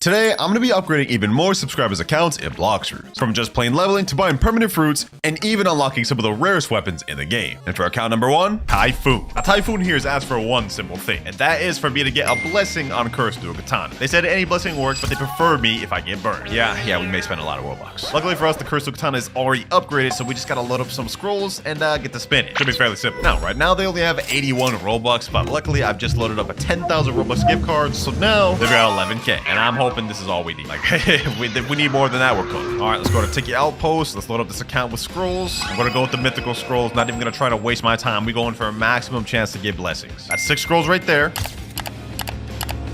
Today, I'm going to be upgrading even more subscribers' accounts in Blox fruits, from just plain leveling to buying permanent fruits, and even unlocking some of the rarest weapons in the game. And for account number 1, Typhoon. A Typhoon here is asked for one simple thing, and that is for me to get a blessing on Cursed Dual Katana. They said any blessing works, but they prefer me if I get burned. Yeah, we may spend a lot of Robux. Luckily for us, the Cursed Dual Katana is already upgraded, so we just gotta load up some scrolls and get to spin it. Should be fairly simple. Now, right now, they only have 81 Robux, but luckily, I've just loaded up a 10,000 Robux gift card, so now they've got 11K, and I'm hoping this is all we need. Like, if we need more than that, we're cooked. All right, let's go to Tiki Outpost. Let's load up this account with scrolls. I'm gonna go with the mythical scrolls. Not even gonna try to waste my time. We going for a maximum chance to get blessings. That's 6 scrolls right there.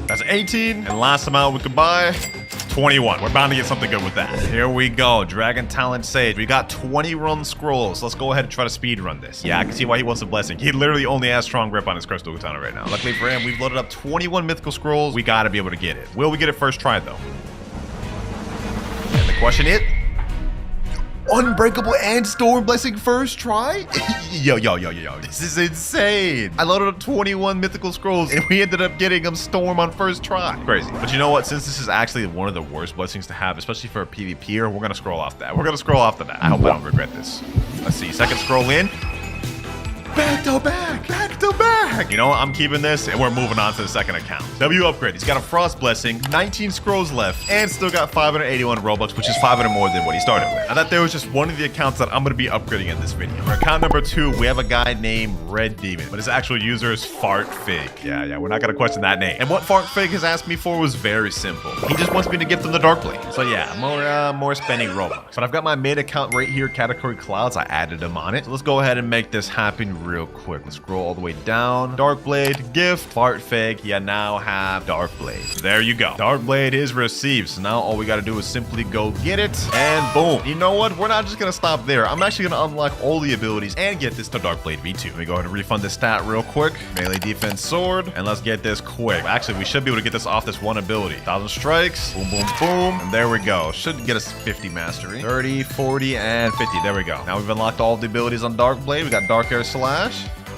That's 18. And last amount we could buy, 21. We're bound to get something good with that. Here we go. Dragon Talent Sage. We got 20 run scrolls. Let's go ahead and try to speed run this. Yeah, I can see why he wants a blessing. He literally only has strong grip on his Cursed Dual Katana right now. Luckily for him, we've loaded up 21 mythical scrolls. We gotta be able to get it. Will we get it first try though? And the question is, Unbreakable and Storm Blessing first try? Yo, this is insane. I loaded up 21 mythical scrolls and we ended up getting them Storm on first try. Crazy. But you know what? Since this is actually one of the worst blessings to have, especially for a PvPer, we're gonna scroll off that. We're gonna scroll off to that. I hope I don't regret this. Let's see, second scroll in. Back to back. You know what? I'm keeping this and we're moving on to the second account. W upgrade. He's got a Frost Blessing, 19 scrolls left, and still got 581 Robux, which is 500 more than what he started with. I thought there was just one of the accounts that I'm going to be upgrading in this video. For account number 2, we have a guy named Red Demon, but his actual user is Fartfig. Yeah, we're not going to question that name. And what Fartfig has asked me for was very simple. He just wants me to gift him the Dark Blade. So yeah, more spending Robux. But I've got my main account right here, WinterKloudz. I added him on it. So let's go ahead and make this happen real quick. Let's scroll all the way down. Dark Blade, gift, Fartfig. You now have Dark Blade. There you go. Dark Blade is received. So now all we got to do is simply go get it. And boom. You know what? We're not just going to stop there. I'm actually going to unlock all the abilities and get this to Dark Blade V2. Let me go ahead and refund this stat real quick. Melee defense sword. And let's get this quick. Actually, we should be able to get this off this one ability. 1,000 strikes. Boom, boom, boom. And there we go. Should get us 50 mastery. 30, 40, and 50. There we go. Now we've unlocked all the abilities on Dark Blade. We got Dark Air Slash.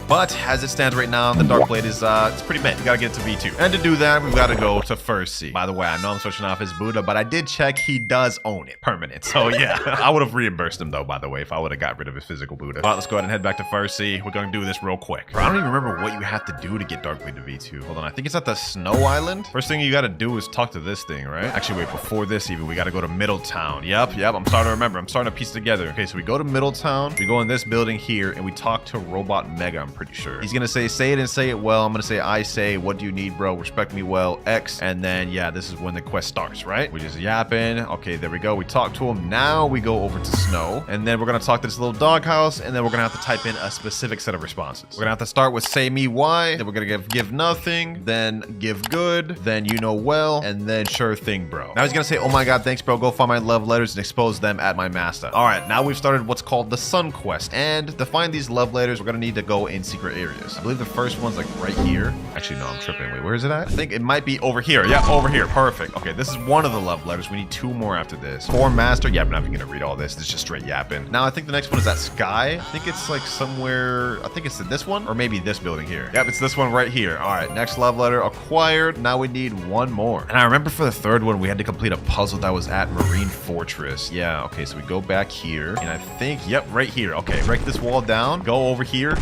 But as it stands right now, the Dark Blade is it's pretty mid. We gotta get it to V2. And to do that, we've gotta go to First C. By the way, I know I'm switching off his Buddha, but I did check he does own it permanent. So yeah, I would have reimbursed him though, by the way, if I would have got rid of his physical Buddha. All right, let's go ahead and head back to First C. We're gonna do this real quick. I don't even remember what you have to do to get Dark Blade to V2. Hold on, I think it's at the Snow Island. First thing you gotta do is talk to this thing, right? Actually, wait, before this even, we gotta go to Middletown. Yep, I'm starting to remember. I'm starting to piece together. Okay, so we go to Middletown. We go in this building here, and we talk to Robot Mega, I'm pretty sure. He's gonna say it and say it well. I'm gonna say, I say, what do you need, bro? Respect me well, X. And then, yeah, this is when the quest starts, right? We just yapping. Okay, there we go. We talk to him. Now we go over to Snow. And then we're gonna talk to this little doghouse. And then we're gonna have to type in a specific set of responses. We're gonna have to start with say me why. Then we're gonna give nothing. Then give good. Then you know well. And then sure thing, bro. Now he's gonna say, oh my God, thanks, bro. Go find my love letters and expose them at my master. All right, now we've started what's called the Sun Quest. And to find these love letters, we're gonna need to go in secret areas. I believe the first one's like right here. Actually, no, I'm tripping. Wait, where is it at? I think it might be over here. Yeah, over here. Perfect. Okay, this is one of the love letters. We need 2 more after this. For master. Yeah, I'm not even gonna read all this. It's just straight yapping. Now, I think the next one is that sky. I think it's like somewhere. I think it's in this one or maybe this building here. Yep, it's this one right here. All right, next love letter acquired. Now we need 1 more. And I remember for the third one, we had to complete a puzzle that was at Marine Fortress. Yeah, okay, so we go back here. And I think, yep, right here. Okay, break this wall down. Go over here.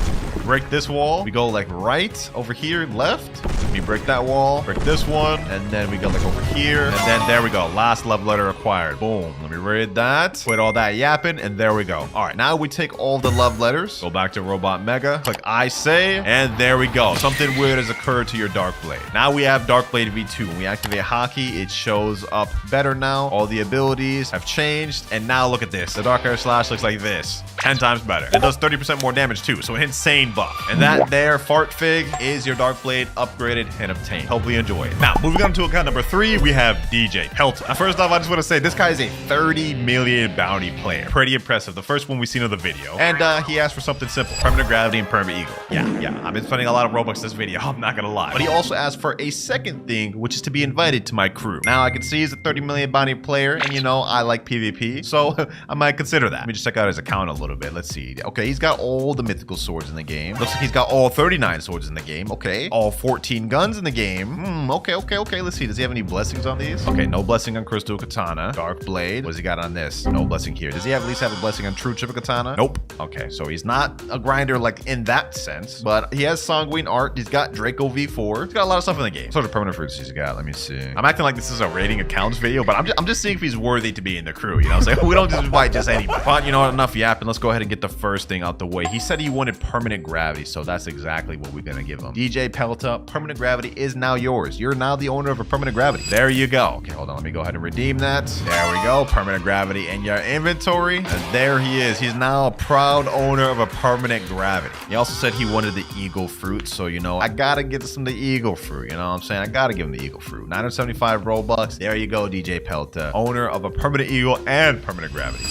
Break this wall. We go like right over here, left. We break that wall, break this one, and then we go like over here, and then there we go. Last love letter acquired. Boom. Let me read that. Quit all that yapping, and there we go. All right, now we take all the love letters, go back to Robot Mega, click I say, and there we go. Something weird has occurred to your Dark Blade. Now we have Dark Blade V2. When we activate Hockey, it shows up better now. All the abilities have changed, and now look at this. The Dark Air Slash looks like this. 10 times better. It does 30% more damage too, so an insane buff. And that there, Fartfig, is your Dark Blade upgraded and obtained. Hopefully you enjoy it. Now, moving on to account number 3, we have DJ Pelton. Now, first off, I just want to say this guy is a 30 million bounty player. Pretty impressive. The first one we've seen of the video. And he asked for something simple. Permanent Gravity and Permanent Eagle. Yeah. I've been spending a lot of Robux this video. I'm not gonna lie. But he also asked for a second thing, which is to be invited to my crew. Now, I can see he's a 30 million bounty player, and you know, I like PvP, so I might consider that. Let me just check out his account a little bit. Let's see. Okay, he's got all the mythical swords in the game. Looks like he's got all 39 swords in the game. Okay. All 14 guns in the game. Okay. Let's see. Does he have any blessings on these? Okay, no blessing on Crystal Katana. Dark Blade. What's he got on this? No blessing here. Does he at least have a blessing on True Triple Katana? Nope. Okay, so he's not a grinder like in that sense, but he has Sanguine Art. He's got Draco V4. He's got a lot of stuff in the game. What sort of permanent fruits he's got? Let me see. I'm acting like this is a rating accounts video, but I'm just seeing if he's worthy to be in the crew. You know what I'm saying? We don't just invite just anybody. But you know what? Enough yapping. Let's go ahead and get the first thing out the way. He said he wanted permanent gravity, so that's exactly what we're gonna give him. DJ Pelta, permanent gravity is now yours. You're now the owner of a permanent gravity. There you go. Okay, hold on. Let me go ahead and redeem that. There we go. Permanent gravity in your inventory. And there he is. He's now a proud owner of a permanent gravity. He also said he wanted the eagle fruit, so you know, I gotta get some of the eagle fruit. You know what I'm saying? I gotta give him the eagle fruit. 975 Robux. There you go, DJ Pelta, owner of a permanent eagle and permanent gravity.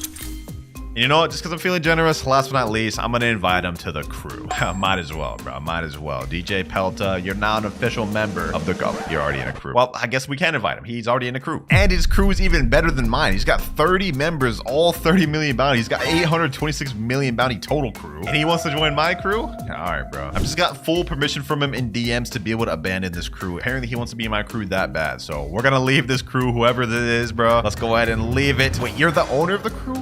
And you know what? Just because I'm feeling generous, last but not least, I'm going to invite him to the crew. Might as well, bro. Might as well. DJ Pelta, you're now an official member of the government. You're already in a crew. Well, I guess we can invite him. He's already in a crew. And his crew is even better than mine. He's got 30 members, all 30 million bounty. He's got 826 million bounty total crew. And he wants to join my crew? All right, bro. I've just got full permission from him in DMs to be able to abandon this crew. Apparently, he wants to be in my crew that bad. So we're going to leave this crew, whoever this is, bro. Let's go ahead and leave it. Wait, you're the owner of the crew?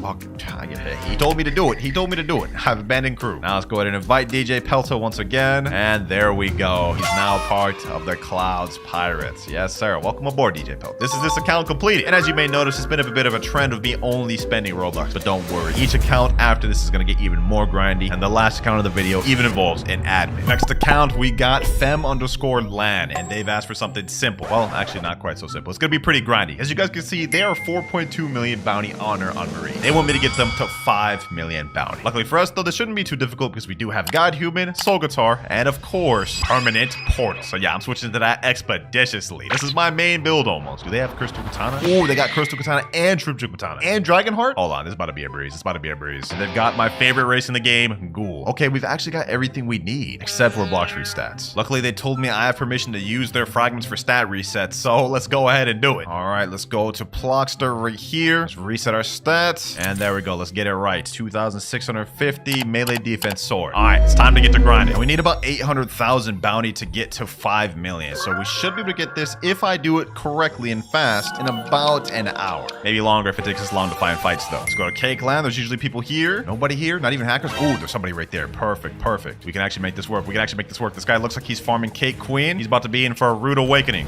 He told me to do it. He told me to do it. I've abandoned crew. Now let's go ahead and invite DJ Pelta once again. And there we go. He's now part of the Clouds Pirates. Yes, sir. Welcome aboard, DJ Pelta. This is this account completed. And as you may notice, it's been a bit of a trend of me only spending Roblox. But don't worry. Each account after this is going to get even more grindy. And the last account of the video even involves an admin. Next account, we got fem_lan. And they've asked for something simple. Well, actually not quite so simple. It's going to be pretty grindy. As you guys can see, they are 4.2 million bounty honor on Marine. They want me to get them to 5 million bounty. Luckily for us, though, this shouldn't be too difficult because we do have God Human, Soul Guitar, and of course, Permanent Portal. So yeah, I'm switching to that expeditiously. This is my main build almost. Do they have Crystal Katana? Oh, they got Crystal Katana and True Triple Katana and Dragonheart. Hold on, this is about to be a breeze. It's about to be a breeze. And they've got my favorite race in the game, Ghoul. Okay, we've actually got everything we need except for Blox restats. Luckily, they told me I have permission to use their fragments for stat resets, so let's go ahead and do it. All right, let's go to Plockster right here. Let's reset our stats, and there we go. Let's get it right. 2,650 melee defense sword. All right, it's time to get to grinding. We need about 800,000 bounty to get to 5 million. So we should be able to get this, if I do it correctly and fast, in about an hour. Maybe longer if it takes us long to find fights though. Let's go to Cake Land. There's usually people here. Nobody here, not even hackers. Oh, there's somebody right there. Perfect, perfect. We can actually make this work. We can actually make this work. This guy looks like he's farming Cake Queen. He's about to be in for a rude awakening.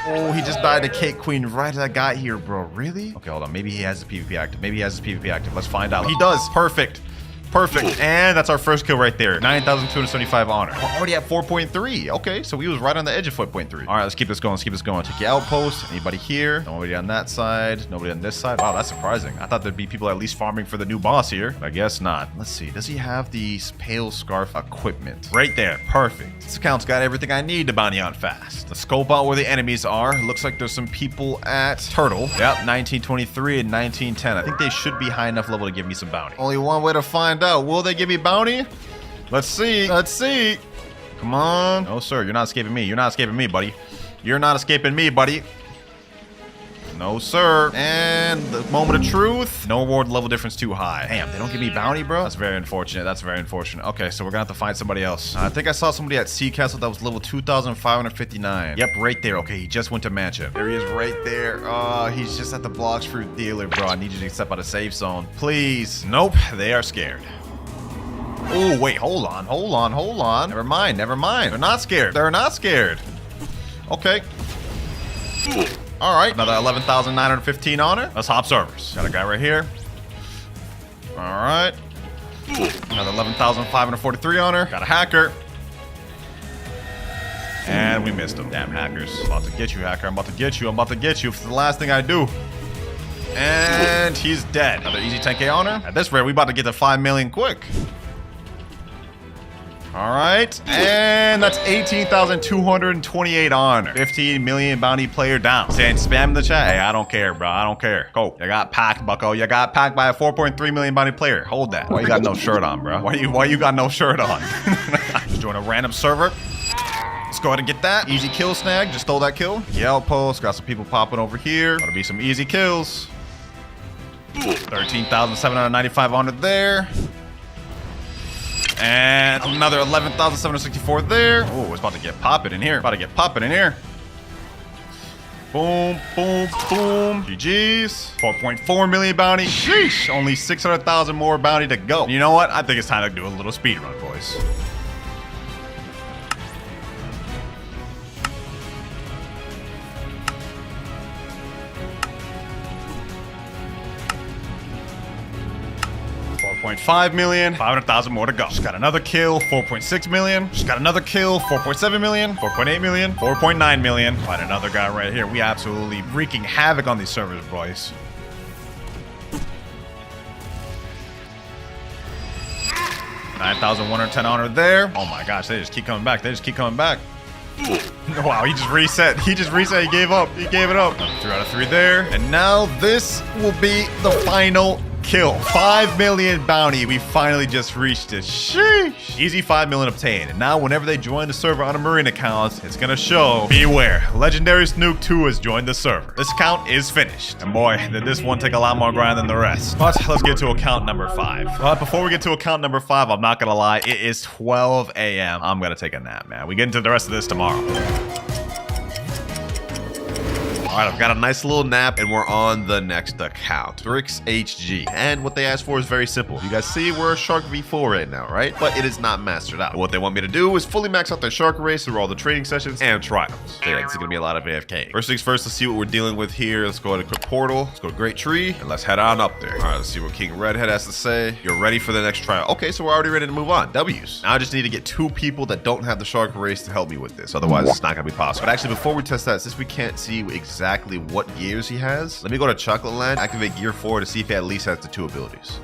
Oh, he just died to Cake Queen right as I got here, bro. Really? Okay, hold on. Maybe he has the PvP active. Maybe he has the PvP active. Let's find out. He does. Perfect. Perfect. And that's our first kill right there. 9,275 honor. We're already at 4.3. Okay, so we was right on the edge of 4.3. All right, let's keep this going. Let's keep this going. Tiki Outpost. Anybody here? Nobody on that side. Nobody on this side. Wow, that's surprising. I thought there'd be people at least farming for the new boss here. I guess not. Let's see. Does he have the Pale Scarf equipment? Right there. Perfect. This account's got everything I need to bounty on fast. Let's scope out where the enemies are. Looks like there's some people at Turtle. Yep, 1923 and 1910. I think they should be high enough level to give me some bounty. Only one way to find out. Will they give me bounty? Let's see. Let's see. Come on. No, sir. You're not escaping me. You're not escaping me, buddy. You're not escaping me, buddy. No, sir. And the moment of truth. No reward level difference too high. Damn, they don't give me bounty, bro. That's very unfortunate. That's very unfortunate. Okay, so we're gonna have to find somebody else. I think I saw somebody at Sea Castle that was level 2,559. Yep, right there. Okay, he just went to Mansion. There he is right there. He's just at the Blox fruit dealer, bro. I need you to step out of safe zone. Please. Nope, they are scared. Oh, wait, hold on, hold on, hold on. Never mind, never mind. They're not scared. They're not scared. Okay. All right, another 11,915 honor. Let's hop servers. Got a guy right here. All right. Another 11,543 honor. Got a hacker. And we missed him. Damn hackers. I'm about to get you, hacker. I'm about to get you. I'm about to get you. It's the last thing I do. And he's dead. Another easy 10k honor. At this rate, we about to get to 5 million quick. All right, and that's 18,228 honor. 15 million bounty player down. Saying spam in the chat. Hey, I don't care, bro. I don't care. Go. You got packed, bucko. You got packed by a 4.3 million bounty player. Hold that. Why you got no shirt on, bro? Why you got no shirt on? Just join a random server. Let's go ahead and get that. Easy kill snag. Just stole that kill. Tiki Outpost. Got some people popping over here. Gotta be some easy kills. 13,795 on it there. And another 11,764 there. Oh, it's about to get popping in here. About to get popping in here. Boom, boom, boom. GG's. 4.4 million bounty. Sheesh. Only 600,000 more bounty to go. You know what? I think it's time to do a little speed run, boys. $4.5 million, 500,000 more to go. Just got another kill, 4.6 million. Just got another kill, 4.7 million, 4.8 million, 4.9 million. Find another guy right here. We absolutely wreaking havoc on these servers, boys. $9,110 honor there. Oh my gosh, they just keep coming back. They just keep coming back. Wow, he just reset. He just reset. He gave up. He gave it up. 3 out of 3 there. And now this will be the final kill. 5 million bounty. We finally just reached it. Sheesh. Easy 5 million obtained. And now whenever they join the server on a Marine account, it's gonna show, beware, Legendary Snook 2 has joined the server. This account is finished. And boy, did this one take a lot more grind than the rest. But let's get to account number 5. But before we get to account number 5, I'm not gonna lie, it is 12 a.m. I'm gonna take a nap, man. We get into the rest of this tomorrow. All right, I've got a nice little nap and we're on the next account, Strix HG. And what they asked for is very simple. You guys see we're a Shark V4 right now, right? But it is not mastered out. What they want me to do is fully max out their Shark race through all the training sessions and trials. So yeah, it's gonna be a lot of AFK. First things first, let's see what we're dealing with here. Let's go ahead and click portal. Let's go to Great Tree and let's head on up there. All right, let's see what King Redhead has to say. You're ready for the next trial. Okay, so we're already ready to move on. W's. Now I just need to get 2 people that don't have the Shark race to help me with this. Otherwise, it's not gonna be possible. But actually, before we test that, since we can't see exactly what gears he has, let me go to Chocolate Land, activate gear 4 to see if he at least has the 2 abilities.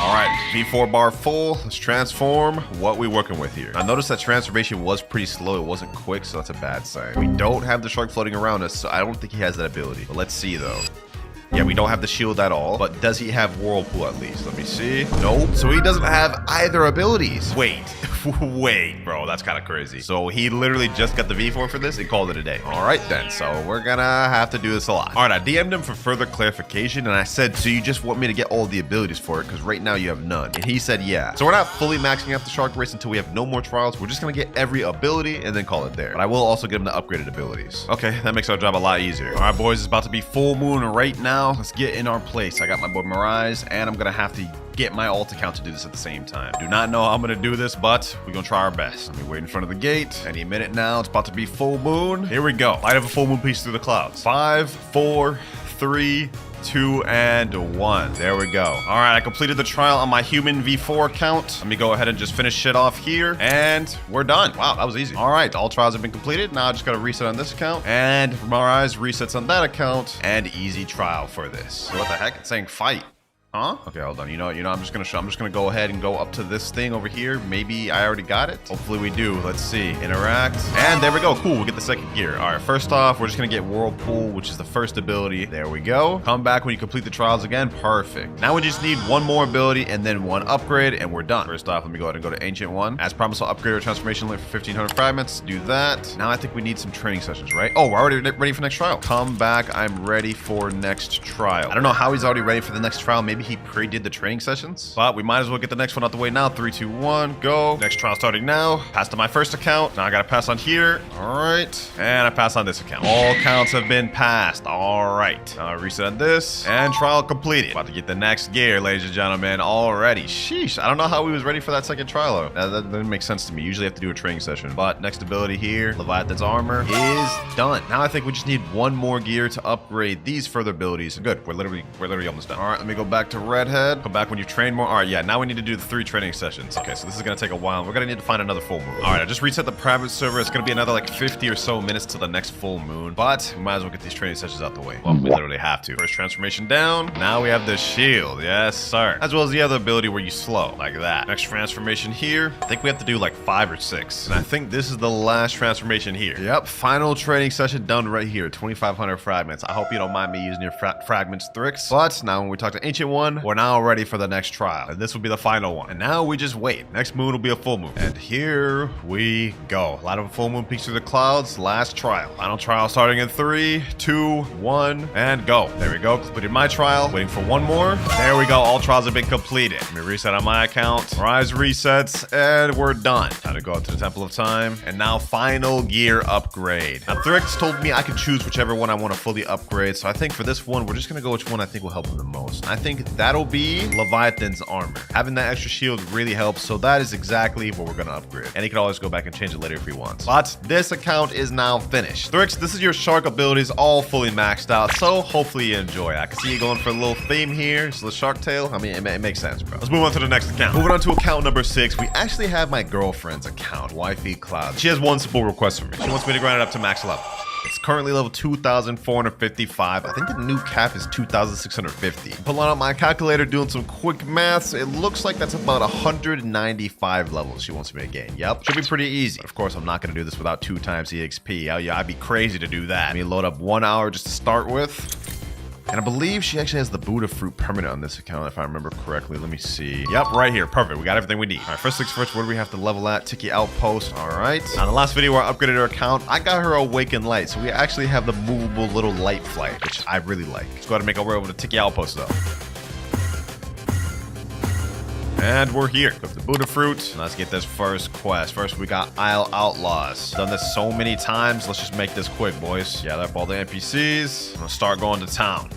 All right, V4 bar full. Let's transform. What we working with here? I noticed that transformation was pretty slow. It wasn't quick, so that's a bad sign. We don't have the shark floating around us, so I don't think he has that ability. But let's see though. Yeah, we don't have the shield at all, but does he have Whirlpool at least? Let me see. Nope. So he doesn't have either abilities. Wait. Wait, bro, that's kind of crazy. So he literally just got the V4 for this and called it a day. All right then, so we're gonna have to do this a lot. All right, I DM'd him for further clarification and I said, so you just want me to get all the abilities for it because right now you have none. And he said, yeah. So we're not fully maxing out the shark race until we have no more trials. We're just gonna get every ability and then call it there. But I will also give him the upgraded abilities. Okay, that makes our job a lot easier. All right, boys, it's about to be full moon right now. Let's get in our place. I got my boy Mirage and I'm gonna have to get my alt account to do this at the same time. Do not know how I'm gonna do this, but we're gonna try our best. Let me wait in front of the gate. Any minute now, it's about to be full moon. Here we go. Light of a full moon piece through the clouds. 5, 4, 3, 2, and 1. There we go. All right, I completed the trial on my human V4 account. Let me go ahead and just finish shit off here, and we're done. Wow, that was easy. All right, all trials have been completed. Now I just gotta reset on this account, and Mirage resets on that account, and easy trial for this. So what the heck? It's saying fight. Huh? Okay, hold on. You know, I'm just gonna go ahead and go up to this thing over here. Maybe I already got it. Hopefully we do. Let's see. Interact. And there we go. Cool. We get the second gear. All right. First off, we're just gonna get Whirlpool, which is the first ability. There we go. Come back when you complete the trials again. Perfect. Now we just need 1 more ability and then 1 upgrade, and we're done. First off, let me go ahead and go to Ancient 1. As promised, I'll upgrade our transformation limit for 1,500 fragments. Do that. Now I think we need some training sessions, right? Oh, we're already ready for next trial. Come back. I'm ready for next trial. I don't know how he's already ready for the next trial. Maybe he pre-did the training sessions, but we might as well get the next one out the way now. 3, 2, 1, go. Next trial starting now. Passed on my first account. Now I gotta pass on here. All right, and I pass on this account. All counts have been passed. All right, now I reset on this and trial completed. About to get the next gear, ladies and gentlemen, already. Sheesh, I don't know how we was ready for that second trial though. That didn't make sense to me. Usually I have to do a training session, but next ability here, Leviathan's armor is done. Now I think we just need 1 more gear to upgrade these further abilities. Good, we're literally almost done. All right, let me go back to Redhead. Come back when you train more. All right, yeah, now we need to do the 3 training sessions. Okay, so this is gonna take a while. We're gonna need to find another full moon. All right, I just reset the private server. It's gonna be another like 50 or so minutes till the next full moon, but we might as well get these training sessions out the way. Well, we literally have to. First transformation down. Now we have the shield. Yes, sir. As well as the other ability where you slow, like that. Next transformation here. I think we have to do like 5 or 6. And I think this is the last transformation here. Yep, final training session done right here. 2,500 fragments. I hope you don't mind me using your fragments, Thrix. But now when we talk to Ancient 1, one. We're now ready for the next trial, and this will be the final one. And now we just wait. Next moon will be a full moon. And here we go. Light up a full moon peaks through the clouds. Last trial. Final trial starting in 3, 2, 1, and go. There we go. Completed my trial. Waiting for one more. There we go. All trials have been completed. Let me reset on my account. Rise resets, and we're done. Time to go up to the Temple of Time. And now final gear upgrade. Now Thrix told me I could choose whichever one I want to fully upgrade. So I think for this one, we're just going to go which one I think will help him the most. I think that'll be Leviathan's armor. Having that extra shield really helps. So that is exactly what we're going to upgrade. And he can always go back and change it later if he wants. But this account is now finished. Thrix, this is your shark abilities all fully maxed out. So hopefully you enjoy. I can see you going for a little theme here. It's the shark tail. I mean, it makes sense, bro. Let's move on to the next account. Moving on to account number 6. We actually have my girlfriend's account, WinterKloudz. She has one simple request for me. She wants me to grind it up to max level. It's currently level 2,455. I think the new cap is 2,650. Pulling out my calculator, doing some quick maths. It looks like that's about 195 levels she wants me to gain. Yep, should be pretty easy. But of course, I'm not going to do this without 2 times EXP. Oh, yeah, I'd be crazy to do that. Let me load up 1 hour just to start with. And I believe she actually has the Buddha fruit permanent on this account, if I remember correctly. Let me see. Yep, right here. Perfect. We got everything we need. All right, first things first, what do we have to level at? Tiki Outpost. All right. Now, the last video where I upgraded her account, I got her Awakened Light. So we actually have the movable little light flight, which I really like. Let's go ahead and make our way over to Tiki Outpost, though. And we're here. Cook the Buddha fruit. Let's get this first quest. First, we got Isle Outlaws. Done this so many times. Let's just make this quick, boys. Gather up all the NPCs. I'm gonna start going to town.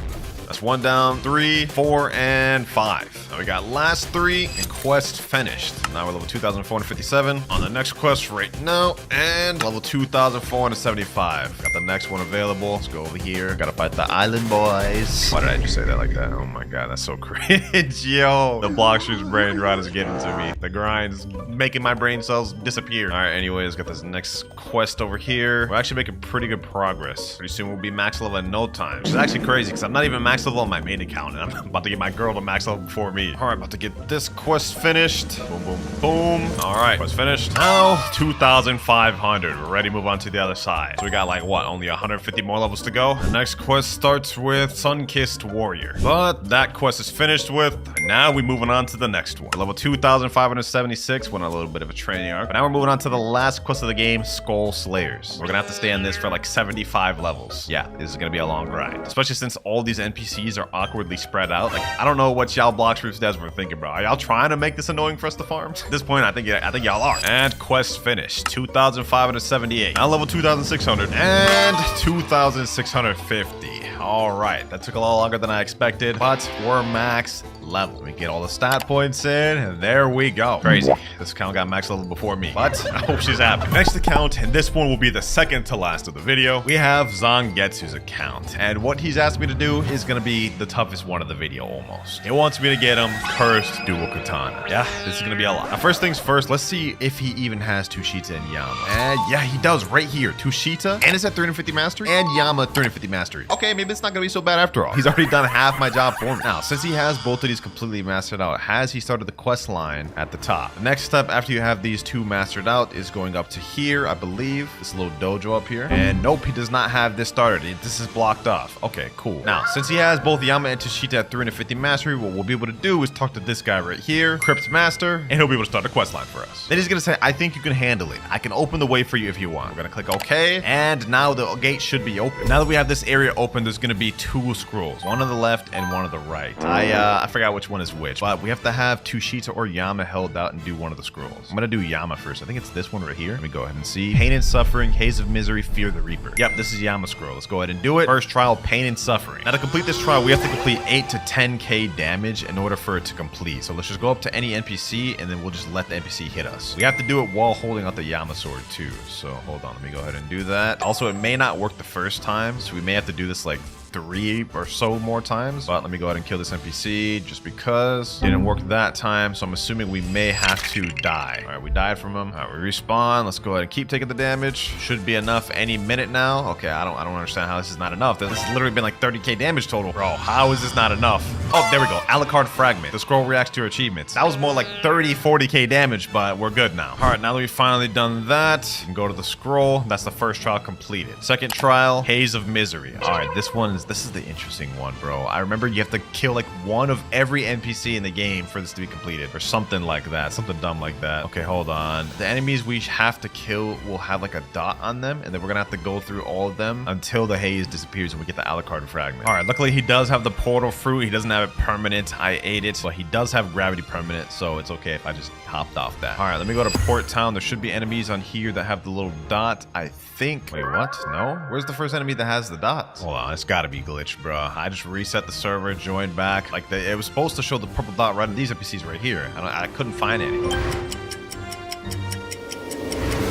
That's 1 down, 3, 4, and 5. Now we got last 3 and quest finished. Now we're level 2,457 on the next quest right now, and level 2,475. Got the next one available. Let's go over here. Gotta fight the island boys. Why did I just say that like that? Oh my god, that's so cringe, yo. The Blox's brain rot is getting to me. The grind's making my brain cells disappear. All right, anyways, got this next quest over here. We're actually making pretty good progress. Pretty soon we'll be max level in no time, which is actually crazy because I'm not even max level on my main account, and I'm about to get my girl to max level before me. All right, about to get this quest finished. Boom, boom, boom. All right, quest finished. Now 2,500. We're ready to move on to the other side. So we got like what, only 150 more levels to go. The next quest starts with Sun-Kissed Warrior, but that quest is finished with. And now we're moving on to the next one. Level 2,576. Went on a little bit of a training arc, but now we're moving on to the last quest of the game, Skull Slayers. We're gonna have to stay on this for like 75 levels. Yeah, this is gonna be a long grind, especially since all these NPCs are awkwardly spread out. Like, I don't know what y'all Blox Groups devs were thinking, bro. Are y'all trying to make this annoying for us to farm? At this point, I think y'all are. And quest finished. 2,578. Now level 2,600 and 2,650. All right, that took a lot longer than I expected, but we're max level. Let me get all the stat points in, and there we go. Crazy. This account got max level before me, but I hope she's happy. Next account, and this one will be the second to last of the video, we have Zangetsu's account. And what he's asked me to do is going to be the toughest one of the video almost. He wants me to get him cursed Dual Katana. Yeah, this is going to be a lot. Now, first things first, let's see if he even has Tushita and Yama. And yeah, he does right here. Tushita, and it's at 350 mastery, and Yama 350 mastery. Okay, maybe it's not going to be so bad after all. He's already done half my job for me. Now, since he has both of these completely mastered out, has he started the quest line at the top? The next step after you have these 2 mastered out is going up to here, I believe. This little dojo up here. And nope, he does not have this started. This is blocked off. Okay, cool. Now, since he has both Yama and Tushita at 350 mastery, what we'll be able to do is talk to this guy right here, Crypt Master, and he'll be able to start the quest line for us. Then he's gonna say, I think you can handle it. I can open the way for you if you want. I'm gonna click OK, and now the gate should be open. Now that we have this area open, there's gonna be 2 scrolls, one on the left and one on the right. I forgot which one is which, but we have to have Tushita or Yama held out and do one of the scrolls. I'm gonna do Yama first. I think it's this one right here. Let me go ahead and see. Pain and Suffering, Haze of Misery, Fear the Reaper. Yep, this is Yama scroll. Let's go ahead and do it. First trial, Pain and Suffering. Now to complete this trial, we have to complete 8 to 10k damage in order for it to complete. So let's just go up to any NPC and then we'll just let the NPC hit us. We have to do it while holding out the Yama sword too. So hold on, let me go ahead and do that. Also, it may not work the first time, so we may have to do this like 3 or so more times, but let me go ahead and kill this NPC just because it didn't work that time. So I'm assuming we may have to die. All right, we died from him. All right, we respawn. Let's go ahead and keep taking the damage. Should be enough any minute now. Okay, I don't understand how this is not enough. This has literally been like 30k damage total. Bro, how is this not enough? Oh, there we go. Alucard Fragment. The scroll reacts to your achievements. That was more like 40k damage, but we're good now. All right, now that we've finally done that, you can go to the scroll. That's the first trial completed. Second trial, Haze of Misery. All right, this one is, this is the interesting one, bro. I remember you have to kill like one of every NPC in the game for this to be completed or something like that. Something dumb like that. Okay, hold on. The enemies we have to kill will have like a dot on them, and then we're gonna have to go through all of them until the haze disappears and we get the Alucard fragment. All right, luckily he does have the portal fruit. He doesn't have it permanent. I ate it, but he does have gravity permanent, so it's okay if I just hopped off that. All right, let me go to Port Town. There should be enemies on here that have the little dot, I think. Wait, what? No? Where's the first enemy that has the dot? Hold on, it's gotta be glitched, bro. I just reset the server, joined back. Like, it was supposed to show the purple dot right in these NPCs right here. I couldn't find any.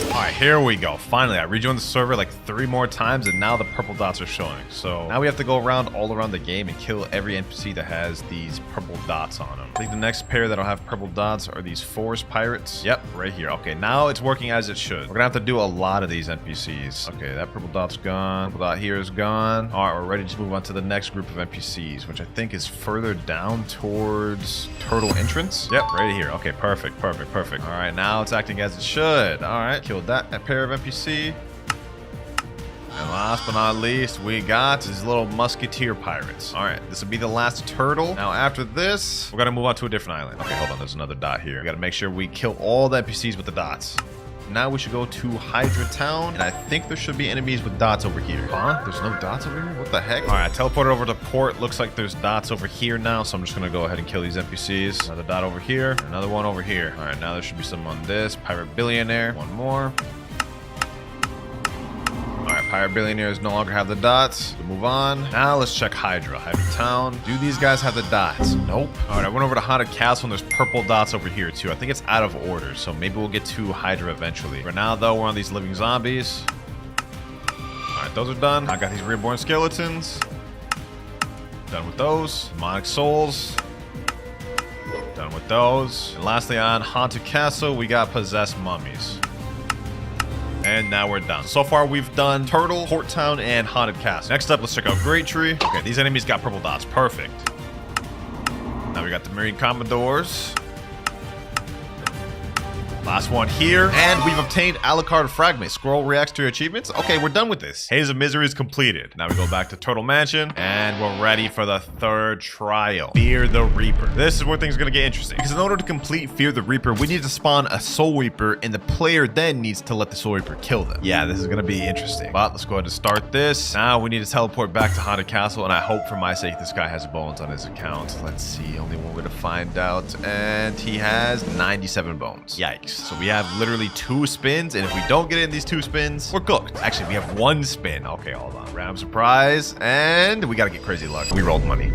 All right, here we go. Finally, I rejoined the server like 3 more times, and now the purple dots are showing. So now we have to go around all around the game and kill every NPC that has these purple dots on them. I think the next pair that'll have purple dots are these forest pirates. Yep, right here. Okay, now it's working as it should. We're gonna have to do a lot of these NPCs. Okay, that purple dot's gone. Purple dot here is gone. All right, we're ready to move on to the next group of NPCs, which I think is further down towards Turtle Entrance. Yep, right here. Okay, perfect, perfect, perfect. All right, now it's acting as it should. All right, killed that pair of NPC. And last but not least, we got these little musketeer pirates. All right, this will be the last turtle. Now after this, we're gonna move on to a different island. Okay, hold on, there's another dot here. We gotta make sure we kill all the NPCs with the dots. Now we should go to Hydra Town, and I think there should be enemies with dots over here. Huh? There's no dots over here? What the heck? All right, I teleported over to port. Looks like there's dots over here now, so I'm just gonna go ahead and kill these NPCs. Another dot over here, another one over here. All right, now there should be some on this. Pirate Billionaire, one more. All right, Pirate Billionaires no longer have the dots. We'll move on. Now let's check Hydra Town. Do these guys have the dots? Nope. All right, I went over to Haunted Castle, and there's purple dots over here too. I think it's out of order, so maybe we'll get to Hydra eventually. For now, though, we're on these living zombies. All right, those are done. I got these reborn skeletons. Done with those. Demonic souls. Done with those. And lastly, on Haunted Castle, we got possessed mummies. And now we're done. So far, we've done Turtle, Port Town, and Haunted Castle. Next up, let's check out Great Tree. Okay, these enemies got purple dots. Perfect. Now we got the Marine Commodores. Last one here. And we've obtained Alucard Fragment. Scroll reacts to your achievements. Okay, we're done with this. Haze of Misery is completed. Now we go back to Turtle Mansion, and we're ready for the 3rd trial. Fear the Reaper. This is where things are gonna get interesting. Because in order to complete Fear the Reaper, we need to spawn a Soul Reaper, and the player then needs to let the Soul Reaper kill them. Yeah, this is gonna be interesting. But let's go ahead and start this. Now we need to teleport back to Haunted Castle, and I hope for my sake this guy has bones on his account. Let's see, only one way to find out. And he has 97 bones. Yikes. So we have literally 2 spins, and if we don't get in these 2 spins, we're cooked. Actually, we have 1 spin. Okay, hold on. Random surprise, and we gotta get crazy luck. We rolled money.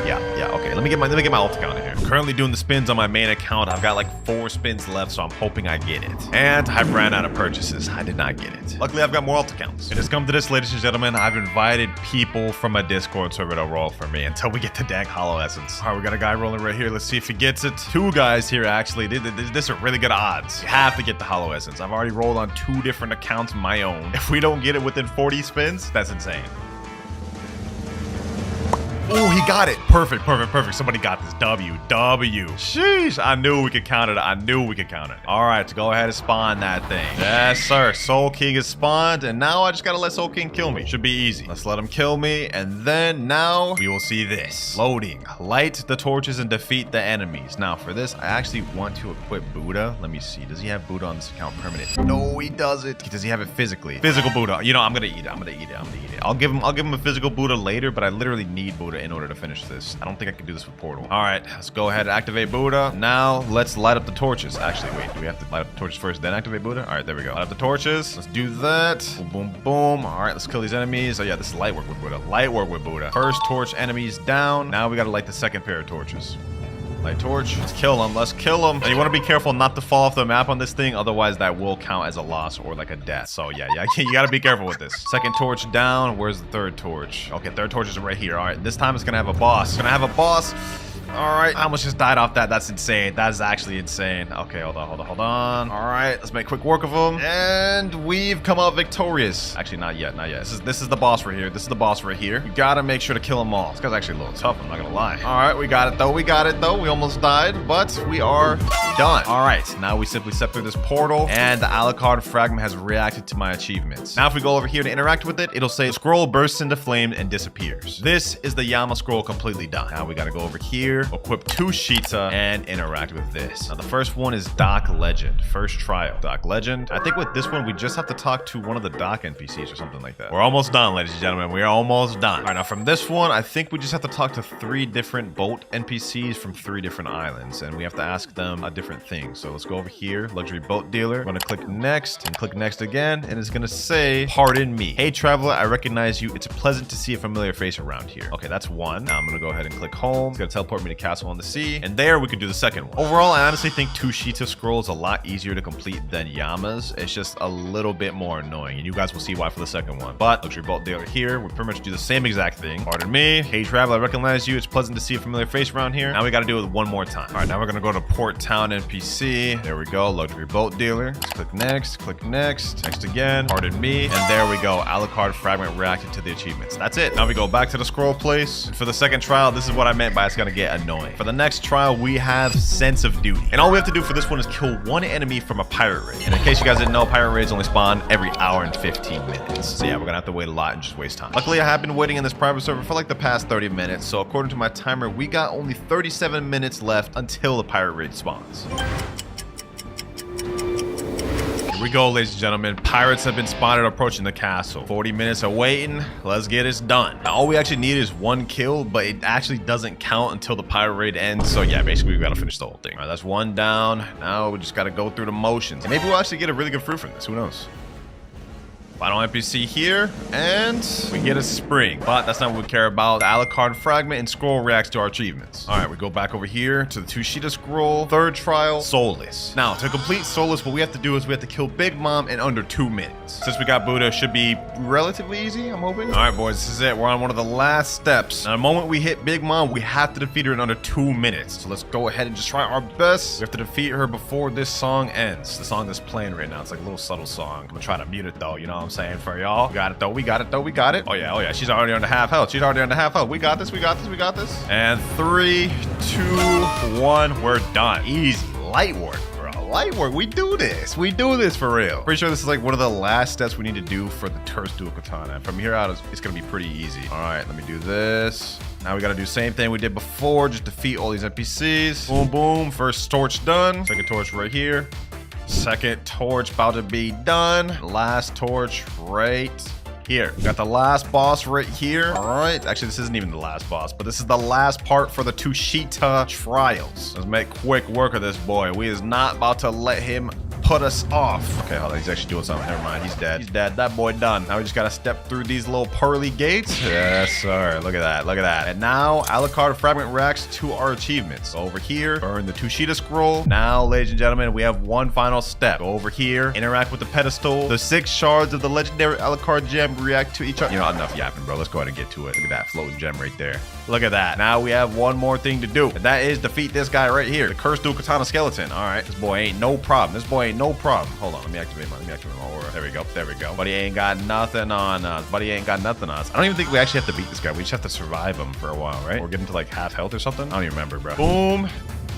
Yeah, okay. Let me get my alt account in here. I'm currently doing the spins on my main account. I've got like 4 spins left, so I'm hoping I get it. And I've ran out of purchases. I did not get it. Luckily, I've got more alt accounts. It has come to this, ladies and gentlemen. I've invited people from a Discord server to roll for me until we get the dang Hollow Essence. All right, we got a guy rolling right here. Let's see if he gets it. 2 guys here, actually. This are really good odds. You have to get the Hollow Essence. I've already rolled on 2 different accounts of my own. If we don't get it within 40 spins, that's insane. Oh, he got it. Perfect. Somebody got this. W. Sheesh. I knew we could count it. All right, so go ahead and spawn that thing. Yes, sir. Soul King is spawned, and now I just gotta let Soul King kill me. Should be easy. Let's let him kill me, and then now we will see this. Loading. Light the torches and defeat the enemies. Now, for this, I actually want to equip Buddha. Let me see. Does he have Buddha on this account permanent? No, he doesn't. Does he have it physically? Physical Buddha. You know, I'm gonna eat it. I'll give him a physical Buddha later, but I literally need Buddha in order to finish this. I don't think I can do this with Portal. All right, let's go ahead and activate Buddha. Now, let's light up the torches. Actually, wait, do we have to light up the torches first, then activate Buddha? All right, there we go. Light up the torches. Let's do that. Boom, boom. All right, let's kill these enemies. Oh, yeah, this is light work with Buddha. First torch enemies down. Now we got to light the second pair of torches. Light torch. Let's kill them. And you want to be careful not to fall off the map on this thing. Otherwise, that will count as a loss or like a death. So, yeah, you got to be careful with this. Second torch down. Where's the 3rd torch? Okay, 3rd torch is right here. All right, this time it's going to have a boss. All right. I almost just died off that. That's insane. That is actually insane. Okay, hold on. All right, let's make quick work of him. And we've come out victorious. Actually, not yet. This is the boss right here. This is the boss right here. You gotta make sure to kill them all. This guy's actually a little tough, I'm not gonna lie. All right, we got it though. We almost died, but we are done. All right, now we simply step through this portal, and the Alucard fragment has reacted to my achievements. Now, if we go over here to interact with it, it'll say scroll bursts into flame and disappears. This is the Yama scroll completely done. Now we gotta go over here, equip 2 Sheeta, and interact with this. Now, the first one is Doc Legend. First trial. Doc Legend. I think with this one, we just have to talk to one of the Doc NPCs or something like that. We're almost done, ladies and gentlemen. We are almost done. All right, now from this one, I think we just have to talk to 3 different boat NPCs from 3 different islands, and we have to ask them a different thing. So let's go over here, luxury boat dealer. We're gonna click next and click next again, and it's gonna say, pardon me. Hey traveler, I recognize you. It's pleasant to see a familiar face around here. Okay, that's one. Now I'm gonna go ahead and click home. It's gonna teleport me to Castle on the Sea, and there we could do the second one. Overall, I honestly think 2 Sheeta scrolls a lot easier to complete than Yama's. It's just a little bit more annoying, and you guys will see why for the second one. But luxury boat dealer here, we pretty much do the same exact thing. Pardon me. Hey traveler, I recognize you. It's pleasant to see a familiar face around here. Now we gotta do it one more time. All right, now we're gonna go to Port Town NPC. There we go, luxury boat dealer. Let's click next again. Pardon me. And there we go. Alucard fragment reacted to the achievements. That's it. Now we go back to the scroll place. And for the second trial, this is what I meant by it's gonna get annoying. For the next trial, we have Sense of Duty. And all we have to do for this one is kill 1 enemy from a pirate raid. And in case you guys didn't know, pirate raids only spawn every hour and 15 minutes. So yeah, we're gonna have to wait a lot and just waste time. Luckily, I have been waiting in this private server for like the past 30 minutes. So according to my timer, we got only 37 minutes left until the pirate raid spawns. Here we go, ladies and gentlemen. Pirates have been spotted approaching the castle. 40 minutes of waiting. Let's get this done. Now, all we actually need is 1 kill, but it actually doesn't count until the pirate raid ends. So yeah, basically we gotta finish the whole thing. All right, that's 1 down. Now we just gotta go through the motions. And maybe we'll actually get a really good fruit from this. Who knows? Final NPC here, and we get a spring, but that's not what we care about. The Alucard fragment and scroll reacts to our achievements. All right, we go back over here to the 2 Sheeta scroll. 3rd trial, Soulless. Now, to complete Soulless, what we have to do is we have to kill Big Mom in under 2 minutes. Since we got Buddha, it should be relatively easy, I'm hoping. All right, boys, this is it. We're on one of the last steps. Now, the moment we hit Big Mom, we have to defeat her in under 2 minutes. So let's go ahead and just try our best. We have to defeat her before this song ends. The song that's playing right now, it's like a little subtle song. I'm gonna try to mute it though, you know what I'm saying, for y'all. We got it though. Oh yeah, she's already under half health. We got this. And 3, 2, 1, we're done. Easy. Light work, bro. Light work. We do this for real. Pretty sure this is like one of the last steps we need to do for the Cursed Dual Katana. And from here out, it's gonna be pretty easy. All right, let me do this. Now we gotta do the same thing we did before, just defeat all these NPCs. Boom, boom. First torch done. Second torch right here. Second torch about to be done. Last torch right here. We got the last boss right here. All right. Actually, this isn't even the last boss, but this is the last part for the 2 Sheeta trials. Let's make quick work of this boy. We is not about to let him put us off. Okay, hold on. He's actually doing something. Never mind. He's dead. That boy done. Now we just gotta step through these little pearly gates. Yes, sir. Look at that. And now Alucard fragment reacts to our achievements. Go over here, burn the 2 Sheeta scroll. Now, ladies and gentlemen, we have one final step. Go over here, interact with the pedestal. The 6 shards of the legendary Alucard gem react to each other. You know, enough yapping, bro. Let's go ahead and get to it. Look at that floating gem right there. Look at that. Now we have one more thing to do, and that is defeat this guy right here, the Cursed Dual Katana skeleton. All right, this boy ain't no problem. Hold on, let me activate my aura. There we go. Buddy ain't got nothing on us. I don't even think we actually have to beat this guy. We just have to survive him for a while, right? We're getting to like half health or something. I don't even remember, bro. Boom.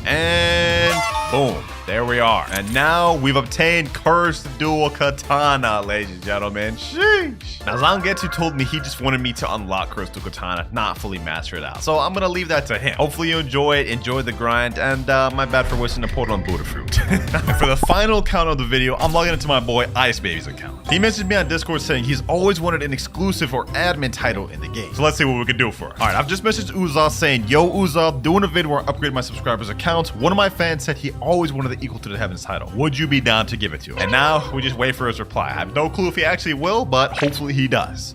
And boom, there we are. And now we've obtained Cursed Dual Katana, ladies and gentlemen. Sheesh. Now, Zangetsu told me he just wanted me to unlock Cursed Dual Katana, not fully master it out. So I'm gonna leave that to him. Hopefully you enjoy the grind, and my bad for wasting a portal on Buddha fruit. For the final count of the video, I'm logging into my boy Ice Baby's account. He messaged me on Discord saying he's always wanted an exclusive or admin title in the game. So let's see what we can do for him. All right, I've just messaged Uzoth saying, yo, Uzoth, doing a vid where I upgrade my subscribers' account. One of my fans said he always wanted the Equal to the Heavens title. Would you be down to give it to him? And now we just wait for his reply. I have no clue if he actually will, but hopefully he does.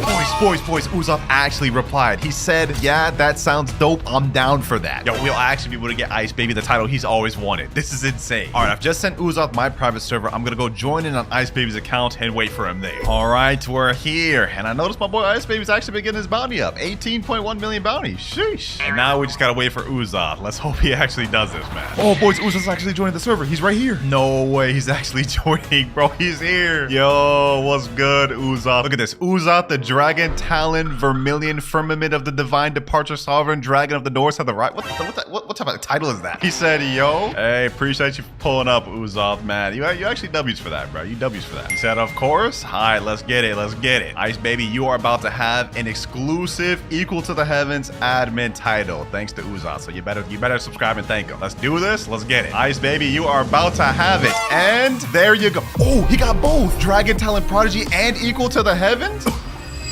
Oh, he's Boys, Uzoth actually replied. He said, yeah, that sounds dope. I'm down for that. Yo, we'll actually be able to get Ice Baby the title he's always wanted. This is insane. All right, I've just sent Uzoth my private server. I'm gonna go join in on Ice Baby's account and wait for him there. All right, we're here. And I noticed my boy Ice Baby's actually been getting his bounty up. 18.1 million bounty. Sheesh. And now we just gotta wait for Uzoth. Let's hope he actually does this, man. Oh, boys, Uzoth's actually joining the server. He's right here. No way, he's actually joining, bro. He's here. Yo, what's good, Uzoth? Look at this. Uzoth, the Dragon Talon Vermilion Firmament of the Divine Departure Sovereign Dragon of the North of the Right. What type of title is that? He said, yo, hey, appreciate you for pulling up, Uzoth, man. You actually W's for that, bro. You W's for that. He said, of course. All right, let's get it. Let's get it. Ice Baby, you are about to have an exclusive Equal to the Heavens admin title, thanks to Uzoth. So you better subscribe and thank him. Let's do this. Let's get it. Ice Baby, you are about to have it. And there you go. Oh, he got both. Dragon Talent Prodigy and Equal to the Heavens?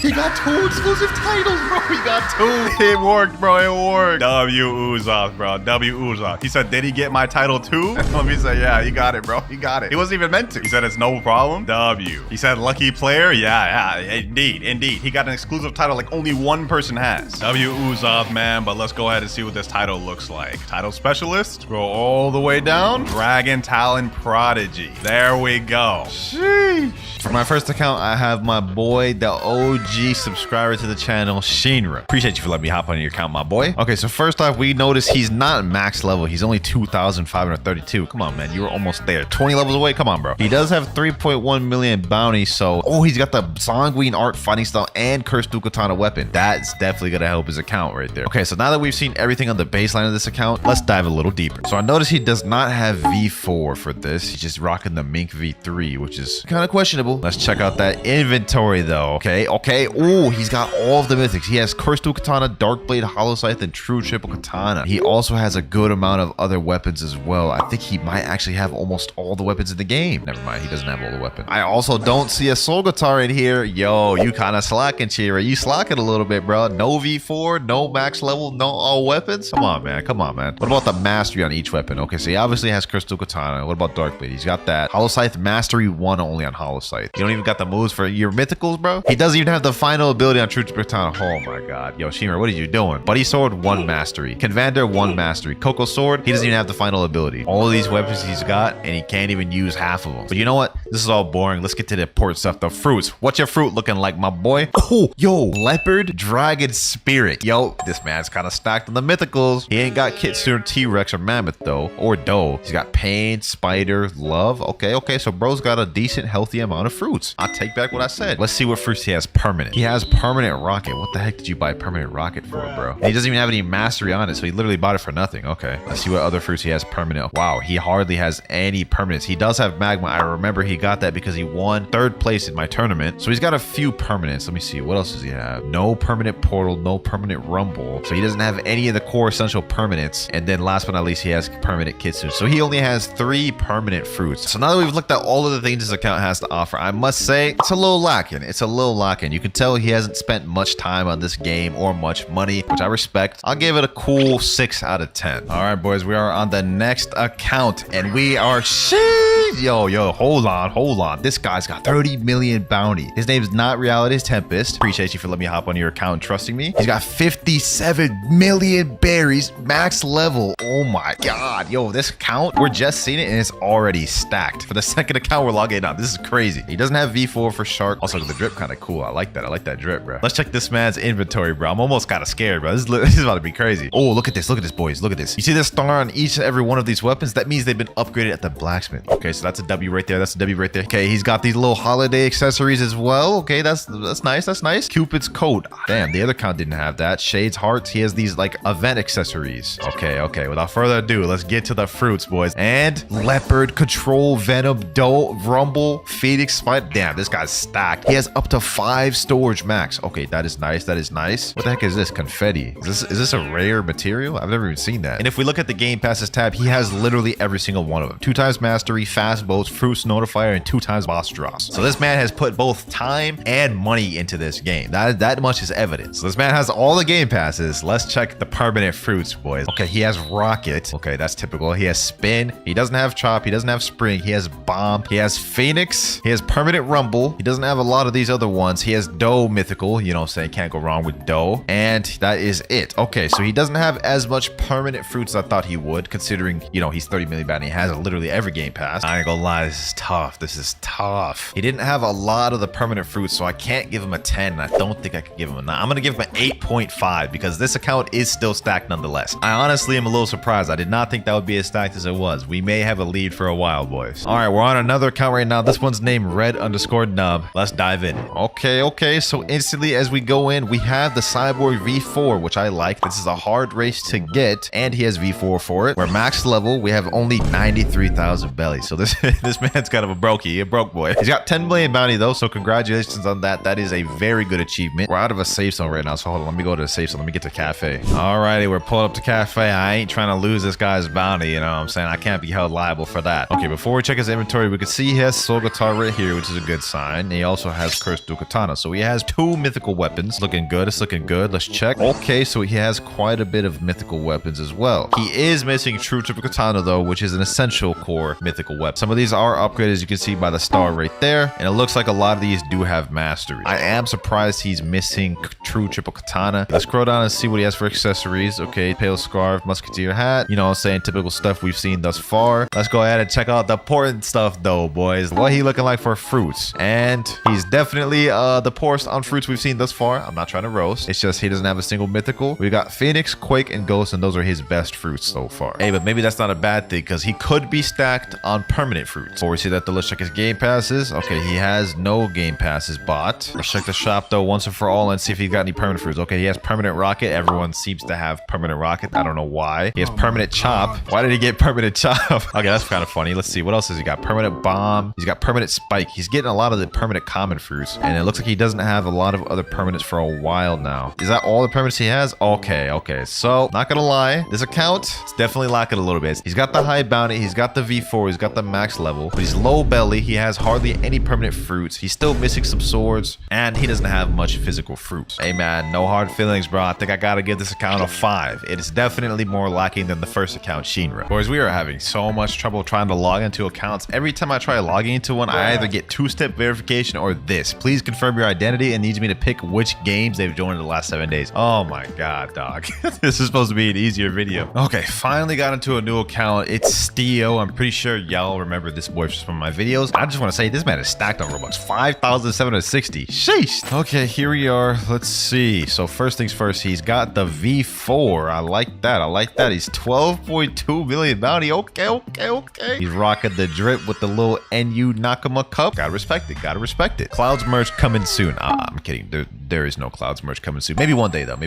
He got 2 exclusive titles, bro. He got 2. It worked, bro. It worked. W Uzoth, bro. W Uzoth. He said, did he get my title too? Let me say, yeah, he got it, bro. He got it. He wasn't even meant to. He said, it's no problem. W. He said, lucky player. Yeah, indeed. He got an exclusive title like only one person has. W Uzoth, man. But let's go ahead and see what this title looks like. Title specialist. Scroll all the way down. Dragon Talent Prodigy. There we go. Sheesh. For my first account, I have my boy, the OG subscriber to the channel, Shinra. Appreciate you for letting me hop on your account, my boy. Okay, so first off, we notice he's not max level. He's only 2,532. Come on, man. You were almost there. 20 levels away. Come on, bro. He does have 3.1 million bounty, so... Oh, he's got the Sanguine Art fighting style and Cursed Dual Katana weapon. That's definitely gonna help his account right there. Okay, so now that we've seen everything on the baseline of this account, let's dive a little deeper. So I noticed he does not have V4 for this. He's just rocking the Mink V3, which is kind of questionable. Let's check out that inventory, though. Okay. Oh, he's got all of the mythics. He has Cursed Dual Katana, Dark Blade, Hollow Scythe, and True Triple Katana. He also has a good amount of other weapons as well. I think he might actually have almost all the weapons in the game. Never mind, he doesn't have all the weapons. I also don't see a Soul Guitar in here. Yo, you kind of slacking, Chira. You slacking a little bit, bro. No V4, no max level, no all weapons. Come on, man. What about the mastery on each weapon? Okay, so he obviously has Cursed Dual Katana. What about Dark Blade? He's got that. Hollow Scythe Mastery 1 only on Hollow Scythe. You don't even got the moves for your mythicals, bro. He doesn't even have the final ability on True Triple Katana. Oh my god. Yo, Shimmer, what are you doing? Buddy Sword, 1 mastery. Convander, 1 mastery. Coco Sword, he doesn't even have the final ability. All of these weapons he's got, and he can't even use half of them. But you know what? This is all boring. Let's get to the important stuff. The fruits. What's your fruit looking like, my boy? Oh, yo, Leopard, Dragon, Spirit. Yo, this man's kind of stacked on the mythicals. He ain't got Kitsune, T-Rex, or Mammoth, though. Or Doe. He's got Pain, Spider, Love. Okay. So bro's got a decent, healthy amount of fruits. I'll take back what I said. Let's see what fruits he has permanent. He has permanent rocket. What the heck did you buy permanent rocket for, bro? And he doesn't even have any mastery on it, so he literally bought it for nothing. Okay. Let's see what other fruits he has permanent. Wow, he hardly has any permanents. He does have magma. I remember he got that because he won 3rd place in my tournament. So he's got a few permanents. Let me see. What else does he have? No permanent portal, no permanent rumble. So he doesn't have any of the core essential permanents. And then last but not least, he has permanent Kitsune. So he only has 3 permanent fruits. So now that we've looked at all of the things his account has to offer, I must say it's a little lacking. You can tell he hasn't spent much time on this game or much money, which I respect. I'll give it a cool 6 out of 10. All right, boys, we are on the next account and we are yo, hold on. This guy's got 30 million bounty. His name's not Reality, it's Tempest. Appreciate you for letting me hop on your account and trusting me. He's got 57 million berries, max level. Oh my god, yo, this account, we're just seeing it and it's already stacked. For the second account we're logging on, this is crazy. He doesn't have V4 for Shark. Also, the drip kind of cool. I like that drip, bro. Let's check this man's inventory, bro. I'm almost kind of scared, bro. This is about to be crazy. Oh, look at this, boys. Look at this. You see this star on each and every one of these weapons? That means they've been upgraded at the blacksmith. Okay, so that's a W right there. Okay, he's got these little holiday accessories as well. Okay, that's nice. Cupid's coat. Damn, the other count didn't have that. Shades hearts. He has these like event accessories. Okay. Without further ado, let's get to the fruits, boys. And Leopard, Control, Venom, Doe, Rumble, Phoenix, Spider. Damn, this guy's stacked. He has up to 5 storage max. Okay, that is nice. What the heck is this? Confetti. Is this a rare material? I've never even seen that. And if we look at the Game Passes tab, he has literally every single one of them. 2 times mastery, fast fast boats, fruits notifier, and 2 times boss drops. So this man has put both time and money into this game. That much is evidence. So this man has all the game passes. Let's check the permanent fruits, boys. Okay, he has rocket. Okay, that's typical. He has spin. He doesn't have chop. He doesn't have spring. He has bomb. He has phoenix. He has permanent rumble. He doesn't have a lot of these other ones. He has dough mythical. You know what I'm saying? Can't go wrong with dough. And that is it. Okay, so he doesn't have as much permanent fruits as I thought he would, considering, you know, he's 30 million bad and he has literally every game pass. I ain't gonna lie, this is tough. This is tough. He didn't have a lot of the permanent fruits, so I can't give him a 10. I don't think I could give him a 9. I'm gonna give him an 8.5 because this account is still stacked nonetheless. I honestly am a little surprised. I did not think that would be as stacked as it was. We may have a lead for a while, boys. All right, we're on another account right now. This one's named red_nub. Let's dive in. Okay. So instantly as we go in, we have the Cyborg V4, which I like. This is a hard race to get, and he has V4 for it. We're max level. We have only 93,000 belly. So this man's kind of a brokey, a broke boy. He's got 10 million bounty though, so congratulations on that. That is a very good achievement. We're out of a safe zone right now, so hold on. Let me go to the safe zone. Let me get to cafe. Alrighty, we're pulling up to cafe. I ain't trying to lose this guy's bounty, you know what I'm saying? I can't be held liable for that. Okay, before we check his inventory, we can see he has Soul Guitar right here, which is a good sign. And he also has Cursed Dual Katana. So he has 2 mythical weapons. Looking good. It's looking good. Let's check. Okay, so he has quite a bit of mythical weapons as well. He is missing True Triple Katana though, which is an essential core mythical weapon. Some of these are upgraded, as you can see by the star right there. And it looks like a lot of these do have mastery. I am surprised he's missing True Triple Katana. Let's scroll down and see what he has for accessories. Okay, pale scarf, musketeer hat. You know what I'm saying? Typical stuff we've seen thus far. Let's go ahead and check out the important stuff though, boys. What he looking like for fruits? And he's definitely the poorest on fruits we've seen thus far. I'm not trying to roast. It's just he doesn't have a single mythical. We got Phoenix, Quake, and Ghost, and those are his best fruits so far. Hey, but maybe that's not a bad thing because he could be stacked on permanent fruits. Before we see that, let's check his game passes. Okay, he has no game passes bought. Let's check the shop though once and for all and see if he's got any permanent fruits. Okay, he has permanent rocket. Everyone seems to have permanent rocket. I don't know why. He has permanent chop. Why did he get permanent chop? Okay, that's kind of funny. Let's see. What else has he got? Permanent bomb. He's got permanent spike. He's getting a lot of the permanent common fruits. And it looks like he doesn't have a lot of other permanents for a while now. Is that all the permanents he has? Okay. So, not gonna lie. This account is definitely lacking a little bit. He's got the high bounty. He's got the V4. He's got the max level. But he's low belly. He has hardly any permanent fruits. He's still missing some swords. And he doesn't have much physical fruits. Hey, man. No hard feelings, bro. I think I gotta give this account a 5. It is definitely more lacking than the first account, Shinra. Boys, we are having so much trouble trying to log into accounts. Every time I try logging into one, I either get 2-step verification or this. Please confirm your identity and needs me to pick which games they've joined in the last 7 days. Oh my god, dog. This is supposed to be an easier video. Okay, finally got into a new account. It's Steo. I'm pretty sure y'all remember this boy from my videos. I just want to say this man is stacked on Roblox. 5,760. Sheesh. Okay, here we are. Let's see. So first things first, he's got the V4. I like that. He's 12.2 million bounty. Okay. He's rocking the drip with the little NU Nakama cup. Gotta respect it. Clouds merch coming soon. I'm kidding. There is no Clouds merch coming soon. Maybe one day though.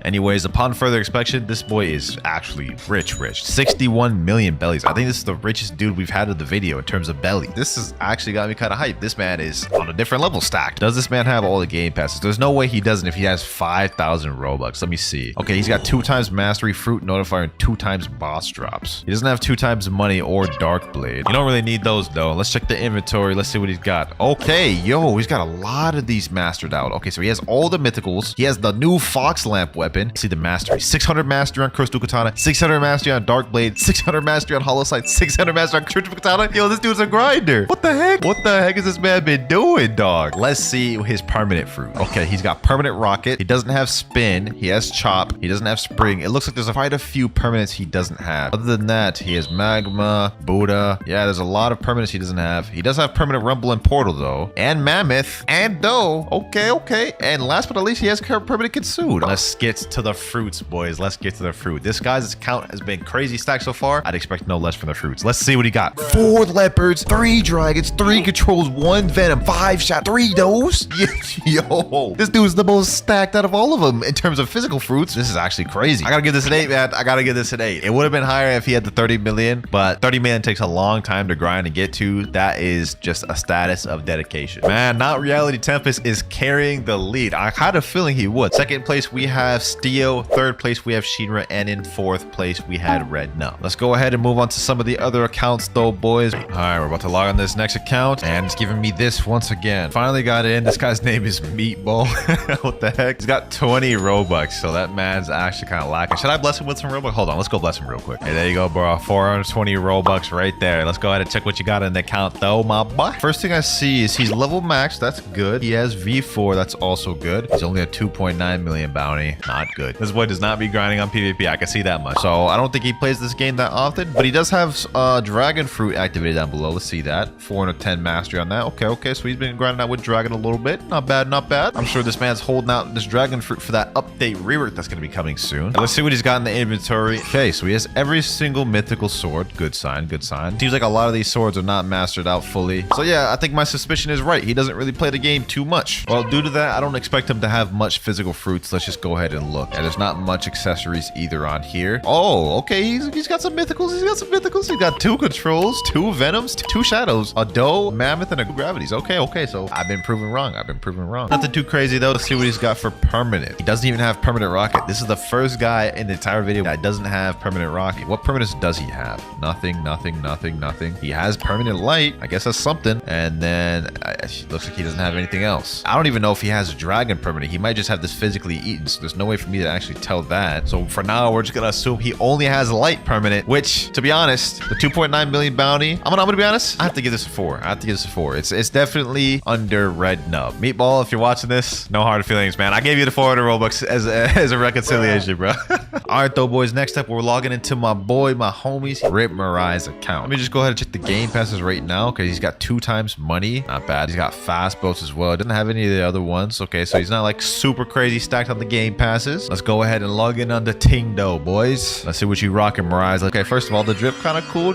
Anyways, upon further inspection, this boy is actually rich. 61 million bellies. I think this is the richest dude we've had in the video in terms of belly. This has actually got me kind of hyped. This man is on a different level stacked. Does this man have all the game passes? There's no way he doesn't if he has 5,000 Robux. Let me see. Okay, he's got 2 times mastery, fruit notifier, and 2 times boss drops. He doesn't have 2 times money or dark blade. You don't really need those though. Let's check the inventory. Let's see what he's got. Okay, yo, he's got a lot of these mastered out. Okay, so he has all the mythicals. He has the new fox lamp weapon. Let's see the mastery. 600 mastery on Cursed Dual Katana, 600 mastery on dark blade, 600 mastery on hollow sight, 600 mastery on True Triple Katana. Yo, this dude's a grinder. What the heck has this man been doing, dog? Let's see his permanent fruit. Okay, he's got permanent rocket. He doesn't have spin. He has chop. He doesn't have spring. It looks like there's quite a few permanents he doesn't have. Other than that, he has magma, Buddha. Yeah, there's a lot of permanents he doesn't have. He does have permanent rumble and portal though, and mammoth and dough. Okay. And last but not least, he has permanent consude. Let's get to the fruits, boys. Let's get to the fruit. This guy's account has been crazy stacked so far. I'd expect no less from the fruits. Let's see what he got. 4 leopards, 3 dragons, 3 controls, 1 venom, 5 shot, 3 dose. Yo, this dude's the most stacked out of all of them in terms of physical fruits. This is actually crazy. I gotta give this an 8, man. I gotta give this an 8. It would have been higher if he had the 30 million, but 30 million takes a long time to grind and get to. That is just a status of dedication. Man, Not Reality Tempest is carrying the lead. I had a feeling he would. Second place, we have Steo. Third place, we have Shinra. And in 4th place, we had Red. No. Let's go ahead and move on to some of the other accounts though, boys. All right, we're about to log on this next account, and it's giving me this once again. Finally got in. This guy's name is Meatball. What the heck? He's got 20 Robux, so that man's actually kind of lacking. Should I bless him with some Robux? Hold on, let's go bless him real quick. Hey, there you go, bro. 420 Robux right there. Let's go ahead and check what you got in the account, though, my boy. First thing I see is he's level max. That's good. He has V4. That's also good. He's only a 2.9 million bounty. Not good. This boy does not be grinding on PvP. I can see that much. So I don't think he plays this game that often, but he does have dragon fruit activated down below. Let's see that. 410 mastery on that. Okay. So he's been grinding out with dragon a little bit. Not bad, not bad. I'm sure this man's holding out this dragon fruit for that update rework that's going to be coming soon. Let's see what he's got in the inventory. Okay, so he has every single mythical sword. Good sign, good sign. Seems like a lot of these swords are not mastered out fully. So yeah, I think my suspicion is right. He doesn't really play the game too much. Well, due to that, I don't expect him to have much physical fruits. Let's just go ahead and look. And there's not much accessories either on here. Oh, okay. He's got some mythicals. He's got some mythicals. He's got 2 controls, 2 venoms, 2 shadows, a doe, mammoth, and a gravities. Okay. So I've been proven wrong. Nothing too crazy though. Let's see what he's got for permanent. He doesn't even have permanent rocket. This is the first guy in the entire video that doesn't have permanent rocket. What permanents does he have? Nothing. He has permanent light. I guess that's something. And then it looks like he doesn't have anything else. I don't even know if he has a dragon permanent. He might just have this physically eaten. So there's no way for me to actually tell that. So for now, we're just gonna assume he only has light permanent, which, to be honest, the 2.9 million bounty, I'm gonna be honest, I have to give this a 4. It's definitely under red nub. Meatball, if you're watching this, no hard feelings, man. I gave you the 400 Robux as a reconciliation, bro. All right, though, boys. Next up, we're logging into my homies, Rip Mirai's account. Let me just go ahead and check the game passes right now, because he's got 2 times money. Not bad. He's got fast boats as well. Doesn't have any of the other ones. Okay, so he's not like super crazy stacked on the game passes. Let's go ahead and log in on the Tingdo, boys. Let's see what you rocking, Mirai's. Okay, first of all, the drip kind of cool.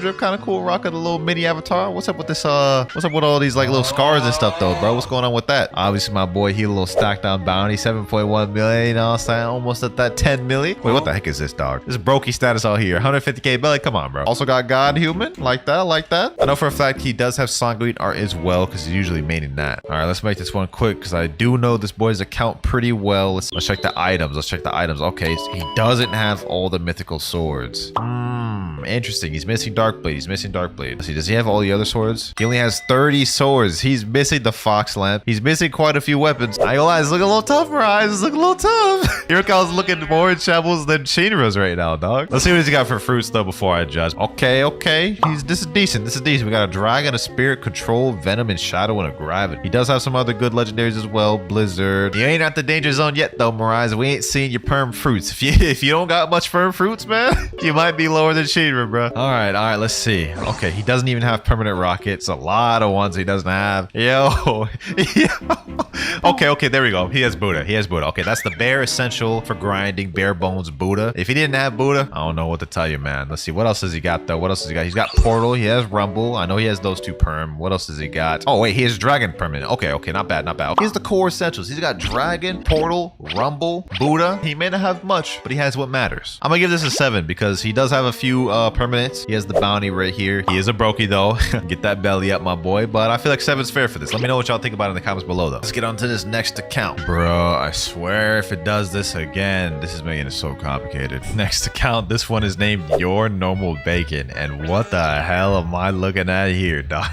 Rocking a little mini avatar. What's up with this? What's up with all these like little scars and stuff, though, bro? What's going on with that? Obviously, my boy, he a little stacked on bounty, 7.1 million. You know what I'm saying? Almost at that 10 million. Wait, what the heck is this, dog? This is brokey status out here. 150k belly. Come on, bro. Also got God Human. Like that. I know for a fact he does have Sanguine art as well, because he's usually maining that. All right, let's make this one quick, because I do know this boy's account pretty well. Let's check the items. Okay, so he doesn't have all the mythical swords. Interesting. He's missing Darkblade. Let's see, does he have all the other swords? He only has 30 swords. He's missing the Fox Lamp. He's missing quite a few weapons. I ain't gonna lie, it's looking a little tough, Mirai. It's looking a little tough. Yurikawa's looking more in shambles than Shinra's right now, dog. Let's see what he's got for fruits, though, before I judge. Okay. This is decent. We got a dragon, a spirit, control, venom, and shadow, and a gravity. He does have some other good legendaries as well. Blizzard. You ain't at the danger zone yet, though, Mirai. We ain't seeing your perm fruits. If you don't got much firm fruits, man, you might be lower than Shinra, bro. All right, let's see. Okay, he doesn't even have permanent rockets. A lot of ones he doesn't have. Yo. Okay, there we go. He has Buddha. Okay, that's the bare essential for grinding, bare bones Buddha. If he didn't have Buddha, I don't know what to tell you, man. Let's see. What else has he got, though? He's got Portal. He has Rumble. I know he has those 2 perm. What else has he got? Oh, wait, he has Dragon permanent. Okay, not bad. Here's the core essentials. He's got Dragon, Portal, Rumble, Buddha. He may not have much, but he has what matters. I'm gonna give this a 7, because he does have a few permanents. He has the bounty right here. He is a brokey, though. Get that belly up, my boy. But I feel like 7's fair for this. Let me know what y'all think about it in the comments below, though. Let's get on to this next account. Bro, I swear if it does this again, this is making it so complicated. Next account, this one is named Your Normal Bacon. And what the hell am I looking at here, dog?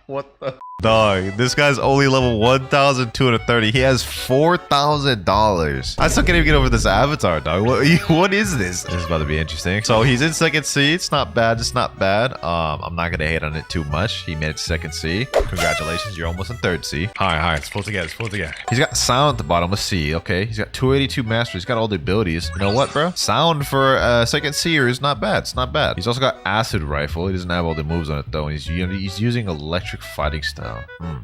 What the... Dog, this guy's only level 1,230. He has $4,000. I still can't even get over this avatar, dog. What is this? This is about to be interesting. So he's in 2nd C. It's not bad. I'm not gonna hate on it too much. He made it 2nd C. Congratulations, you're almost in 3rd C. All right, let's pull it together. He's got sound at the bottom. Let's see. Okay, he's got 282 mastery. He's got all the abilities. You know what, bro? Sound for 2nd C'er is not bad. It's not bad. He's also got acid rifle. He doesn't have all the moves on it, though. He's using electric fighting style.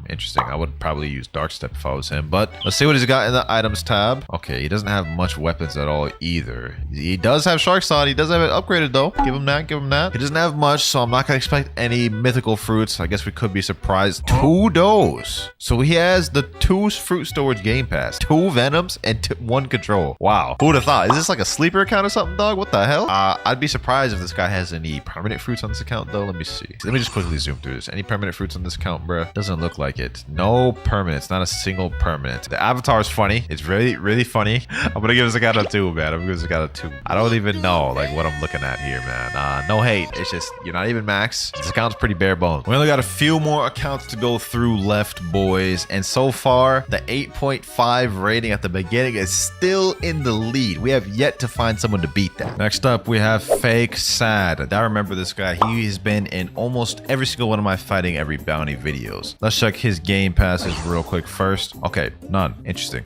Interesting. I would probably use Dark Step if I was him, but let's see what he's got in the items tab. Okay, he doesn't have much weapons at all either. He does have Shark Sod. He does have it upgraded, though. Give him that. He doesn't have much, so I'm not gonna expect any mythical fruits. I guess we could be surprised. 2 does. So he has the 2 fruit storage game pass, 2 venoms, and 1 control. Wow. Who would have thought? Is this like a sleeper account or something, dog? What the hell? I'd be surprised if this guy has any permanent fruits on this account, though. Let me see. Let me just quickly zoom through this. Any permanent fruits on this account, bruh? Doesn't look like it. No permanents. Not a single permanent. The avatar is funny. It's really, really funny. I'm gonna give this a guy a 2, man. I'm gonna give this a guy a 2. I don't even know like what I'm looking at here, man. No hate. It's just you're not even max. This account's pretty bare bones. We only got a few more accounts to go through left, boys. And so far, the 8.5 rating at the beginning is still in the lead. We have yet to find someone to beat that. Next up, we have Fake Sad. I remember this guy. He has been in almost every single one of my fighting every bounty videos. Let's check his game passes real quick first. Okay, none. Interesting.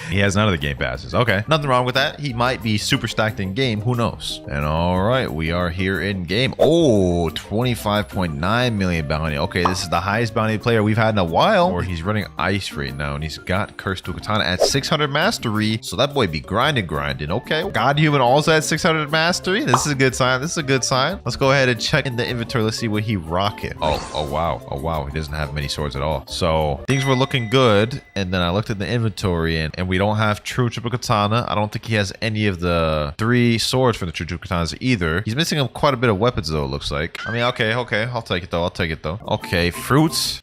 He has none of the game passes. Okay, nothing wrong with that. He might be super stacked in game. Who knows? And all right, we are here in game. Oh, 25.9 million bounty. Okay, this is the highest bounty player we've had in a while. Or he's running ice right now, and he's got Cursed Dual Katana at 600 mastery. So that boy be grinding. Okay, God Human also at 600 mastery. This is a good sign. This is a good sign. Let's go ahead and check in the inventory. Let's see what he rocking. Oh wow. He doesn't have many swords at all. So things were looking good. And then I looked at the inventory and we don't have true triple katana. I don't think he has any of the 3 swords for the true triple katanas either. He's missing quite a bit of weapons though, it looks like. I mean, okay. I'll take it though. Okay, fruits.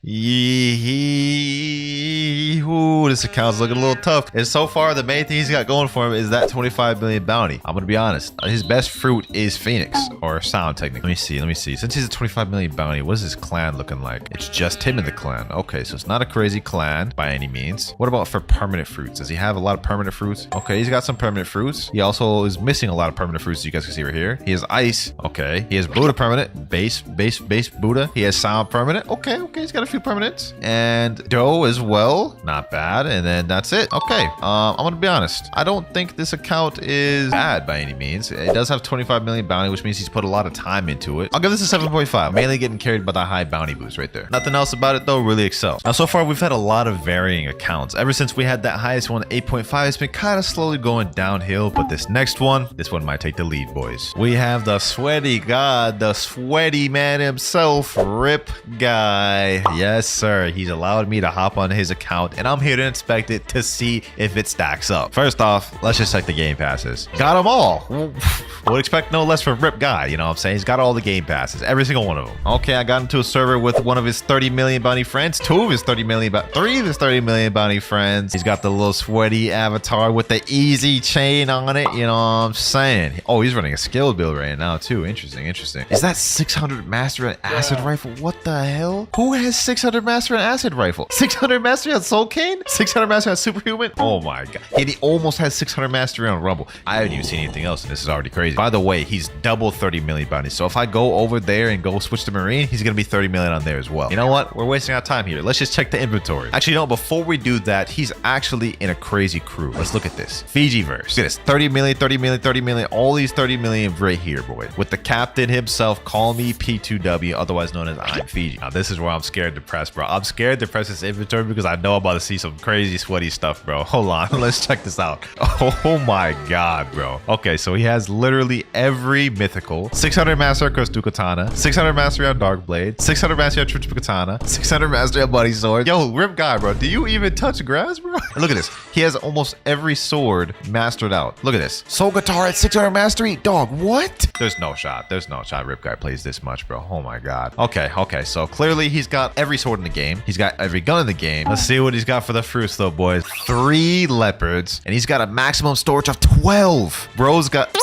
Ooh, this account's looking a little tough. And so far, the main thing he's got going for him is that 25 million bounty. I'm gonna be honest. His best fruit is Phoenix or Sound technically. Let me see. Since he's a 25 million bounty, what is his clan looking like? It's just him in the clan. Okay, so it's not a crazy clan by any means. What about for permanent fruits? Does he have a lot of permanent fruits? Okay, he's got some permanent fruits. He also is missing a lot of permanent fruits, as you guys can see right here. He has ice. Okay, he has Buddha permanent. Base Buddha. He has Sound permanent. Okay, he's got a few permanents. And dough as well. Not bad. And then that's it. Okay, I'm gonna be honest. I don't think this account is bad by any means. It does have 25 million bounty, which means he's put a lot of time into it. I'll give this a 7.5. Mainly getting carried by the high bounty boost right there. Nothing else about it though, really excels. Now so far we've had a lot of varying accounts. Ever since we had that highest one, 8.5, it's been kind of slowly going downhill, but this one might take the lead, boys. We have the sweaty god, the sweaty man himself, Rip Guy. Yes, sir. He's allowed me to hop on his account, and I'm here to inspect it to see if it stacks up. First off, let's just check the game passes. Got them all. Would expect no less from Rip Guy, you know what I'm saying? He's got all the game passes, every single one of them. Okay, I got into a server with one of his 30 million bounty friends, 3 of his 30 million bounty friends. He's got the little sweaty avatar with the easy chain on it, you know what I'm saying? Oh, he's running a skill build right now too. Interesting. Is that 600 master and acid rifle? What the hell? Who has 600 master and acid rifle? 600 mastery on Soul Cane? 600 mastery on Superhuman? Oh my god. And he almost has 600 mastery on Rumble. I haven't even seen anything else, and this is already crazy. By the way, he's double 30 million bounty. So if I go over there and go switch to Marine, he's gonna be 30 million on there as well. You know what? We're wasting our time here. Let's just check the inventory. Actually, no, before we do that, he's actually in a crazy crew. Let's look at this. Fijiverse. Look at this. 30 million. All these 30 million right here, boy. With the captain himself, call me P2W, otherwise known as I'm Fiji. Now, this is where I'm scared to press, bro. I'm scared to press this inventory because I know I'm about to see some crazy sweaty stuff, bro. Hold on. Let's check this out. Oh my god, bro. Okay, so he has literally every mythical. 600 mastery on Cursed Dual Katana, 600 mastery on Dark Blade, 600 mastery on True Triple Katana, 600 mastery on Bloody Sword. Yo, Rip Guy, bro. Do you even touch grass, bro? And look at this. He has almost every sword mastered out. Look at this. Soul Guitar at 600 mastery. Dog, what? There's no shot. Rip Guy plays this much, bro. Oh my god. Okay. So clearly he's got every sword in the game. He's got every gun in the game. Let's see what he's got for the fruits though, boys. 3 leopards, and he's got a maximum storage of 12. Bro's got...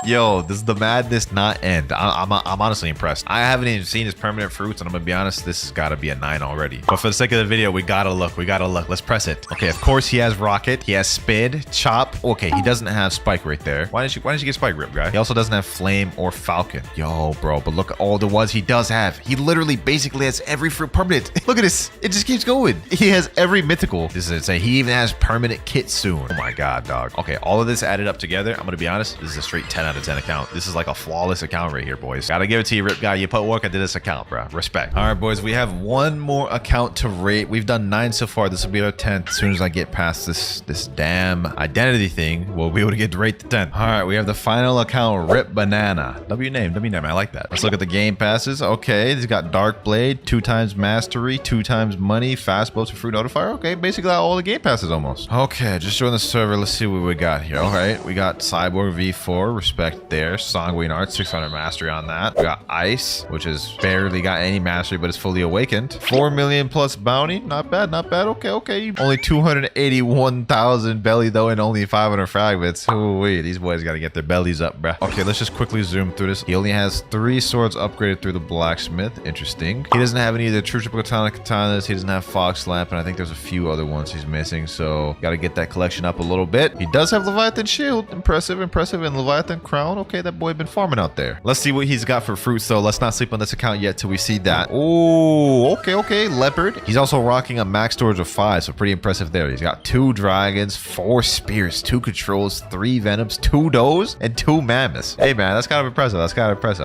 Yo, does the madness not end? I'm honestly impressed. I haven't even seen his permanent fruits, and I'm gonna be honest, this has got to be a 9 already. But for the sake of the video, we gotta look. Let's press it. Okay, of course he has rocket. He has spid, chop. Okay, he doesn't have spike right there. Why didn't you get spike, Rip Guy? He also doesn't have flame or falcon. Yo, bro, but look at all the ones he does have. He literally basically has every fruit permanent. Look at this. It just keeps going. He has every mythical. This is insane. He even has permanent kit soon. Oh my god, dog. Okay, all of this added up together, I'm gonna be honest, this is a straight 10 out of 10 account. This is like a flawless account right here, boys. Gotta give it to you, Rip Guy. You put work into this account, bro. Respect. All right, boys, we have one more account to rate. We've done 9 so far. This will be our 10th. As soon as I get past this damn identity thing, we'll be able to get to rate the 10. All right, we have the final account, Rip Banana. W name. I like that. Let's look at the game passes. Okay, he's got Dark Blade, 2 times mastery, 2 times money, fast bow to fruit notifier. Okay, basically all the game passes almost. Okay, just join the server. Let's see what we got here. All right, we got Cyborg V4, respect. check there. Sanguine Art, 600 mastery on that. We got Ice, which has barely got any mastery, but it's fully awakened. 4 million plus bounty. Not bad, not bad. Okay. Only 281,000 belly, though, and only 500 fragments. Ooh-wee, these boys got to get their bellies up, bruh. Okay, let's just quickly zoom through this. He only has 3 swords upgraded through the blacksmith. Interesting. He doesn't have any of the true triple katanas. He doesn't have Fox Lamp, and I think there's a few other ones he's missing, so got to get that collection up a little bit. He does have Leviathan Shield. Impressive, and Leviathan Crown. Okay, that boy been farming out there. Let's see what he's got for fruits, though. Let's not sleep on this account yet till we see that. Oh, okay. Leopard. He's also rocking a max storage of 5, so pretty impressive there. He's got 2 dragons, 4 spears, 2 controls, 3 venoms, 2 does, and 2 mammoths. Hey, man, that's kind of impressive.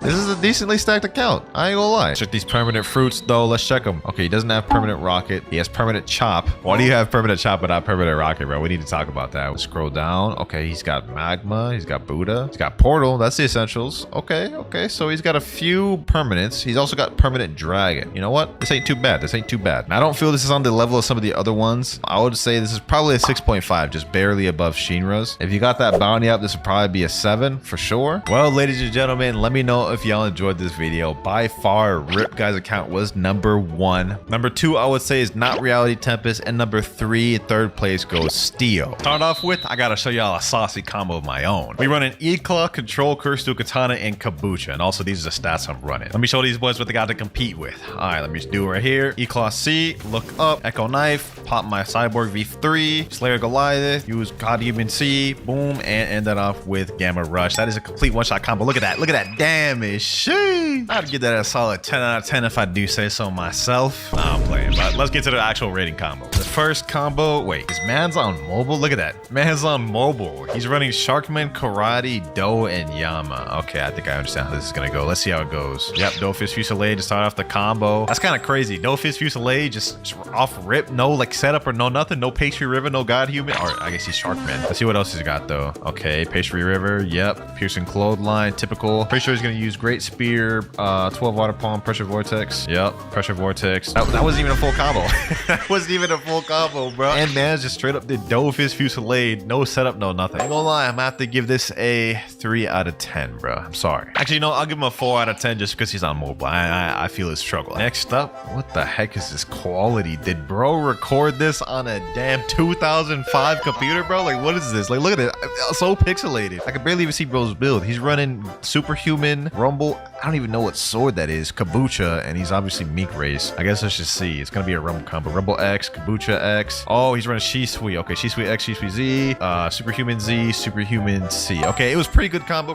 This is a decently stacked account. I ain't gonna lie. Check these permanent fruits, though. Let's check them. Okay, he doesn't have permanent rocket. He has permanent chop. Why do you have permanent chop but not permanent rocket, bro? We need to talk about that. We'll scroll down. Okay, he's got magma. He's got Buddha. He's got portal. That's the essentials. Okay. So he's got a few permanents. He's also got permanent dragon. You know what? This ain't too bad. And I don't feel this is on the level of some of the other ones. I would say this is probably a 6.5, just barely above Shinra's. If you got that bounty up, this would probably be a 7 for sure. Well, ladies and gentlemen, let me know if y'all enjoyed this video. By far, Rip Guy's account was number 1. Number 2, I would say, is Not Reality Tempest, and number 3, third place goes Steel. Start off with, I gotta show y'all a saucy combo of my own. We run an E-Claw, Control, Curse, Dual Katana, and Kabucha, and also these are the stats I'm running. Let me show these boys what they got to compete with. All right, let me just do it right here. E-Claw C, look up, Echo Knife, pop my Cyborg V3, Slayer Goliath, use God Human C, boom, and end that off with Gamma Rush. That is a complete one-shot combo. Look at that damage. Sheesh. I'd give that a solid 10 out of 10 if I do say so myself. Nah, I'm playing, but let's get to the actual rating combo. The first combo, wait, is man's on mobile? Look at that. Man's on mobile. He's running Sharkman, Karate, Do, and Yama. Okay, I think I understand how this is gonna go. Let's see how it goes. Yep, Do Fist Fusillade to start off the combo. That's kind of crazy. Do Fist Fusillade just off rip, no like setup or no nothing, no Pastry River, no God Human, or I guess he's Sharkman. Let's see what else he's got though. Okay, Pastry River, yep, Piercing Clothesline, typical. Pretty sure he's gonna use Great Spear, 12 Water Palm, Pressure Vortex. Yep, Pressure Vortex. That wasn't even a full combo. That wasn't even a full combo, bro. And man just straight up did Do Fist Fusillade, no setup, no nothing. Ain't gonna lie, I'm gonna have to give this a 3 out of 10, bro. I'm sorry. Actually, no, I'll give him a 4 out of 10 just because he's on mobile. I feel his struggle. Next up, what the heck is this quality? Did bro record this on a damn 2005 computer, bro? Like, what is this? Like, look at it. It's so pixelated. I can barely even see bro's build. He's running Superhuman, Rumble. I don't even know what sword that is. Kabucha, and he's obviously Meek Race. I guess let's just see. It's gonna be a Rumble combo. Rumble X, Kabucha X. Oh, he's running Shisui. Okay, Shisui X, Shisui Z, Superhuman Z, Superhuman C. Okay, it was pretty good combo.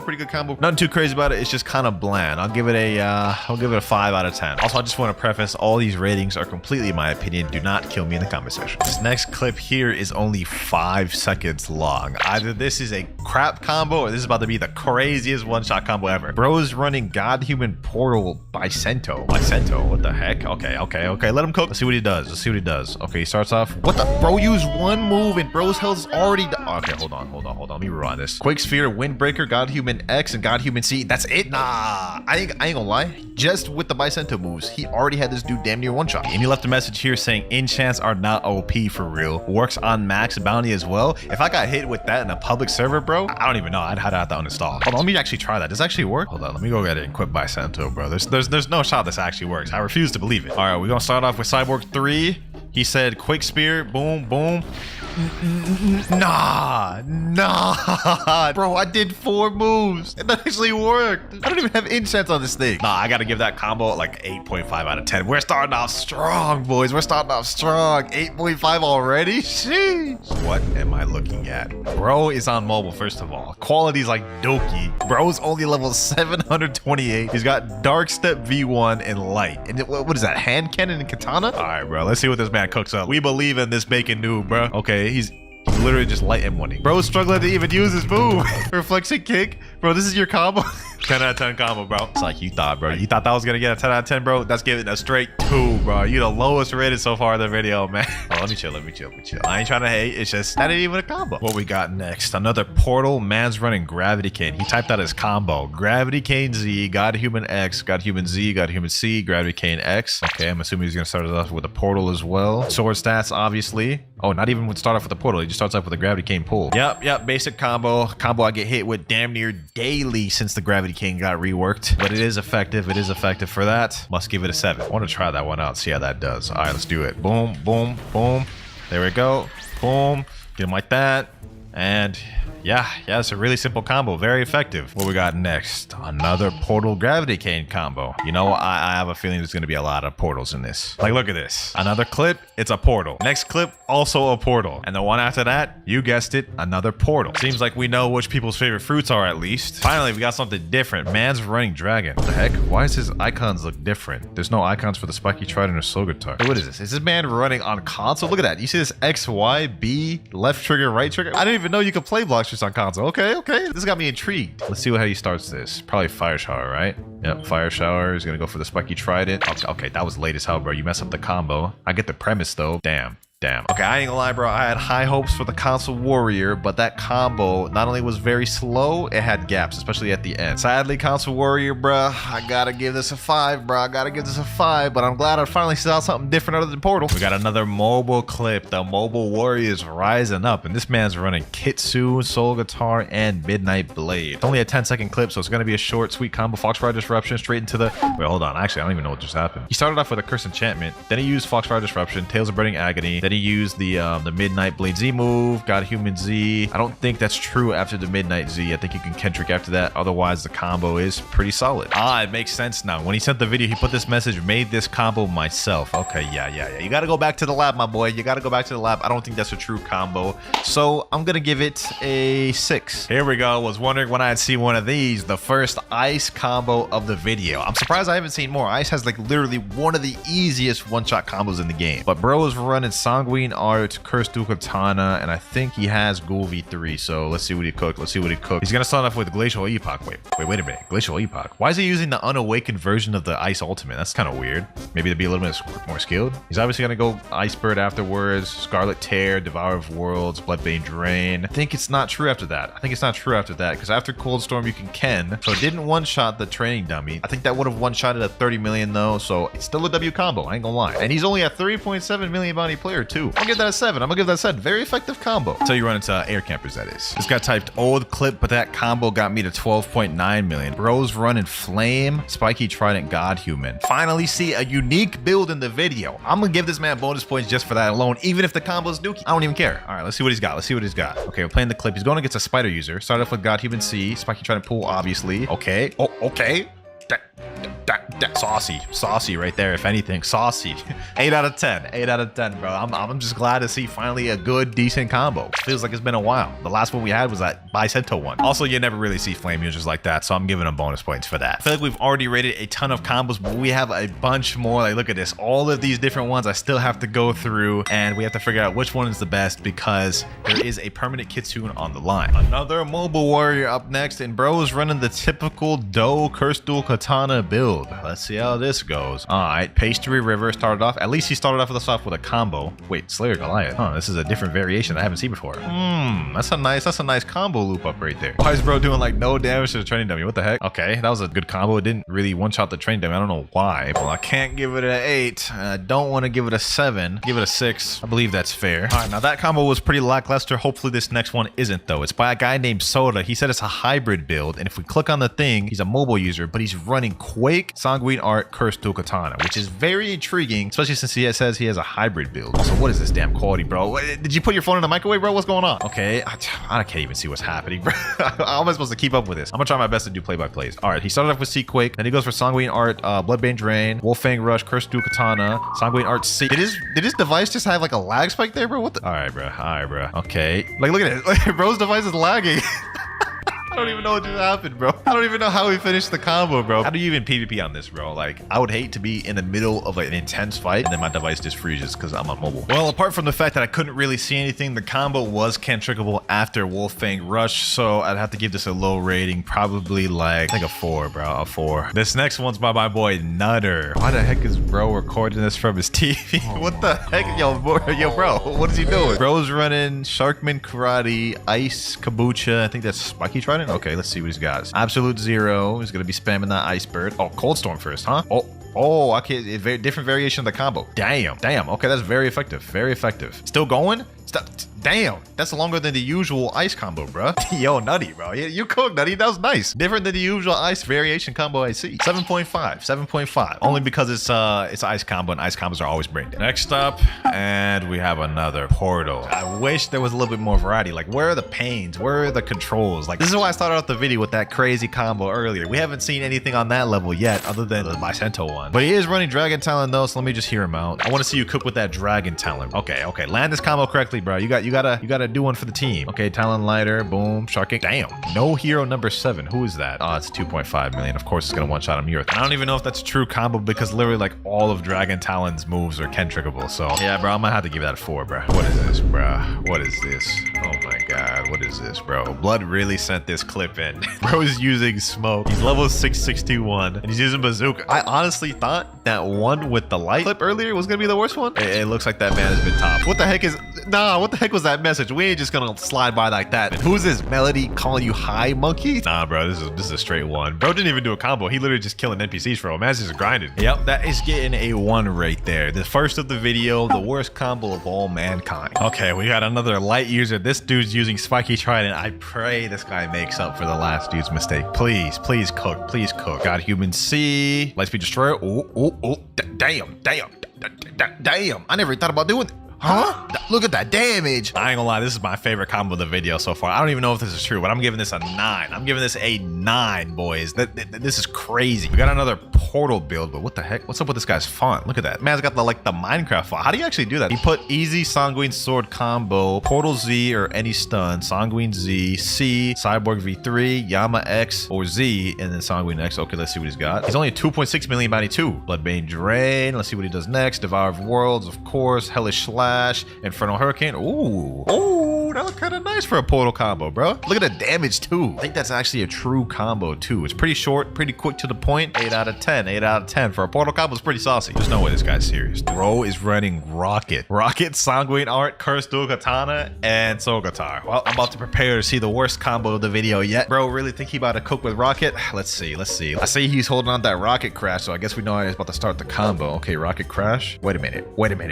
Nothing too crazy about it. It's just kind of bland. I'll give it a 5 out of 10. Also, I just want to preface, all these ratings are completely my opinion. Do not kill me in the comment section. This next clip here is only 5 seconds long. Either this is a crap combo or this is about to be the craziest one-shot combo ever. Bro's running God Human Portal by Sento. What the heck? Okay. Let him cook. Let's see what he does. Okay, he starts off. What the? Bro used 1 move and bro's health's already okay, hold on. Let me rewind this. Quake Sphere, Windbreaker, God Human X, and God Human C. That's it? Nah, I ain't gonna lie. Just with the Bicento moves, he already had this dude damn near one-shot. And he left a message here saying enchants are not OP for real. Works on max bounty as well. If I got hit with that in a public server, bro, I don't even know. I'd have to uninstall. Hold on, let me actually try that. Does it actually work? Hold on, let me go get it and quit Bicento, bro. There's no shot this actually works. I refuse to believe it. All right, we're gonna start off with Cyborg 3. He said Quake Spear, boom, boom. Nah. Bro, I did 4 moves. It actually worked. I don't even have enchants on this thing. Nah, I gotta give that combo like 8.5 out of 10. We're starting off strong, boys. 8.5 already? Sheesh. What am I looking at? Bro is on mobile, first of all. Quality's like Doki. Bro's only level 728. He's got Dark Step V1 and Light. And what is that? Hand Cannon and Katana? All right, bro. Let's see what this man cooks up. We believe in this bacon noob, bro. Okay, he's literally just light M1ing. Bro's struggling to even use his move. Reflection kick. Bro, this is your combo. 10 out of 10 combo, bro. It's like you thought, bro. You thought that was gonna get a 10 out of 10, bro? That's giving a straight 2, bro. You the lowest rated so far in the video, man. Oh, let me chill. I ain't trying to hate. It's just that ain't even a combo. What we got next? Another portal. Man's running gravity cane. He typed out his combo. Gravity cane Z, God human X, God human Z, God human C, gravity cane X. Okay, I'm assuming he's gonna start it off with a portal as well. Sword stats, obviously. Oh, not even would start off with a portal. He just starts off with a gravity cane pull. Yep. Basic combo. Combo I get hit with damn near daily since the gravity cane got reworked. But it is effective. It is effective for that. Must give it a 7. I want to try that one out. See how that does. All right, let's do it. Boom, boom, boom. There we go. Boom. Get him like that. And yeah, it's a really simple combo. Very effective. What we got next? Another portal gravity cane combo. You know, I have a feeling there's going to be a lot of portals in this. Like, look at this. Another clip, it's a portal. Next clip, also a portal. And the one after that, you guessed it, another portal. Seems like we know which people's favorite fruits are at least. Finally, we got something different. Man's running dragon. What the heck? Why does his icons look different? There's no icons for the spiky trident or soul guitar. Hey, what is this? Is this man running on console? Look at that. You see this X, Y, B, left trigger, right trigger? I didn't even know you could play Blox just on console. Okay. This got me intrigued. Let's see how he starts this. Probably fire shower, right? Yep, fire shower. He's gonna go for the spiky trident. Okay, that was late as hell, bro. You messed up the combo. I get the premise though. Damn. Okay, I ain't gonna lie, bro. I had high hopes for the console warrior, but that combo not only was very slow, it had gaps, especially at the end. Sadly, console warrior, bro, I gotta give this a 5, bro. But I'm glad I finally saw something different other than Portal. We got another mobile clip. The mobile warrior is rising up, and this man's running Kitsu, soul guitar, and midnight blade. It's only a 10-second clip, so it's gonna be a short, sweet combo. Foxfire disruption straight into the... Wait, hold on. Actually, I don't even know what just happened. He started off with a curse enchantment, then he used Foxfire disruption, Tales of Burning Agony, then he used the Midnight Blade Z move, God Human Z. I don't think that's true after the Midnight Z. I think you can Kendrick after that. Otherwise, the combo is pretty solid. It makes sense now. When he sent the video, he put this message, made this combo myself. Okay, yeah. You got to go back to the lab, my boy. You got to go back to the lab. I don't think that's a true combo. So I'm going to give it a 6. Here we go. Was wondering when I'd see one of these. The first ice combo of the video. I'm surprised I haven't seen more. Ice has like literally one of the easiest one-shot combos in the game. But bro is running Sanguine Art, Cursed Dual Katana, and I think he has Ghoul V3, so let's see what he cooked. He's gonna start off with Glacial Epoch. Wait a minute. Glacial Epoch. Why is he using the unawakened version of the Ice Ultimate? That's kind of weird. Maybe to be a little bit more skilled. He's obviously gonna go Ice Bird afterwards, Scarlet Tear, Devourer of Worlds, Bloodbane Drain. I think it's not true after that. Because after Cold Storm you can Ken, so it didn't one-shot the training dummy. I think that would have one-shotted at 30 million though, so it's still a W combo, I ain't gonna lie. And he's only a 3.7 million bounty player too. I'll give that a 7. I'm gonna give that a 7. Very effective combo. Until you run into air campers, that is. This guy typed old clip, but that combo got me to 12.9 million. Bro's running Flame, Spiky Trident, God Human. Finally see a unique build in the video. I'm gonna give this man bonus points just for that alone, even if the combo's dookie. I don't even care. All right, let's see what he's got. Okay, we're playing the clip. He's going against a spider user. Start off with God Human C, Spiky Trident Pool, obviously. Okay. Oh, okay. Saucy right there, if anything. Saucy. 8 out of 10, bro. I'm just glad to see finally a good, decent combo. Feels like it's been a while. The last one we had was that Bicento one. Also, you never really see flame users like that, so I'm giving them bonus points for that. I feel like we've already rated a ton of combos, but we have a bunch more. Like, look at this. All of these different ones I still have to go through, and we have to figure out which one is the best because there is a permanent Kitsune on the line. Another mobile warrior up next, and bro is running the typical Doe Cursed Dual Katana build. Let's see how this goes. All right, Pastry River started off. At least he started off with us off with a combo. Wait, Slayer Goliath. Huh, this is a different variation I haven't seen before. That's a nice combo loop up right there. Why is bro doing like no damage to the training dummy? What the heck? Okay, that was a good combo. It didn't really one-shot the training dummy. I don't know why. Well, I can't give it an 8. I don't want to give it a 7. Give it a 6. I believe that's fair. All right, now that combo was pretty lackluster. Hopefully this next one isn't though. It's by a guy named Soda. He said it's a hybrid build, and if we click on the thing, he's a mobile user, but he's running Quake, Sanguine Art, Cursed Dual Katana, which is very intriguing, especially since he says he has a hybrid build. So what is this damn quality, bro? Did you put your phone in the microwave, bro? What's going on? Okay, I can't even see what's happening, bro. How am I supposed to keep up with this? I'm gonna try my best to do play-by-plays. All right, he started off with C Quake, then he goes for Sanguine Art, Bloodbane Drain, Wolfang Rush, Cursed Dual Katana, Sanguine Art C. Did his device just have like a lag spike there, bro? What the? All right, bro. Okay, like look at it. Like, bro's device is lagging. I don't even know what just happened, bro. I don't even know how we finished the combo, bro. How do you even PvP on this, bro? Like, I would hate to be in the middle of like an intense fight and then my device just freezes because I'm on mobile. Well, apart from the fact that I couldn't really see anything, the combo was cantrickable after Wolffang Rush, so I'd have to give this a low rating, probably like, I think a 4, bro, a 4. This next one's by my boy Nutter. Why the heck is bro recording this from his TV? What the heck? Yo, bro, what is he doing? Bro's running Sharkman Karate, Ice Kabucha. I think that's Spiky Trident. Okay, let's see what he's got. Absolute Zero. He's gonna be spamming that Ice Bird. Oh, Cold Storm first, huh? Oh, okay. Very different variation of the combo. Damn. Okay, that's very effective. Very effective. Still going? Stop. Damn, that's longer than the usual ice combo, bro. Yo, Nutty, bro. You cooked, Nutty. That was nice. Different than the usual ice variation combo I see. 7.5. Only because it's ice combo, and ice combos are always brain dead. Next up, and we have another portal. I wish there was a little bit more variety. Like, where are the pains? Where are the controls? Like, this is why I started out the video with that crazy combo earlier. We haven't seen anything on that level yet, other than the Bicento one. But he is running Dragon Talon though, so let me just hear him out. I want to see you cook with that Dragon Talon. Okay. Land this combo correctly, bro. You gotta do one for the team. Okay, Talon Lighter, boom, Sharking. Damn, no hero number 7. Who is that? Oh, it's 2.5 million. Of course, it's gonna one shot him here. I don't even know if that's a true combo because literally like all of Dragon Talon's moves are cantrickable. So yeah, bro, I'm gonna have to give that a 4, bro. What is this, bro? What is this? Oh my god, what is this, bro? Blood really sent this clip in. Bro is using smoke. He's level 6621 and he's using bazooka. I honestly thought that one with the light clip earlier was gonna be the worst one. It looks like that man has been topped. What the heck is? Nah, what the heck was that message? We ain't just gonna slide by like that. And who's this Melody calling you high, monkey? Nah, bro, this is a straight 1. Bro didn't even do a combo. He literally just killing NPCs for him. Man's just grinding. Yep, that is getting a 1 right there. The first of the video, the worst combo of all mankind. Okay, we got another light user. This dude's using Spiky Trident. I pray this guy makes up for the last dude's mistake. Please cook. Please cook. Got Human C. Lightspeed Destroyer. Oh. Damn. I never thought about doing. Huh? Look at that damage. I ain't gonna lie, this is my favorite combo of the video so far. I don't even know if this is true, but I'm giving this a 9. I'm giving this a 9, boys. This is crazy. We got another portal build, but what the heck? What's up with this guy's font? Look at that. Man's got the Minecraft font. How do you actually do that? He put easy Sanguine Sword combo, Portal Z or any stun, Sanguine Z, C, Cyborg V3, Yama X or Z, and then Sanguine X. Okay, let's see what he's got. He's only a 2.6 million bounty 2. Bloodbane Drain. Let's see what he does next. Devour of Worlds, of course. Hellish Slash. Infernal Hurricane. Ooh, that looked kind of nice for a portal combo, bro. Look at the damage too. I think that's actually a true combo too. It's pretty short, pretty quick to the point. 8 out of 10. 8 out of 10 for a portal combo is pretty saucy. There's no way this guy's serious. Bro is running Rocket, Sanguine Art, Cursed Dual Katana, and Soul Guitar. Well, I'm about to prepare to see the worst combo of the video yet. Bro, really think he about to cook with Rocket? Let's see. I see he's holding on that Rocket Crash, so I guess we know he's about to start the combo. Okay, Rocket Crash. Wait a minute.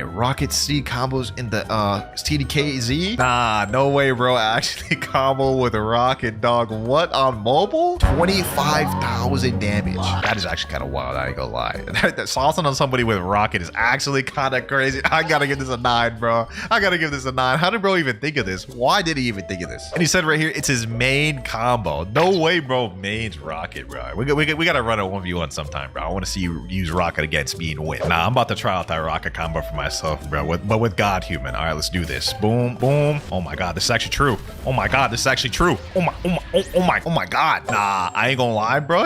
Rocket C combos in the CDKZ? Nah, no way, bro. Actually combo with a Rocket, dog. What, on mobile? 25,000 damage. That is actually kind of wild, I ain't gonna lie. That saucing on somebody with Rocket is actually kind of crazy. I gotta give this a 9, bro. I gotta give this a 9. How did bro even think of this? Why did he even think of this? And he said right here, it's his main combo. No way, bro. Main's Rocket, bro. We gotta run a 1v1 sometime, bro. I want to see you use Rocket against me and win. Nah, I'm about to try out that Rocket combo for myself, bro. But with God Human. All right, let's do this. Boom. Oh my god, this is actually true. Oh my god, this is actually true. Oh my god. Nah, I ain't gonna lie, bro.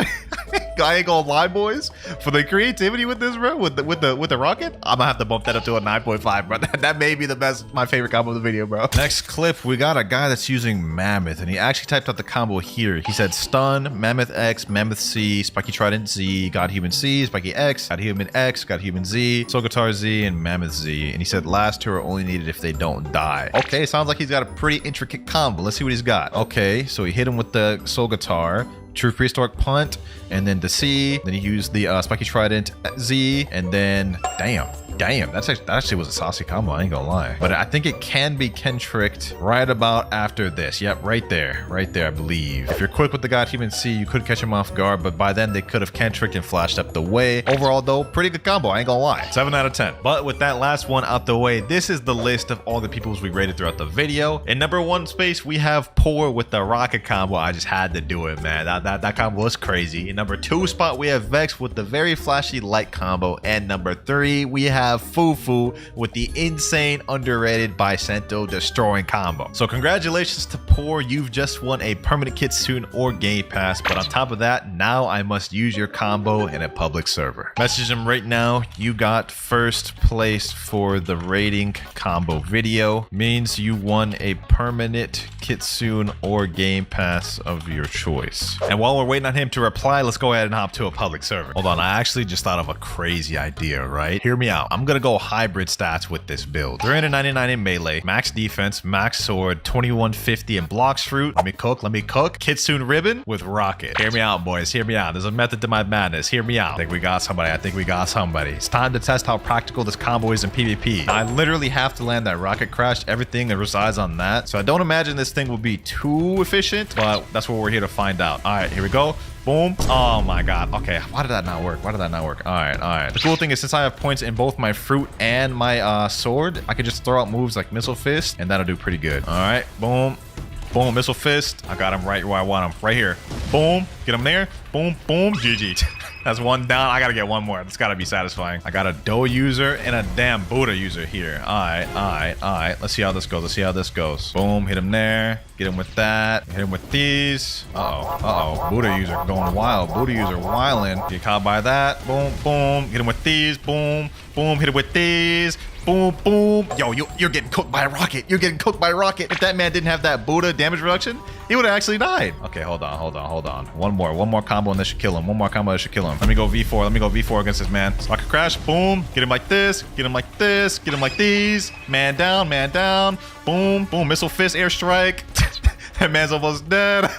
I ain't gonna lie, boys. For the creativity with this, bro, with the Rocket, I'm gonna have to bump that up to a 9.5, bro. That may be my favorite combo of the video, bro. Next clip, we got a guy that's using Mammoth, and he actually typed out the combo here. He said stun, Mammoth X, Mammoth C, Spiky Trident Z, God Human C, Spiky X, God Human X, God Human Z, Soul Guitar Z, and Mammoth Z. And he said last two are only needed if they don't die. Okay, sounds like he's got a pretty intricate combo. Let's see what he's got. Okay, so he hit him with the Soul Guitar, True Prehistoric Punt, and then the C. Then he used the Spiky Trident Z, and then damn, that actually was a saucy combo, I ain't gonna lie. But I think it can be Ken-tricked right about after this. Yep, right there, I believe. If you're quick with the God Human C, you could catch him off guard, but by then they could have Ken-tricked and flashed up the way. Overall though, pretty good combo, I ain't gonna lie. 7 out of 10. But with that last one out the way, this is the list of all the peoples we rated throughout the video. In number 1 space, we have Poor with the Rocket combo. I just had to do it, man. That combo was crazy. In number 2 spot, we have Vex with the very flashy light combo. And number 3, we have have Fufu with the insane underrated Bicento destroying combo. So congratulations to Poor, you've just won a permanent Kitsune or Game Pass, but on top of that, now I must use your combo in a public server. Message him right now. You got first place for the rating combo video. Means you won a permanent Kitsune or Game Pass of your choice. And while we're waiting on him to reply, let's go ahead and hop to a public server. Hold on, I actually just thought of a crazy idea, right? Hear me out. I'm gonna go hybrid stats with this build. 399 in melee, max defense, max sword, 2150 in Blox fruit. Let me cook. Kitsune ribbon with rocket. Hear me out, boys. Hear me out. There's a method to my madness. Hear me out. I think we got somebody. It's time to test how practical this combo is in PvP. I literally have to land that rocket crash, everything that resides on that. So I don't imagine this thing will be too efficient, but that's what we're here to find out. All right, here we go. Boom. Oh my god. Okay, why did that not work? All right. The cool thing is, since I have points in both my fruit and my sword, I can just throw out moves like Missile Fist, and that'll do pretty good. All right, boom. Boom, Missile Fist. I got him right where I want him. Right here. Boom. Get him there. Boom, boom. GG. That's one down. I gotta get one more. That's gotta be satisfying. I got a Doe user and a damn Buddha user here. All right. Let's see how this goes. Boom. Hit him there. Get him with that. Hit him with these. Uh-oh. Buddha user going wild. Buddha user wilding. Get caught by that. Boom, boom. Hit him with these. Boom, boom. Hit him with these. Boom, boom. Yo, you're getting cooked by a rocket. If that man didn't have that Buddha damage reduction, he would have actually died. Okay, hold on. One more combo and this should kill him. Let me go V4 against this man. Rocket crash. Boom. Get him like this. Get him like these. Man down. Boom, boom. Missile Fist airstrike. That man's almost dead.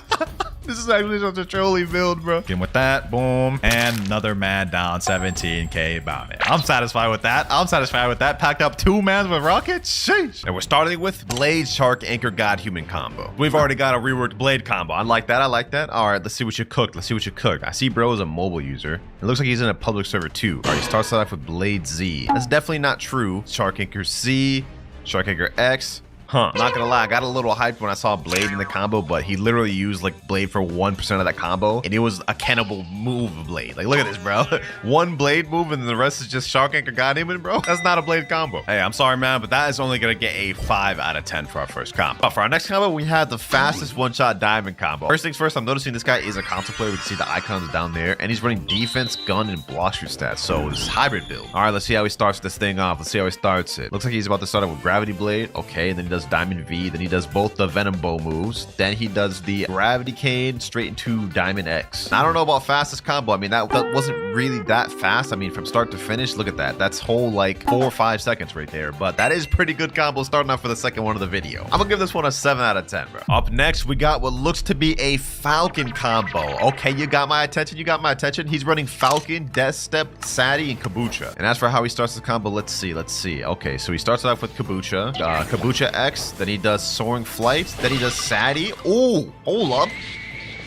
This is actually such a trolly build, bro. Get him with that. Boom. And another man down. 17k bounty. I'm satisfied with that. Packed up 2 mans with rockets. Sheesh. And we're starting with Blade, Shark, Anchor, God, Human combo. We've already got a reworked Blade combo. I like that. All right, let's see what you cooked. I see bro is a mobile user. It looks like he's in a public server too. All right, he starts off with Blade Z. That's definitely not true. Shark Anchor C, Shark Anchor X. I'm not gonna lie, I got a little hyped when I saw Blade in the combo, but he literally used like Blade for 1% of that combo, and it was a cannibal move of Blade. Like, look at this, bro. One Blade move, and the rest is just Shark Anchor God Human, bro. That's not a Blade combo. Hey, I'm sorry, man, but that is only gonna get a 5 out of 10 for our first combo. But for our next combo, we have the fastest one-shot diamond combo. First things first, I'm noticing this guy is a console player. We can see the icons down there, and he's running defense, gun, and block shoot stats. So it's hybrid build. All right, let's see how he starts this thing off. Looks like he's about to start out with Gravity Blade. Okay, and then he does Diamond V. Then he does both the Venom Bow moves. Then he does the Gravity Cane straight into Diamond X. Now, I don't know about fastest combo. I mean, that wasn't really that fast. I mean, from start to finish, look at that. That's whole like 4 or 5 seconds right there. But that is pretty good combo starting off for the second one of the video. I'm gonna give this one a 7 out of 10, bro. Up next, we got what looks to be a Falcon combo. Okay, you got my attention. He's running Falcon, Death Step, Sadie, and Kabucha. And as for how he starts the combo, let's see. Okay, so he starts off with Kabucha. Kabucha X, then he does Soaring Flight, then he does Sadie. Oh, hold up.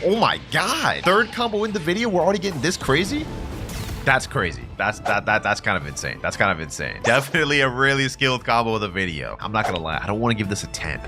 Oh my god. Third combo in the video, we're already getting this crazy? That's crazy. That's kind of insane. Definitely a really skilled combo of the video. I'm not gonna lie, I don't want to give this a 10.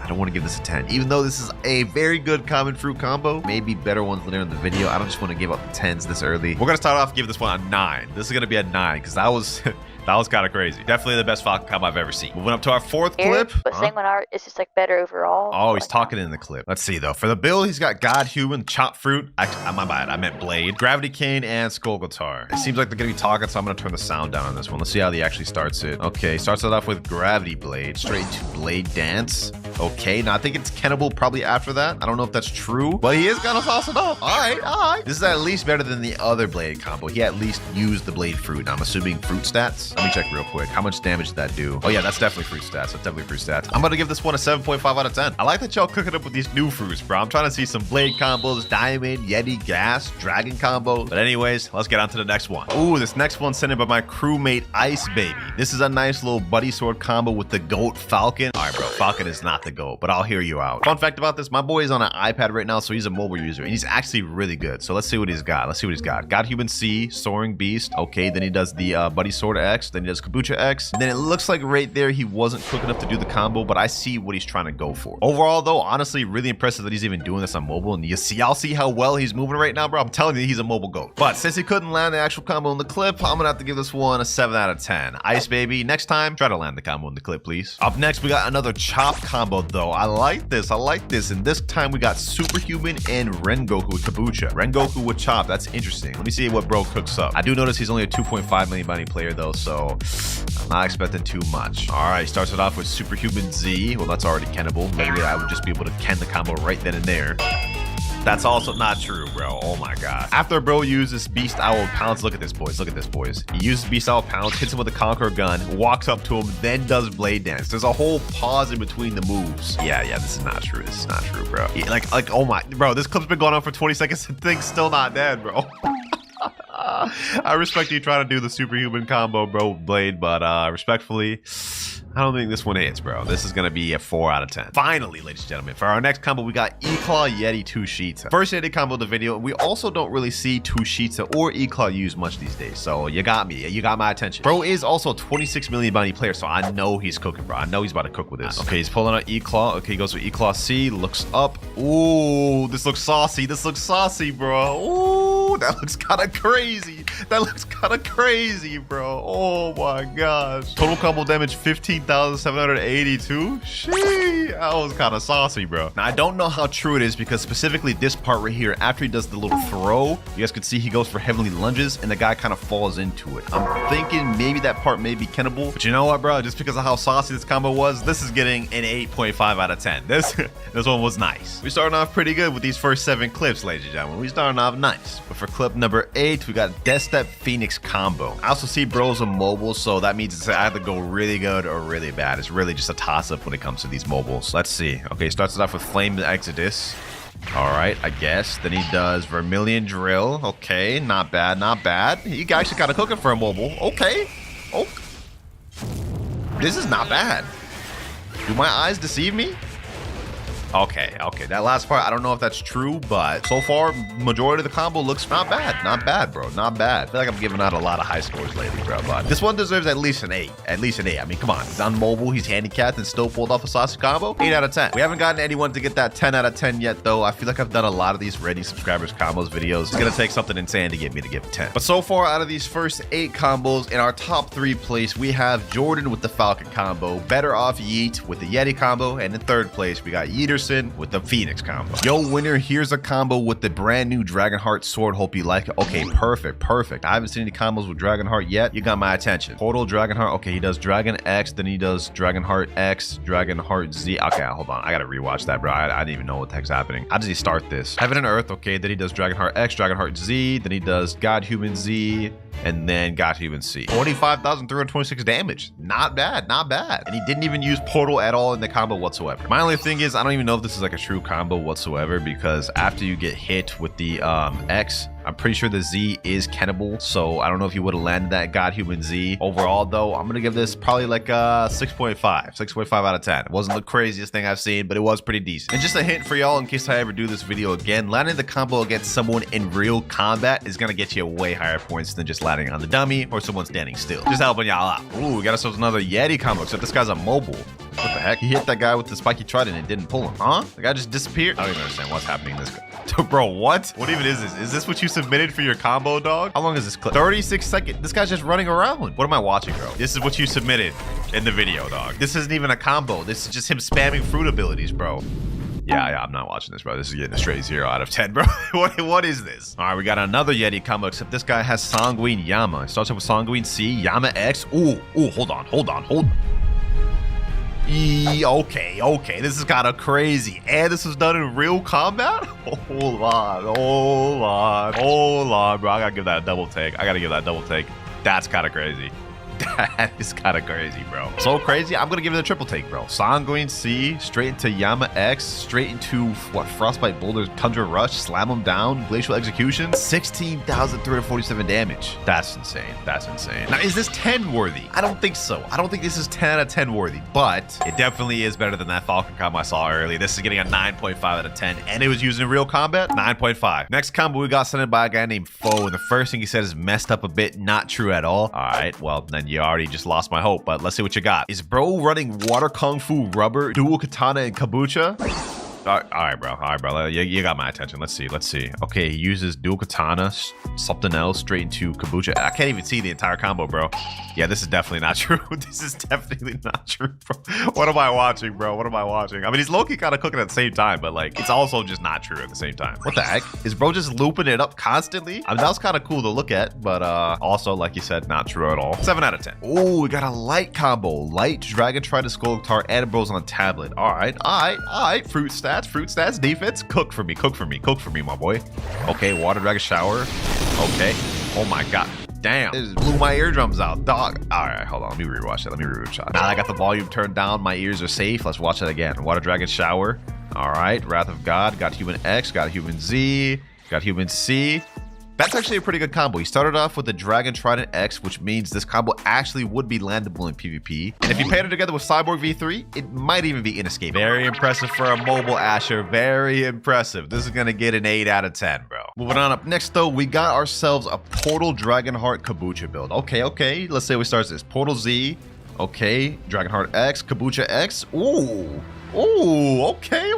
Even though this is a very good common fruit combo, maybe better ones later in the video. I don't just want to give up the 10s this early. We're gonna start off give this one a 9. This is gonna be a 9 because that was that was kind of crazy. Definitely the best Falcon combo I've ever seen. Moving up to our 4th clip. But Sanguine Art is just like better overall. Oh, he's talking in the clip. Let's see though. For the build, he's got God Human, Chop Fruit. My bad, I meant Blade, Gravity Cane, and Skull Guitar. It seems like they're gonna be talking, so I'm gonna turn the sound down on this one. Let's see how he actually starts it. Okay, starts it off with Gravity Blade, straight to Blade Dance. Okay, now I think it's Cannibal probably after that. I don't know if that's true, but he is gonna sauce it up. All right. This is at least better than the other Blade combo. He at least used the Blade Fruit. Now, I'm assuming fruit stats. Let me check real quick. How much damage did that do? Oh yeah, that's definitely fruit stats. I'm gonna give this one a 7.5 out of 10. I like that y'all cooking up with these new fruits, bro. I'm trying to see some Blade combos, Diamond, Yeti, Gas, Dragon combos. But anyways, let's get on to the next one. Ooh, this next one's sent in by my crewmate Ice Baby. This is a nice little buddy sword combo with the GOAT Falcon. All right, bro, Falcon is not the GOAT, but I'll hear you out. Fun fact about this, my boy is on an iPad right now, so he's a mobile user, and he's actually really good. So let's see what he's got. God Human C, Soaring Beast. Okay, then he does the Buddy Sword X, then he does Kabucha X. And then it looks like right there he wasn't quick enough to do the combo, but I see what he's trying to go for. Overall, though, honestly, really impressive that he's even doing this on mobile. And y'all see how well he's moving right now, bro? I'm telling you, he's a mobile GOAT. But since he couldn't land the actual combo in the clip, I'm gonna have to give this one a 7 out of 10. Ice Baby, next time, try to land the combo in the clip, please. Up next, we got another chop combo, though. I like this. And this time we got Superhuman and Rengoku with Kabucha. Rengoku with chop. That's interesting. Let me see what bro cooks up. I do notice he's only a 2.5 million bounty player, though, so I'm not expecting too much. All right, starts it off with Superhuman Z. Well, that's already kennable. Maybe I would just be able to ken the combo right then and there. That's also not true, bro. Oh my god. After bro uses Beast Owl Pounce, look at this, boys. He uses Beast Owl Pounce, hits him with a Conqueror gun, walks up to him, then does Blade Dance. There's a whole pause in between the moves. Yeah, this is not true. Bro. Like, oh my, bro, this clip's been going on for 20 seconds and thing's still not dead, bro. I respect you trying to do the Superhuman combo, bro, Blade, but respectfully, I don't think this one hits, bro. This is going to be a 4 out of 10. Finally, ladies and gentlemen, for our next combo, we got E-Claw Yeti 2 Sheets. First Yeti combo of the video. We also don't really see 2 Sheets or E-Claw used much these days, so you got me. You got my attention. Bro is also a 26 million bounty player, so I know he's cooking, bro. I know he's about to cook with this. Okay, he's pulling out E-Claw. Okay, he goes with E-Claw C, looks up. Ooh, this looks saucy. Bro. Ooh, that looks kind of crazy. Bro. Oh my gosh. Total combo damage 15,782. Shee, that was kind of saucy, bro. Now I don't know how true it is because specifically this part right here, after he does the little throw, you guys can see he goes for heavenly lunges and the guy kind of falls into it. I'm thinking maybe that part may be kennable, but you know what, bro? Just because of how saucy this combo was, this is getting an 8.5 out of 10. This one was nice. We starting off pretty good with these first 7 clips, ladies and gentlemen. We starting off nice. But for clip number 8, we got Death Step Phoenix combo. I also see bros on mobile, so that means it's either go really good or really bad. It's really just a toss-up when it comes to these mobiles. Let's see. Okay, starts it off with Flame Exodus. All right, I guess. Then he does Vermilion Drill. Okay, not bad. He actually kind of cooking for a mobile. Okay. This is not bad. Do my eyes deceive me? Okay. That last part, I don't know if that's true, but so far, majority of the combo looks not bad. Not bad, bro. Not bad. I feel like I'm giving out a lot of high scores lately, bro. But this one deserves at least an 8. I mean, come on. He's on mobile. He's handicapped and still pulled off a saucy combo. 8 out of 10. We haven't gotten anyone to get that 10 out of 10 yet, though. I feel like I've done a lot of these ready subscribers combos videos. It's going to take something insane to get me to give 10. But so far, out of these first 8 combos, in our top 3 place, we have Jordan with the Falcon combo, Better Off Yeet with the Yeti combo, and in 3rd place, we got Yeeterson with the Phoenix combo. Yo, winner, here's a combo with the brand new Dragonheart sword. Hope you like it. Okay, perfect. I haven't seen any combos with Dragonheart yet. You got my attention. Portal Dragonheart. Okay, he does Dragon X, then he does Dragonheart X, Dragonheart Z. Okay, hold on. I gotta rewatch that, bro. I didn't even know what the heck's happening. How does he start this? Heaven and Earth. Okay, then he does Dragonheart X, Dragonheart Z, then he does God Human Z, and then God Human C. 45,326 damage. Not bad. And he didn't even use Portal at all in the combo whatsoever. My only thing is, I don't even know if this is like a true combo whatsoever, because after you get hit with the X, I'm pretty sure the Z is kennable, so I don't know if you would have landed that God Human Z. Overall, though, I'm gonna give this probably like a 6.5 out of 10. It wasn't the craziest thing I've seen, but it was pretty decent. And just a hint for y'all, in case I ever do this video again, landing the combo against someone in real combat is gonna get you way higher points than just landing on the dummy or someone standing still. Just helping y'all out. Ooh, we got ourselves another Yeti combo, except this guy's a mobile. What the heck? He hit that guy with the spiky trident and didn't pull him, huh? The guy just disappeared. I don't even understand what's happening in this guy. Bro, what? What even is this? Is this what you submitted for your combo, dog? How long is this clip? 36 seconds. This guy's just running around. What am I watching, bro? This is what you submitted in the video, dog. This isn't even a combo. This is just him spamming fruit abilities, bro. Yeah, I'm not watching this, bro. This is getting a straight 0 out of 10, bro. What is this? All right, we got another Yeti combo, except this guy has Sanguine Yama. It starts off with Sanguine C, Yama X. Ooh, hold on. Okay, this is kind of crazy. And this was done in real combat? Hold on, bro. I gotta give that a double take. That's kind of crazy. That is kind of crazy, bro. So crazy, I'm going to give it a triple take, bro. Sanguine C, straight into Yama X, straight into, what, Frostbite Boulder, Tundra Rush, slam him down, Glacial Execution, 16,347 damage. That's insane. That's insane. Now, is this 10 worthy? I don't think so. I don't think this is 10 out of 10 worthy, but it definitely is better than that Falcon combo I saw earlier. This is getting a 9.5 out of 10, and it was used in real combat, 9.5. Next combo we got sent in by a guy named Foe, and the first thing he said is messed up a bit, not true at all. All right, well, then you already just lost my hope, but let's see what you got. Is bro running Water Kung Fu Rubber, Dual Katana, and Kabucha? All right, bro. All right, bro. You got my attention. Let's see. Let's see. Okay, he uses Dual Katana, something else, straight into Kabucha. I can't even see the entire combo, bro. Yeah, this is definitely not true. This is definitely not true, bro. What am I watching, bro? What am I watching? I mean, he's low-key kind of cooking at the same time, but, like, it's also just not true at the same time. What the heck? Is bro just looping it up constantly? I mean, that was kind of cool to look at, but also, like you said, not true at all. 7 out of 10. Oh, we got a light combo. Light, Dragon, Try to Skull Guitar, and bros on tablet. All right. Fruit stats, defense. Cook for me, my boy. Okay, Water Dragon Shower. Okay. Oh my god. Damn. It just blew my eardrums out, dog. All right, hold on. Let me rewatch that. Now that I got the volume turned down, my ears are safe. Let's watch it again. Water Dragon Shower. All right. Wrath of God. Got Human X. Got Human Z. Got Human C. That's actually a pretty good combo. He started off with the Dragon Trident X, which means this combo actually would be landable in PvP. And if you pair it together with Cyborg V3, it might even be inescapable. Very impressive for a mobile Asher. Very impressive. This is going to get an 8 out of 10, bro. Moving on up next, though, we got ourselves a Portal Dragonheart Kabucha build. Okay. Let's say we start this. Portal Z. Okay. Dragonheart X. Kabucha X. Ooh, okay.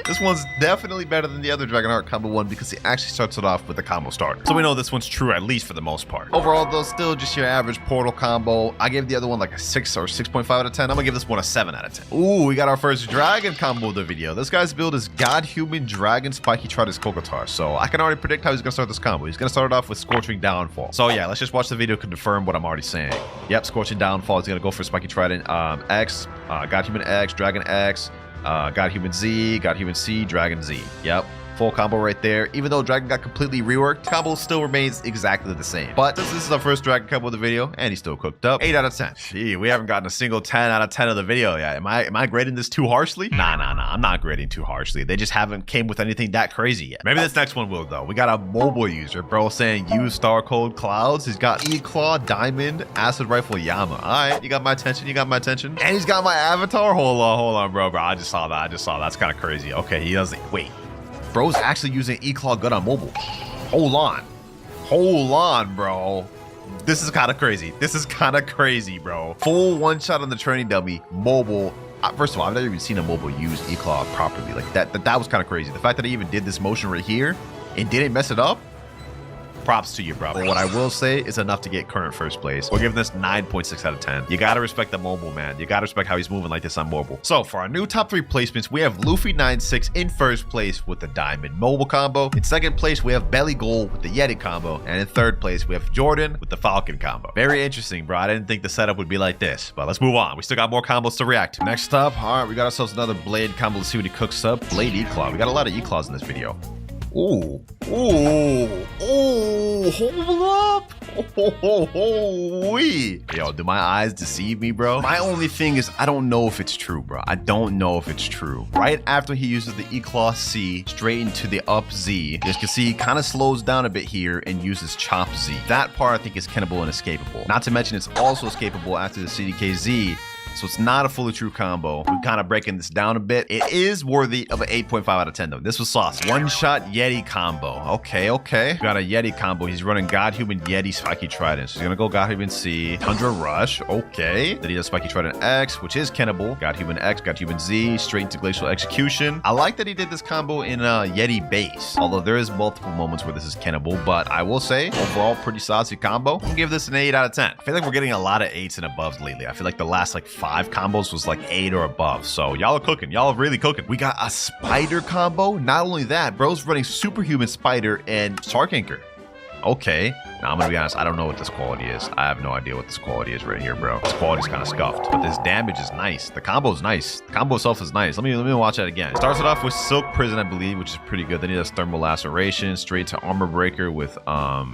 This one's definitely better than the other Dragonheart combo one because he actually starts it off with the combo starter. So we know this one's true, at least for the most part. Overall, though, still just your average Portal combo. I gave the other one like a 6 or 6.5 out of 10. I'm gonna give this one a 7 out of 10. Ooh, we got our first Dragon combo of the video. This guy's build is God, Human, Dragon, Spiky, Trident, Kokotar. So I can already predict how he's gonna start this combo. He's gonna start it off with Scorching Downfall. So yeah, let's just watch the video to confirm what I'm already saying. Yep, Scorching Downfall. He's gonna go for Spiky Trident X, God, Human X, Dragon X, got Human Z, got Human C, Dragon Z. Yep. Full combo right there. Even though Dragon got completely reworked, combo still remains exactly the same. But since this is our first Dragon combo of the video, and he's still cooked up, 8 out of 10. Gee, we haven't gotten a single 10 out of 10 of the video yet. Am I grading this too harshly? Nah. I'm not grading too harshly. They just haven't came with anything that crazy yet. Maybe this next one will, though. We got a mobile user, bro, saying use star code Clouds. He's got E-Claw, Diamond, Acid Rifle, Yama. All right, you got my attention. And he's got my avatar. Hold on, bro. I just saw that. That's kind of crazy. Okay, he doesn't. Wait. Bro's actually using E-Claw gun on mobile. Hold on, bro. This is kind of crazy. Bro. Full one shot on the training dummy, mobile. First of all, I've never even seen a mobile use E-Claw properly. Like that was kind of crazy. The fact that he even did this motion right here and didn't mess it up, props to you, bro. But what I will say is enough to get current first place. We're giving this 9.6 out of 10. You gotta respect the mobile, man. You gotta respect how he's moving like this on mobile. So for our new top 3 placements, we have Luffy 9-6 in first place with the Diamond mobile combo. In second place, we have Belly Gold with the Yeti combo. And in third place, we have Jordan with the Falcon combo. Very interesting, bro. I didn't think the setup would be like this, but let's move on. We still got more combos to react to. Next up, all right, we got ourselves another Blade combo. Let's see what he cooks up. Blade E-Claw. We got a lot of E-Claws in this video. Ooh, hold up. Yo, do my eyes deceive me, bro? My only thing is I don't know if it's true, bro. Right after he uses the E-Claw C straight into the up Z, as you can see, he kind of slows down a bit here and uses Chop Z. That part I think is kennable and escapable. Not to mention it's also escapable after the CDK Z. So it's not a fully true combo. We're kind of breaking this down a bit. It is worthy of an 8.5 out of 10 though. This was sauce. One shot Yeti combo. Okay. Got a Yeti combo. He's running God Human Yeti Spiky Trident. So he's gonna go God Human C. Tundra Rush. Okay. Then he does Spiky Trident X, which is kennable. God Human X, God Human Z, straight into Glacial Execution. I like that he did this combo in Yeti base. Although there is multiple moments where this is kennable, but I will say overall pretty saucy combo. I'm gonna give this an 8 out of 10. I feel like we're getting a lot of 8s and above lately. I feel like the last like 5 combos was like 8 or above. So y'all are cooking. Y'all are really cooking. We got a spider combo. Not only that, bro's running superhuman spider and shark anchor. Okay. Now I'm gonna be honest, I don't know what this quality is. I have no idea what this quality is right here, bro. This quality's kind of scuffed, but this damage is nice. The combo's nice. The combo itself is nice. Let me watch that again. Starts it off with Silk Prison, I believe, which is pretty good. Then he does Thermal Laceration, straight to Armor Breaker with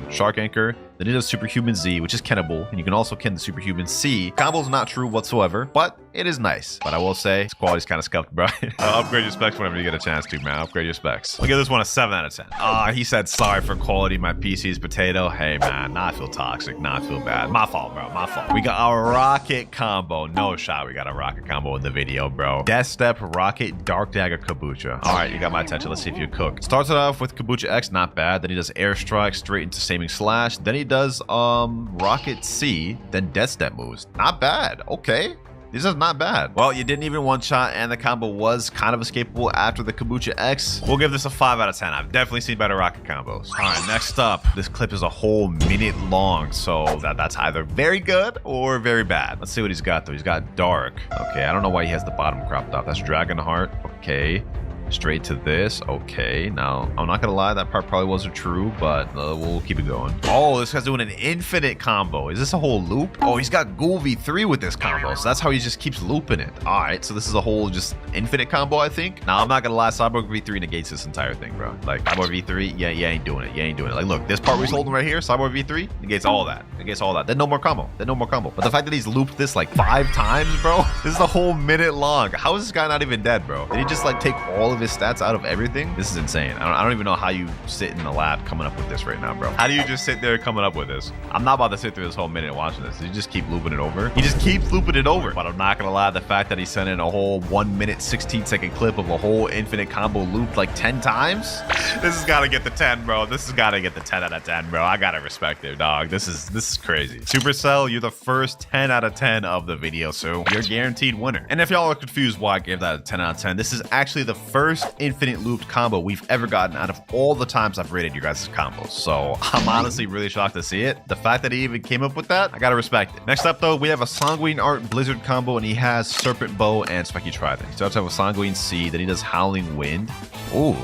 Shark Anchor. Then he does Superhuman Z, which is kennable, and you can also ken the Superhuman C. Combo's not true whatsoever, but it is nice. But I will say, his quality's kind of scuffed, bro. Upgrade your specs whenever you get a chance to, man. Upgrade your specs. I'll give this one a 7 out of 10. He said, sorry for quality. My PC's potato. Hey, man, now I feel toxic. Now I feel bad. My fault, bro. My fault. We got our rocket combo. No shot. We got a rocket combo in the video, bro. Death Step, Rocket, Dark Dagger, Kabucha. All right, you got my attention. Let's see if you cook. Starts it off with Kabucha X, not bad. Then he does Airstrike straight into Saving Slash. Then he does Rocket C, then Death Step moves. Not bad. Okay. This is not bad. Well, you didn't even one-shot, and the combo was kind of escapable after the Kabucha X. We'll give this a 5 out of 10. I've definitely seen better rocket combos. All right, next up. This clip is a whole minute long, so that's either very good or very bad. Let's see what he's got, though. He's got Dark. Okay, I don't know why he has the bottom cropped off. That's Dragonheart. Okay. Straight to this. Okay, now I'm not gonna lie, that part probably wasn't true, but we'll keep it going. Oh, this guy's doing an infinite combo. Is this a whole loop? Oh, he's got Ghoul V3 with this combo, so that's how he just keeps looping it. All right, so this is a whole just infinite combo, I think. Now I'm not gonna lie, Cyborg V3 negates this entire thing, bro. Like Cyborg V3, yeah, you ain't doing it. You ain't doing it. Like, look, this part we're holding right here, Cyborg V3 negates all that. Negates all that. Then no more combo. Then no more combo. But the fact that he's looped this like 5 times, bro, this is a whole minute long. How is this guy not even dead, bro? Did he just like take all of his stats out of everything? This is insane. I don't even know how you sit in the lab coming up with this right now, bro. How do you just sit there coming up with this? I'm not about to sit through this whole minute watching this. You just keep looping it over. He just keeps looping it over. But I'm not gonna lie, the fact that he sent in a whole 1 minute 16-second clip of a whole infinite combo looped like 10 times, this has got to get the 10, bro. This has got to get the 10 out of 10, bro. I gotta respect it, dog. This is crazy. Supercell, you're the first 10 out of 10 of the video, so you're guaranteed winner. And if y'all are confused why I gave that a 10 out of 10, this is actually the first infinite looped combo we've ever gotten out of all the times I've rated your guys' combos. So I'm honestly really shocked to see it. The fact that he even came up with that, I gotta respect it. Next up, though, we have a Sanguine Art Blizzard combo, and he has Serpent Bow and Spiky Trident. He starts out with Sanguine C, then he does Howling Wind. Ooh.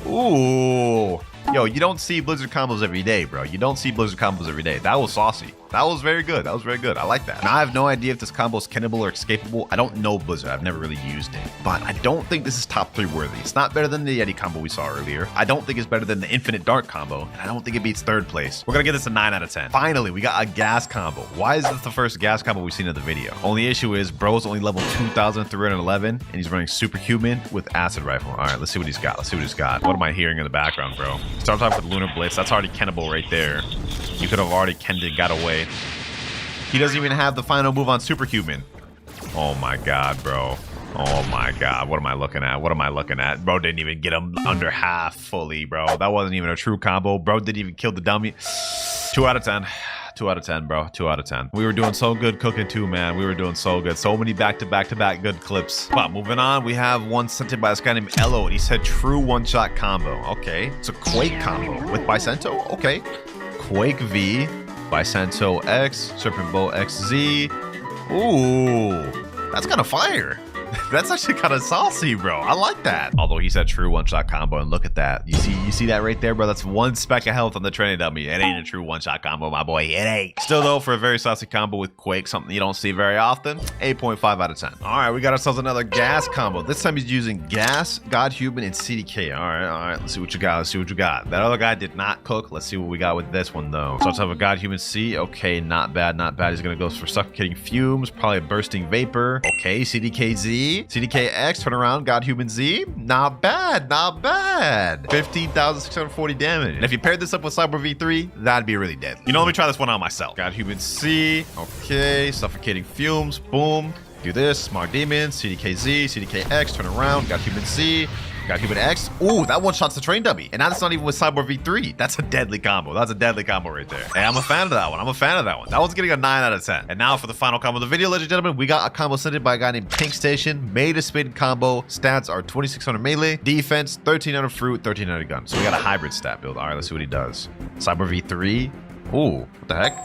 Ooh. Yo, you don't see Blizzard combos every day, bro. You don't see Blizzard combos every day. That was saucy. That was very good. That was very good. I like that. Now, I have no idea if this combo is kennable or escapable. I don't know Blizzard. I've never really used it. But I don't think this is top 3 worthy. It's not better than the Yeti combo we saw earlier. I don't think it's better than the Infinite Dark combo. And I don't think it beats 3rd place. We're going to give this a 9 out of 10. Finally, we got a gas combo. Why is this the first gas combo we've seen in the video? Only issue is bro's only level 2,311 and he's running Superhuman with Acid Rifle. All right, let's see what he's got. Let's see what he's got. What am I hearing in the background, bro? Start off with Lunar Blitz. That's already kennable right there. You could have already kenned it, got away. He doesn't even have the final move on Superhuman. Oh my god, bro. Oh my god. What am I looking at? What am I looking at? Bro didn't even get him under half fully, bro. That wasn't even a true combo. Bro didn't even kill the dummy. 2 out of 10. 2 out of 10, bro. 2 out of 10. We were doing so good cooking too, man. We were doing so good. So many back-to-back-to-back good clips. But moving on, we have one sent in by this guy named Elo, and he said true one-shot combo. Okay. It's a Quake combo with Bicento. Okay. Quake V, Bicento X, Serpent Bow XZ. Ooh, that's kind of fire. That's actually kind of saucy, bro. I like that. Although he said true one-shot combo, and look at that. You see that right there, bro? That's 1 speck of health on the training dummy. It ain't a true one-shot combo, my boy. It ain't. Still, though, for a very saucy combo with Quake, something you don't see very often, 8.5 out of 10. All right, we got ourselves another gas combo. This time he's using Gas, Godhuman, and CDK. All right. Let's see what you got. Let's see what you got. That other guy did not cook. Let's see what we got with this one, though. Starts off with Godhuman C. Okay, not bad, not bad. He's going to go for Suffocating Fumes, probably a Bursting Vapor. Okay, CDKZ. CDKX, turn around, Godhuman Z. Not bad, not bad. 15,640 damage. And if you paired this up with Cyber V3, that'd be really deadly. You know, let me try this one on myself. Godhuman C. Okay, Suffocating Fumes. Boom. Do this. Smog Demon. CDKZ. CDKX, turn around. Godhuman Z. Godhuman X. Ooh, that one shots the train dummy. And that's not even with Cyborg V3. That's a deadly combo. That's a deadly combo right there. Hey, I'm a fan of that one. I'm a fan of that one. That one's getting a 9 out of 10. And now for the final combo of the video, ladies and gentlemen, we got a combo sent in by a guy named Pink Station. Made a spin combo. Stats are 2,600 melee. Defense, 1,300 fruit, 1,300 gun. So we got a hybrid stat build. All right, let's see what he does. Cyber V3. Ooh, what the heck?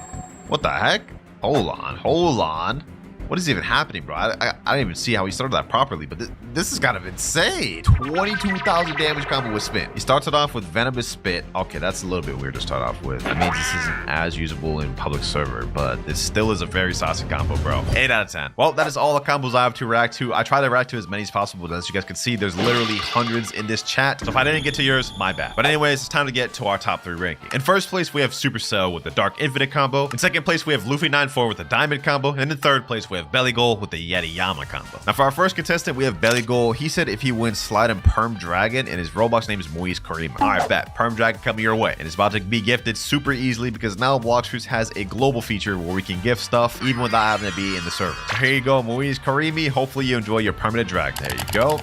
What the heck? Hold on. Hold on. What is even happening, bro? I didn't even see how he started that properly, but this is kind of insane. 22,000 damage combo with spin. He starts it off with venomous spit. Okay, that's a little bit weird to start off with. That means this isn't as usable in public server, but it still is a very saucy combo, bro. 8 out of 10. Well, that is all the combos I have to react to. I try to react to as many as possible, but as you guys can see, there's literally hundreds in this chat. So if I didn't get to yours, my bad. But anyways, it's time to get to our top 3 ranking. In first place, we have Supercell with the Dark Infinite combo. In second place, we have Luffy 94 with the Diamond combo. And in third place, we have Belly Goal with the Yeti Yama combo. Now for our first contestant, we have Belly Goal. He said if he wins Slide and Perm Dragon, and his Roblox name is Moise Karima. All right, bet. Perm Dragon coming your way. And it's about to be gifted super easily because now Blox has a global feature where we can gift stuff even without having to be in the server. So here you go, Moise Karimi. Hopefully you enjoy your permanent dragon. There you go.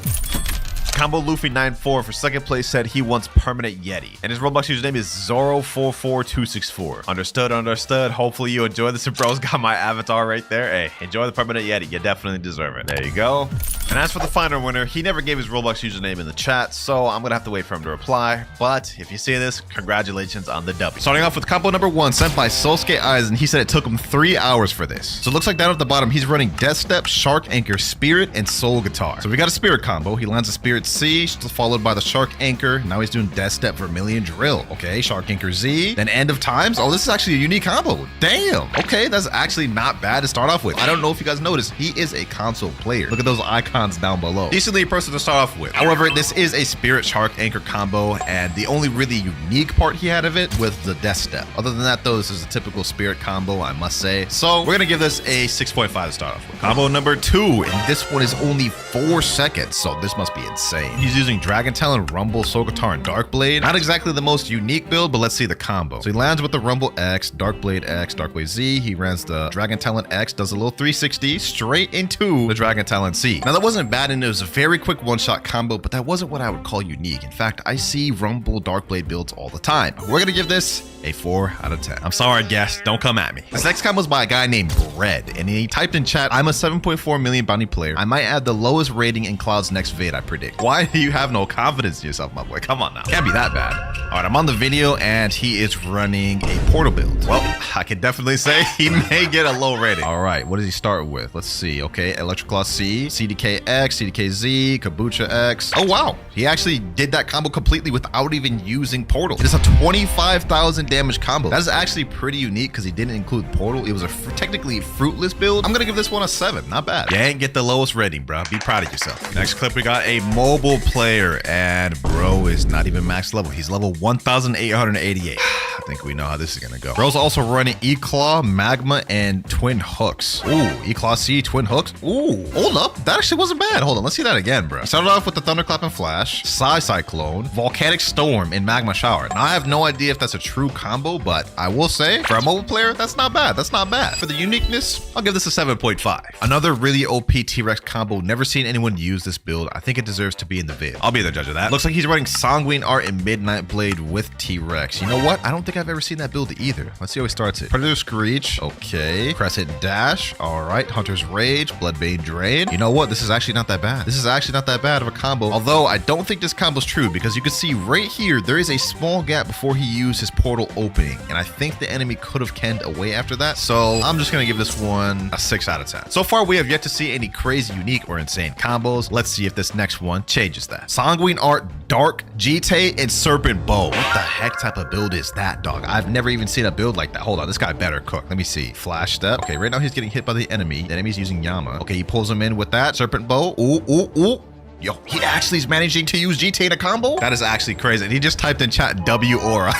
Combo Luffy 94 for second place said he wants permanent Yeti. And his Roblox username is Zoro44264. Understood. Hopefully you enjoy this. And bro's got my avatar right there. Hey, enjoy the permanent Yeti. You definitely deserve it. There you go. And as for the final winner, he never gave his Roblox username in the chat, so I'm gonna have to wait for him to reply. But if you see this, congratulations on the W. Starting off with combo number 1 sent by Sosuke Aizen. He said it took him 3 hours for this. So it looks like down at the bottom, he's running Death Step, Shark Anchor, Spirit, and Soul Guitar. So we got a Spirit combo. He lands a Spirit C, followed by the Shark Anchor. Now he's doing Death Step, Vermilion Drill. Okay, Shark Anchor Z, then End of Times. Oh, this is actually a unique combo. Damn. Okay, that's actually not bad to start off with. I don't know if you guys noticed, he is a console player. Look at those icons down below. Decently a person to start off with. However, this is a Spirit Shark Anchor combo, and the only really unique part he had of it was the Death Step. Other than that, though, this is a typical Spirit combo, I must say. So we're gonna give this a 6.5 to start off with. Combo number 2, and this one is only 4 seconds, so this must be insane. He's using Dragon Talon, Rumble, Soul Guitar, and Dark Blade. Not exactly the most unique build, but let's see the combo. So he lands with the Rumble X, Dark Blade X, Dark Blade Z. He runs the Dragon Talon X, does a little 360 straight into the Dragon Talon C. Now that wasn't bad, and it was a very quick one-shot combo, but that wasn't what I would call unique. In fact, I see Rumble Dark Blade builds all the time. We're gonna give this a 4 out of 10. I'm sorry, guest. Don't come at me. This next combo is by a guy named Bread, and he typed in chat, I'm a 7.4 million bounty player. I might add the lowest rating in Cloud's next vid, I predict. Why do you have no confidence in yourself, my boy? Come on now. Can't be that bad. All right, I'm on the video, and he is running a portal build. Well, I can definitely say he may get a low rating. All right, what does he start with? Let's see. Okay, WinterKloudz C, CDK X, CDK Z, Kabucha X. Oh, wow. He actually did that combo completely without even using portal. It is a 25,000 damage combo. That is actually pretty unique because he didn't include portal. It was a technically fruitless build. I'm gonna give this one a 7. Not bad. You ain't get the lowest rating, bro. Be proud of yourself. Next clip, we got a mobile player, and bro is not even max level. He's level 1,888. I think we know how this is gonna go. Bro's also running E-Claw, Magma, and Twin Hooks. Ooh, E-Claw C, Twin Hooks. Ooh, hold up. That actually wasn't bad. Hold on, let's see that again, bro. Started off with the Thunderclap and Flash, Psy Cyclone, Volcanic Storm, and Magma Shower. Now, I have no idea if that's a true combo, but I will say, for a mobile player, that's not bad. That's not bad. For the uniqueness, I'll give this a 7.5. Another really OP T-Rex combo. Never seen anyone use this build. I think it deserves to be in the vid. I'll be the judge of that. Looks like he's running Sanguine Art and Midnight Blade with T-Rex. You know what? I don't think I've ever seen that build either. Let's see how he starts it. Predator Screech. Okay. Crescent Dash. All right. Hunter's Rage. Bloodbane Drain. You know what? This is actually not that bad. This is actually not that bad of a combo. Although I don't think this combo's true because you can see right here, there is a small gap before he used his portal opening. And I think the enemy could have canned away after that. So I'm just going to give this one a 6 out of 10. So far, we have yet to see any crazy, unique, or insane combos. Let's see if this next one changes that. Sanguine Art, Dark, Jite, and Serpent Bow. What the heck type of build is that, dog? I've never even seen a build like that. Hold on, this guy better cook. Let me see. Flash Step. Okay, right now he's getting hit by the enemy. The enemy's using Yama. Okay, he pulls him in with that. Serpent Bow. Ooh. Yo, he actually is managing to use Jite in a combo? That is actually crazy. And he just typed in chat W Aura.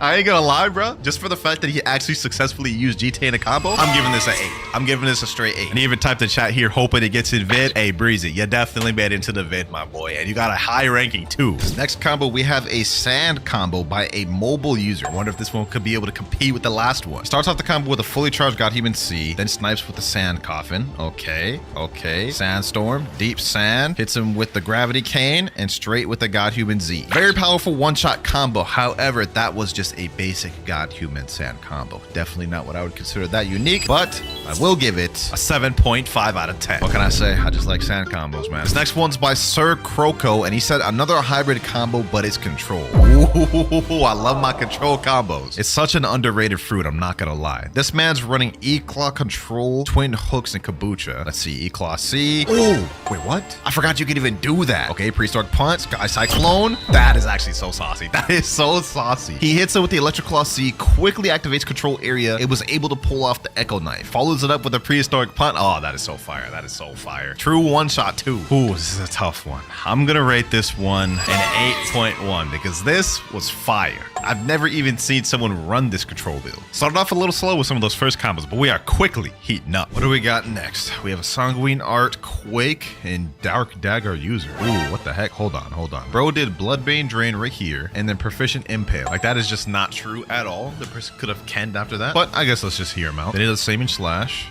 I ain't gonna lie, bro. Just for the fact that he actually successfully used Jite in a combo, I'm giving this an 8. I'm giving this a straight 8. And he even typed in chat here, hoping it gets in vid. Hey, Breezy, you definitely made it into the vid, my boy. And you got a high ranking too. This next combo, we have a sand combo by a mobile user. I wonder if this one could be able to compete with the last one. Starts off the combo with a fully charged Godhuman C, then snipes with the Sand Coffin. Okay. Sandstorm, Deep Sand, hits him with the Gravity Cane, and straight with the Godhuman Z. Very powerful one-shot combo. However, that was just just a basic God Human Sand combo. Definitely not what I would consider that unique, but I will give it a 7.5 out of 10. What can I say? I just like sand combos, man. This next one's by Sir Croco, and he said another hybrid combo, but it's control. Ooh, I love my control combos. It's such an underrated fruit, I'm not gonna lie. This man's running E-Claw control, twin hooks, and kombucha. Let's see, E-Claw C. Oh, wait, what? I forgot you could even do that. Okay, Prehistoric Punch, Sky Cyclone. That is actually so saucy. That is so saucy. He hits it with the Electric Claw C, quickly activates control area. It was able to pull off the Echo Knife. Follows it up with a Prehistoric Punch. Oh, that is so fire. That is so fire. True one-shot too. Ooh, this is a tough one. I'm gonna rate this one an 8.1 because this was fire. I've never even seen someone run this control build. Started off a little slow with some of those first combos, but we are quickly heating up. What do we got next? We have a Sanguine Art, Quake, and Dark Dagger user. Ooh, what the heck? Hold on. Bro did Bloodbane Drain right here, and then Proficient Impale. Like, that is just not true at all. The person could have canned after that, but I guess let's just hear him out. Then he does Same Slash.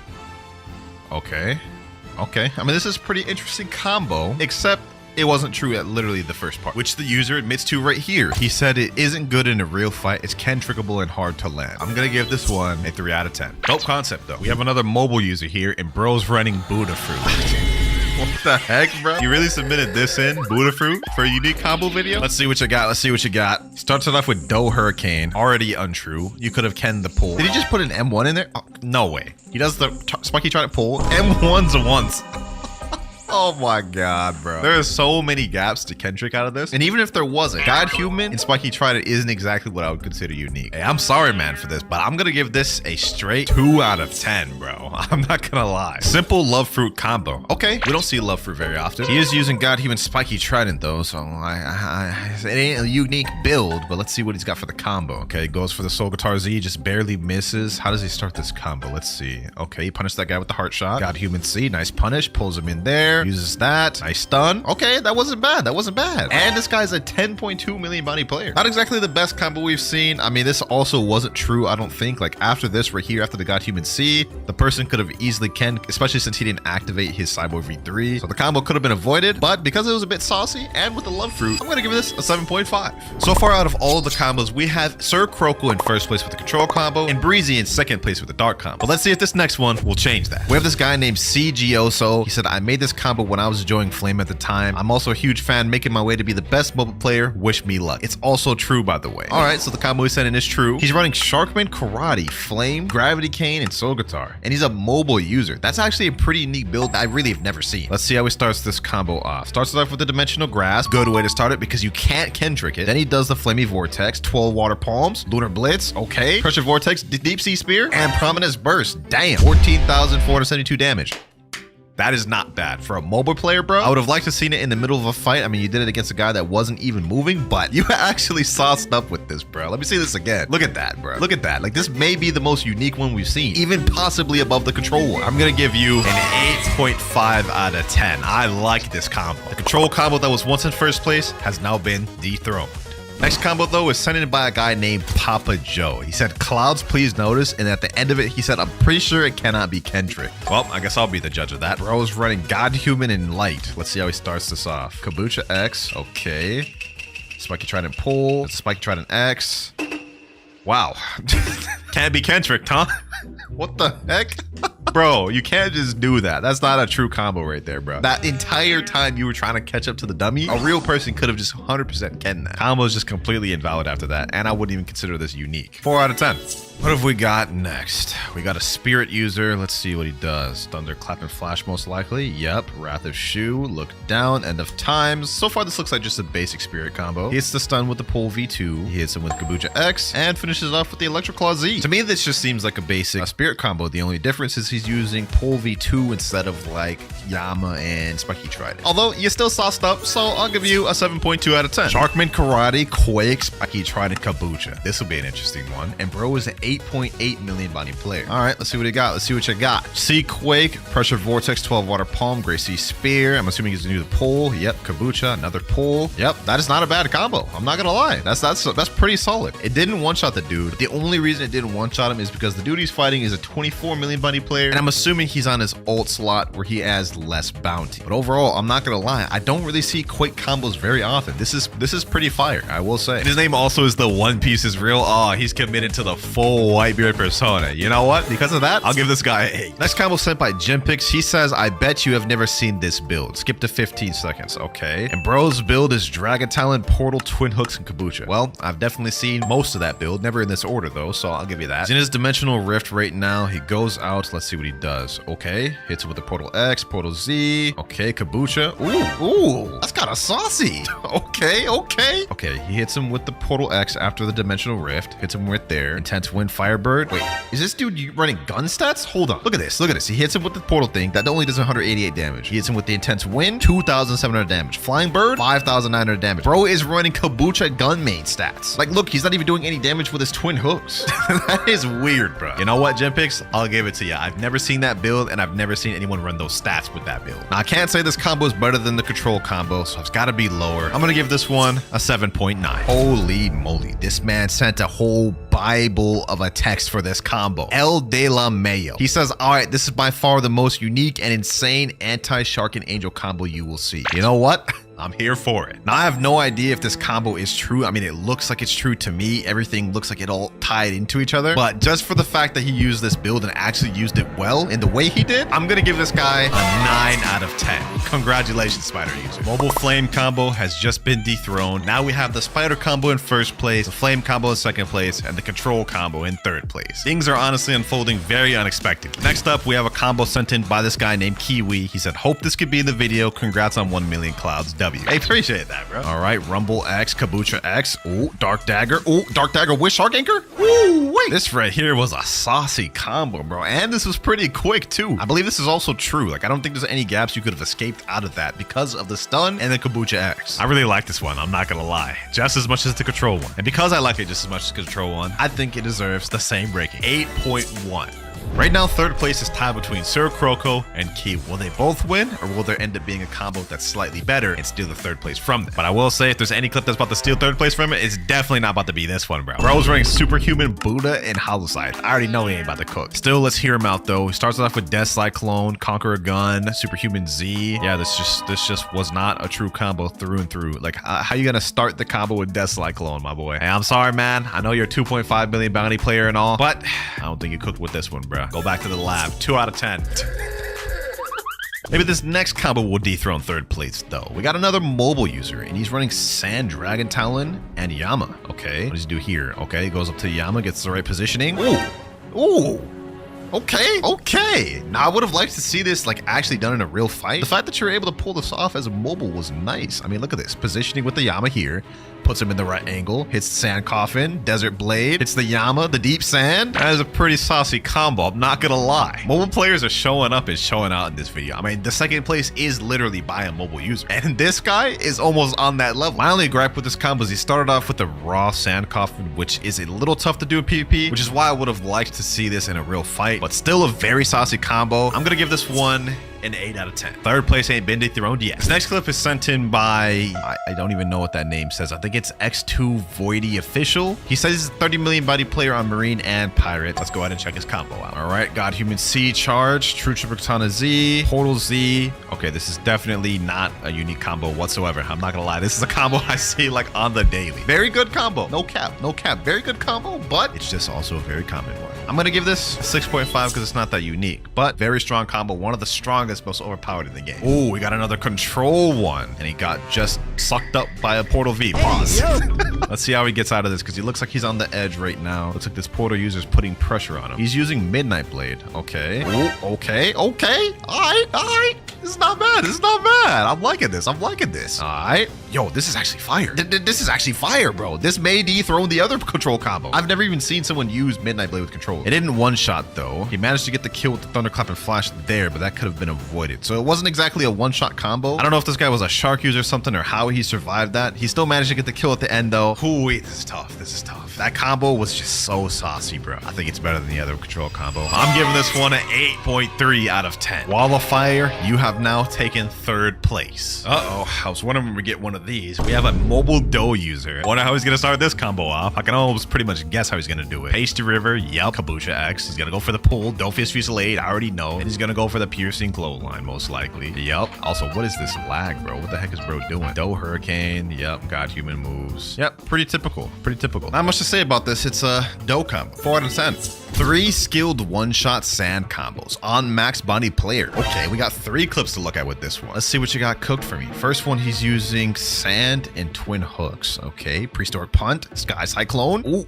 Okay. I mean, this is a pretty interesting combo, except it wasn't true at literally the first part, which the user admits to right here. He said it isn't good in a real fight. It's cantrickable and hard to land. I'm gonna give this one a 3 out of 10. Dope concept though. We have another mobile user here, and bro's running Buddha Fruit. What the heck, bro? You really submitted this in, Buddha Fruit, for a unique combo video? Let's see what you got. Starts it off with Doe Hurricane. Already untrue. You could have kenned the pull. Did he just put an M1 in there? Oh, no way. He does the Spiky try to pull. M1's once. Oh my god, bro. There are so many gaps to Kendrick out of this. And even if there wasn't, God Human and Spiky Trident isn't exactly what I would consider unique. Hey, I'm sorry, man, for this, but I'm gonna give this a straight 2 out of 10, bro. I'm not gonna lie. Simple Love Fruit combo. Okay, we don't see Love Fruit very often. He is using God Human Spiky Trident, though, so it ain't a unique build, but let's see what he's got for the combo. Okay, goes for the Soul Guitar Z, just barely misses. How does he start this combo? Let's see. Okay, he punished that guy with the Heart Shot. God Human C, nice punish, pulls him in there. Uses that. Nice stun. Okay, that wasn't bad. And this guy's a 10.2 million bounty player. Not exactly the best combo we've seen. I mean, this also wasn't true, I don't think. Like, after this right here, after the God Human C, the person could have easily canned, especially since he didn't activate his Cyborg V3. So the combo could have been avoided, but because it was a bit saucy and with the Love Fruit, I'm gonna give this a 7.5. So far, out of all of the combos, we have Sir Croco in first place with the control combo and Breezy in second place with the dark combo. But let's see if this next one will change that. We have this guy named CGOso. He said, I made this combo when I was enjoying Flame at the time. I'm also a huge fan, making my way to be the best mobile player. Wish me luck. It's also true, by the way. All right, so the combo he's sending is true. He's running Sharkman, Karate, Flame, Gravity Cane, and Soul Guitar. And he's a mobile user. That's actually a pretty unique build I really have never seen. Let's see how he starts this combo off. Starts it off with the Dimensional Grasp. Good way to start it because you can't Kendrick it. Then he does the Flamey Vortex, 12 Water Palms, Lunar Blitz, okay. Pressure Vortex, Deep Sea Spear, and Prominence Burst. Damn, 14,472 damage. That is not bad for a mobile player, bro. I would have liked to seen it in the middle of a fight. I mean, you did it against a guy that wasn't even moving, but you actually sauced up with this, bro. Let me see this again. Look at that, bro. Look at that. Like, this may be the most unique one we've seen, even possibly above the control one. I'm gonna give you an 8.5 out of 10. I like this combo. The control combo that was once in first place has now been dethroned. Next combo, though, is sent in by a guy named Papa Joe. He said, Clouds, please notice. And at the end of it, he said, I'm pretty sure it cannot be Kendrick. Well, I guess I'll be the judge of that. Bro is running God, Human, and Light. Let's see how he starts this off. Kombucha X. Okay. Spiky Trident Pull. Spiky Trident X. Wow. Can't be Kendrick, huh? What the heck? Bro, you can't just do that. That's not a true combo right there, bro. That entire time you were trying to catch up to the dummy, a real person could have just 100% kenned that. Combo is just completely invalid after that, and I wouldn't even consider this unique. 4 out of 10. What have we got next? We got a Spirit user. Let's see what he does. Thunder, Clap, and Flash most likely. Yep. Wrath of Shu. Look down. End of Times. So far, this looks like just a basic Spirit combo. He hits the stun with the Pull V2. He hits him with Kombucha X and finishes off with the Electric Claw Z. To me, this just seems like a basic Spirit combo. The only difference is he's using Pull V2 instead of like Yama and Spiky Trident. Although you still sauced up, so I'll give you a 7.2 out of 10. Sharkman, Karate, Quake, Spiky Trident, Kombucha. This will be an interesting one. And bro is an 8.8 million bounty player. All right, let's see what he got. Let's see what you got. Sea Quake, Pressure Vortex, 12 Water Palm, Gray Sea Spear. I'm assuming he's gonna do the pull. Yep, Kombucha, another pull. Yep, that is not a bad combo. I'm not gonna lie. That's pretty solid. It didn't one-shot the dude. The only reason it didn't one-shot him is because the dude he's fighting is a 24 million bounty player And I'm assuming he's on his ult slot where he has less bounty. But overall, I'm not gonna lie, I don't really see Quake combos very often. This is pretty fire, I will say. His name also is the One Piece is real. Oh, he's committed to the full Whitebeard persona. You know what? Because of that, I'll give this guy an 8. Next combo sent by Jimpix. He says, I bet you have never seen this build. Skip to 15 seconds. Okay. And bro's build is Dragon Talon, Portal, Twin Hooks, and Kabucha. Well, I've definitely seen most of that build. Never in this order, though, so I'll give you that. He's in his Dimensional Rift right now. He goes out. Let's see what he does. Okay. Hits it with the Portal X, Portal Z. Okay, Kabucha. Ooh, that's kind of saucy. Okay. Okay, he hits him with the Portal X after the Dimensional Rift. Hits him right there. Intense Wind, Firebird. Wait, is this dude running gun stats? Hold on. Look at this. He hits him with the Portal thing. That only does 188 damage. He hits him with the Intense Wind, 2,700 damage. Flying Bird, 5,900 damage. Bro is running Kabucha gun main stats. Like, look, he's not even doing any damage with his Twin Hooks. That is weird, bro. You know what, Jimpix? I'll give it to you. I've never seen that build, and I've never seen anyone run those stats with that build. Now, I can't say this combo is better than the Control combo, so it's got to be lower. I'm going to give this one a 7.9. Holy moly. This man sent a whole Bible of a text for this combo. El de la Mayo. He says, all right, this is by far the most unique and insane anti-Shark and Angel combo you will see. You know what? I'm here for it. Now, I have no idea if this combo is true. I mean, it looks like it's true to me. Everything looks like it all tied into each other. But just for the fact that he used this build and actually used it well in the way he did, I'm going to give this guy a 9 out of 10. Congratulations, Spider user. Mobile Flame combo has just been dethroned. Now we have the Spider combo in first place, the Flame combo in second place, and the Control combo in third place. Things are honestly unfolding very unexpectedly. Next up, we have a combo sent in by this guy named Kiwi. He said, hope this could be in the video. Congrats on 1 million clouds. I appreciate that, bro. All right, Rumble X, Kabucha X. Ooh, Dark Dagger. Ooh, Dark Dagger with Shark Anchor. Ooh, wait. This right here was a saucy combo, bro. And this was pretty quick, too. I believe this is also true. Like, I don't think there's any gaps you could have escaped out of that because of the stun and the Kabucha X. I really like this one. I'm not gonna lie. Just as much as the Control one. And because I like it just as much as the Control one, I think it deserves the same ranking. 8.1. Right now, third place is tied between Sir Croco and Kiwi. Will they both win, or will there end up being a combo that's slightly better and steal the third place from them? But I will say, if there's any clip that's about to steal third place from it, it's definitely not about to be this one, bro. Bro's running Superhuman, Buddha, and Hollow Scythe. I already know he ain't about to cook. Still, let's hear him out, though. He starts off with Death Cyclone, Conqueror Gun, Superhuman Z. Yeah, this just was not a true combo through and through. Like, how you gonna start the combo with Death Cyclone, my boy? Hey, I'm sorry, man. I know you're a 2.5 million bounty player and all, but I don't think you cooked with this one, bro. Go back to the lab. 2 out of 10. Maybe this next combo will dethrone third place, though. We got another mobile user, and he's running Sand, Dragon Talon, and Yama. Okay, what does he do here? Okay, he goes up to Yama, gets the right positioning. Ooh. Okay. Now, I would have liked to see this like actually done in a real fight. The fact that you're able to pull this off as a mobile was nice. I mean, look at this. Positioning with the Yama here. Puts him in the right angle. Hits the Sand Coffin. Desert Blade. Hits the Yama. The Deep Sand. That is a pretty saucy combo. I'm not gonna lie. Mobile players are showing up and showing out in this video. I mean, the second place is literally by a mobile user. And this guy is almost on that level. My only gripe with this combo is he started off with the raw Sand Coffin, which is a little tough to do in PvP, which is why I would have liked to see this in a real fight. But still a very saucy combo. I'm gonna give this one an 8 out of 10. Third place ain't been dethroned yet. This next clip is sent in by, I don't even know what that name says. I think it's X2 Voidy Official. He says he's a 30 million body player on Marine and Pirate. Let's go ahead and check his combo out. All right, God Human C Charge, True Triple Katana Z, Portal Z. Okay, this is definitely not a unique combo whatsoever. I'm not gonna lie. This is a combo I see like on the daily. Very good combo. No cap. Very good combo, but it's just also a very common one. I'm gonna give this a 6.5 because it's not that unique, but very strong combo. One of the strongest, most overpowered in the game. Oh, we got another Control one, and he got just sucked up by a Portal V. Pause. Let's see how he gets out of this, because he looks like he's on the edge right now. Looks like this Portal user's putting pressure on him. He's using Midnight Blade. Okay. Ooh, okay. All right. This is not bad. I'm liking this. All right. Yo, this is actually fire. This is actually fire, bro. This may dethrone the other Control combo. I've never even seen someone use Midnight Blade with Control. It didn't one-shot, though. He managed to get the kill with the Thunderclap and Flash there, but that could have been avoided. So it wasn't exactly a one-shot combo. I don't know if this guy was a Shark user or something, or how he survived that. He still managed to get the kill at the end, though. though. Ooh, wait, this is tough. This is tough. That combo was just so saucy, bro. I think it's better than the other control combo. I'm giving this one an 8.3 out of 10. Wall of Fire, you have now taken 3rd place. Uh-oh, I was wondering when we get one of these. We have a mobile dough user. I wonder how he's gonna start this combo off. I can almost pretty much guess how he's gonna do it. Pasty River, yep. Kaboosha X, he's gonna go for the pull. Dough-Fist Fusillade, I already know. And he's gonna go for the piercing clothesline, most likely. Yep. Also, what is this lag, bro? What the heck is bro doing? Dough Hurricane, yep. God Human moves. Yep, pretty typical. Pretty typical. Not much to say about this. It's a dough combo. 4 out of 10. 3 skilled one-shot sand combos on max bounty player. Okay, we got 3 clips to look at with this one. Let's see what you got cooked for me. First one, he's using sand and twin hooks. Okay, prehistoric punt, sky cyclone. Ooh,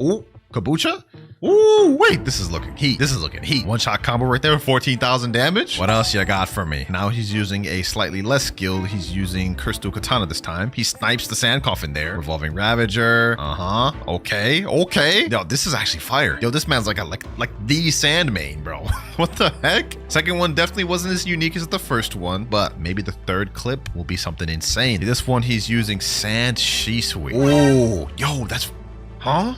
ooh, kaboosha. Ooh, wait, this is looking heat. This is looking heat. One-shot combo right there, 14,000 damage. What else you got for me? Now he's using a slightly less skilled. He's using Dual Katana this time. He snipes the sand coffin there. Revolving Ravager. Uh-huh. Okay, okay. Yo, this is actually fire. Yo, this man's like the sand main, bro. What the heck? Second one definitely wasn't as unique as the first one, but maybe the 3rd clip will be something insane. This one, he's using sand Shisui. Oh, yo, that's... Huh?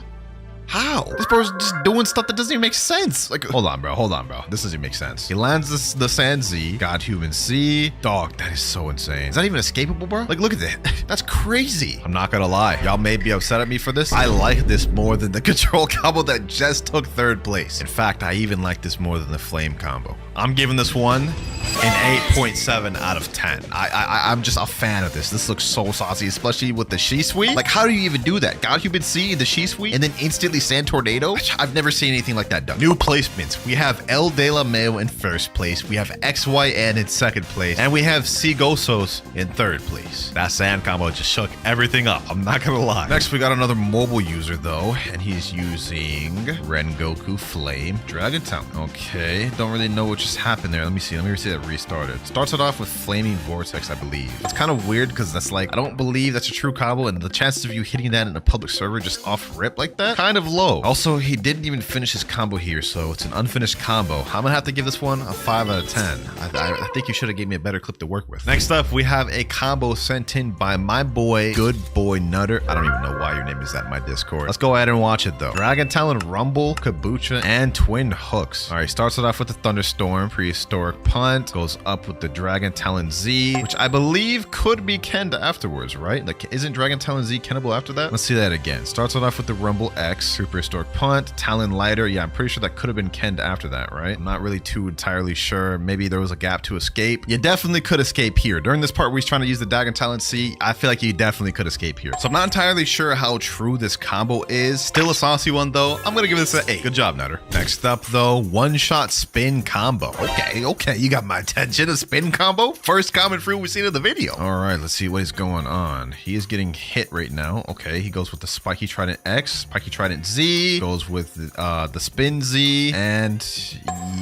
How? This bro's just doing stuff that doesn't even make sense. Like, hold on, bro. Hold on, bro. This doesn't make sense. He lands the Sand Z. God Human C. Dog, that is so insane. Is that even escapable, bro? Like, look at that. That's crazy. I'm not gonna lie. Y'all may be upset at me for this. I like this more than the control combo that just took 3rd place. In fact, I even like this more than the flame combo. I'm giving this one an 8.7 out of 10. I'm just a fan of this. This looks so saucy, especially with the Shisui. Like, how do you even do that? God Human C, the Shisui, and then instantly Sand Tornado? I've never seen anything like that done. New placements. We have El De La Mayo in 1st place. We have XYN in 2nd place. And we have Sigosos in 3rd place. That sand combo just shook everything up. I'm not gonna lie. Next, we got another mobile user, though. And he's using Rengoku Flame Dragon Town. Okay. Don't really know what just happened there. Let me see. Let me see that restarted. Starts it off with Flaming Vortex, I believe. It's kind of weird because that's like, I don't believe that's a true combo. And the chances of you hitting that in a public server just off rip like that, kind of low. Also, he didn't even finish his combo here, so it's an unfinished combo. I'm gonna have to give this one a 5 out of 10. I think you should have gave me a better clip to work with. Next up, we have a combo sent in by my boy, Good Boy Nutter. I don't even know why your name is that in my Discord. Let's go ahead and watch it though. Dragon Talon Rumble, Kaboosha, and Twin Hooks. All right, starts it off with the Thunderstorm, Prehistoric Punt, goes up with the Dragon Talon Z, which I believe could be Kenned afterwards, right? Like, isn't Dragon Talon Z Kennable after that? Let's see that again. Starts it off with the Rumble X, Prehistoric Punt, Talon Lighter. Yeah, I'm pretty sure that could have been Kenned after that, right? I'm not really too entirely sure. Maybe there was a gap to escape. You definitely could escape here. During this part where he's trying to use the Dragon Talon C, I feel like you definitely could escape here. So I'm not entirely sure how true this combo is. Still a saucy one though. I'm gonna give this an 8. Good job, Nutter. Next up though, one-shot spin combo. Okay, you got my attention. A spin combo? First common fruit we've seen in the video. All right, let's see what is going on. He is getting hit right now. Okay, he goes with the Spiky Trident X, Spiky Trident Z, goes with the Spin Z, and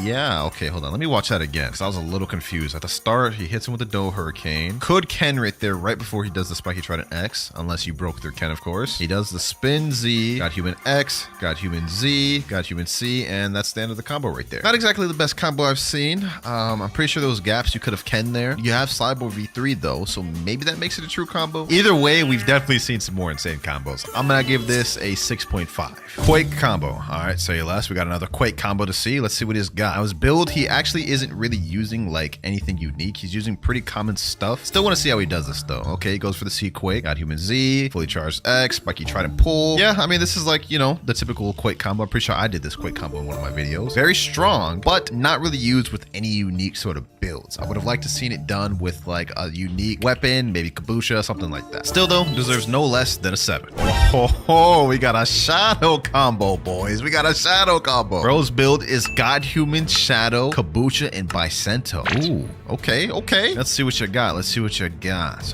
yeah, okay, hold on. Let me watch that again because I was a little confused. At the start, he hits him with the Dough Hurricane. Could Ken right there right before he does the Spiky Trident X, unless you broke through Ken, of course. He does the Spin Z, got Human X, got Human Z, got Human C, and that's the end of the combo right there. Not exactly the best combo I've seen. I'm pretty sure those gaps you could have Ken there. You have Cyborg V3 though, so maybe that makes it a true combo. Either way, we've definitely seen some more insane combos. I'm gonna give this a 6.5. Quake combo. All right, say less. We got another Quake combo to see. Let's see what he's got. Now his build, he actually isn't really using like anything unique. He's using pretty common stuff. Still want to see how he does this though. Okay, he goes for the C Quake. Got Human Z, fully charged X, Spiky Trident Pull. Yeah, I mean, this is like, you know, the typical Quake combo. I'm pretty sure I did this Quake combo in one of my videos. Very strong, but not really used with any unique sort of builds. I would have liked to seen it done with like a unique weapon, maybe Kaboosha, something like that. Still though, deserves no less than a 7. Oh, we got a shadow combo, boys. We got a shadow combo. Bro's build is God Human, Shadow, Kaboosha, and Bicento. Ooh, okay. Let's see what you got.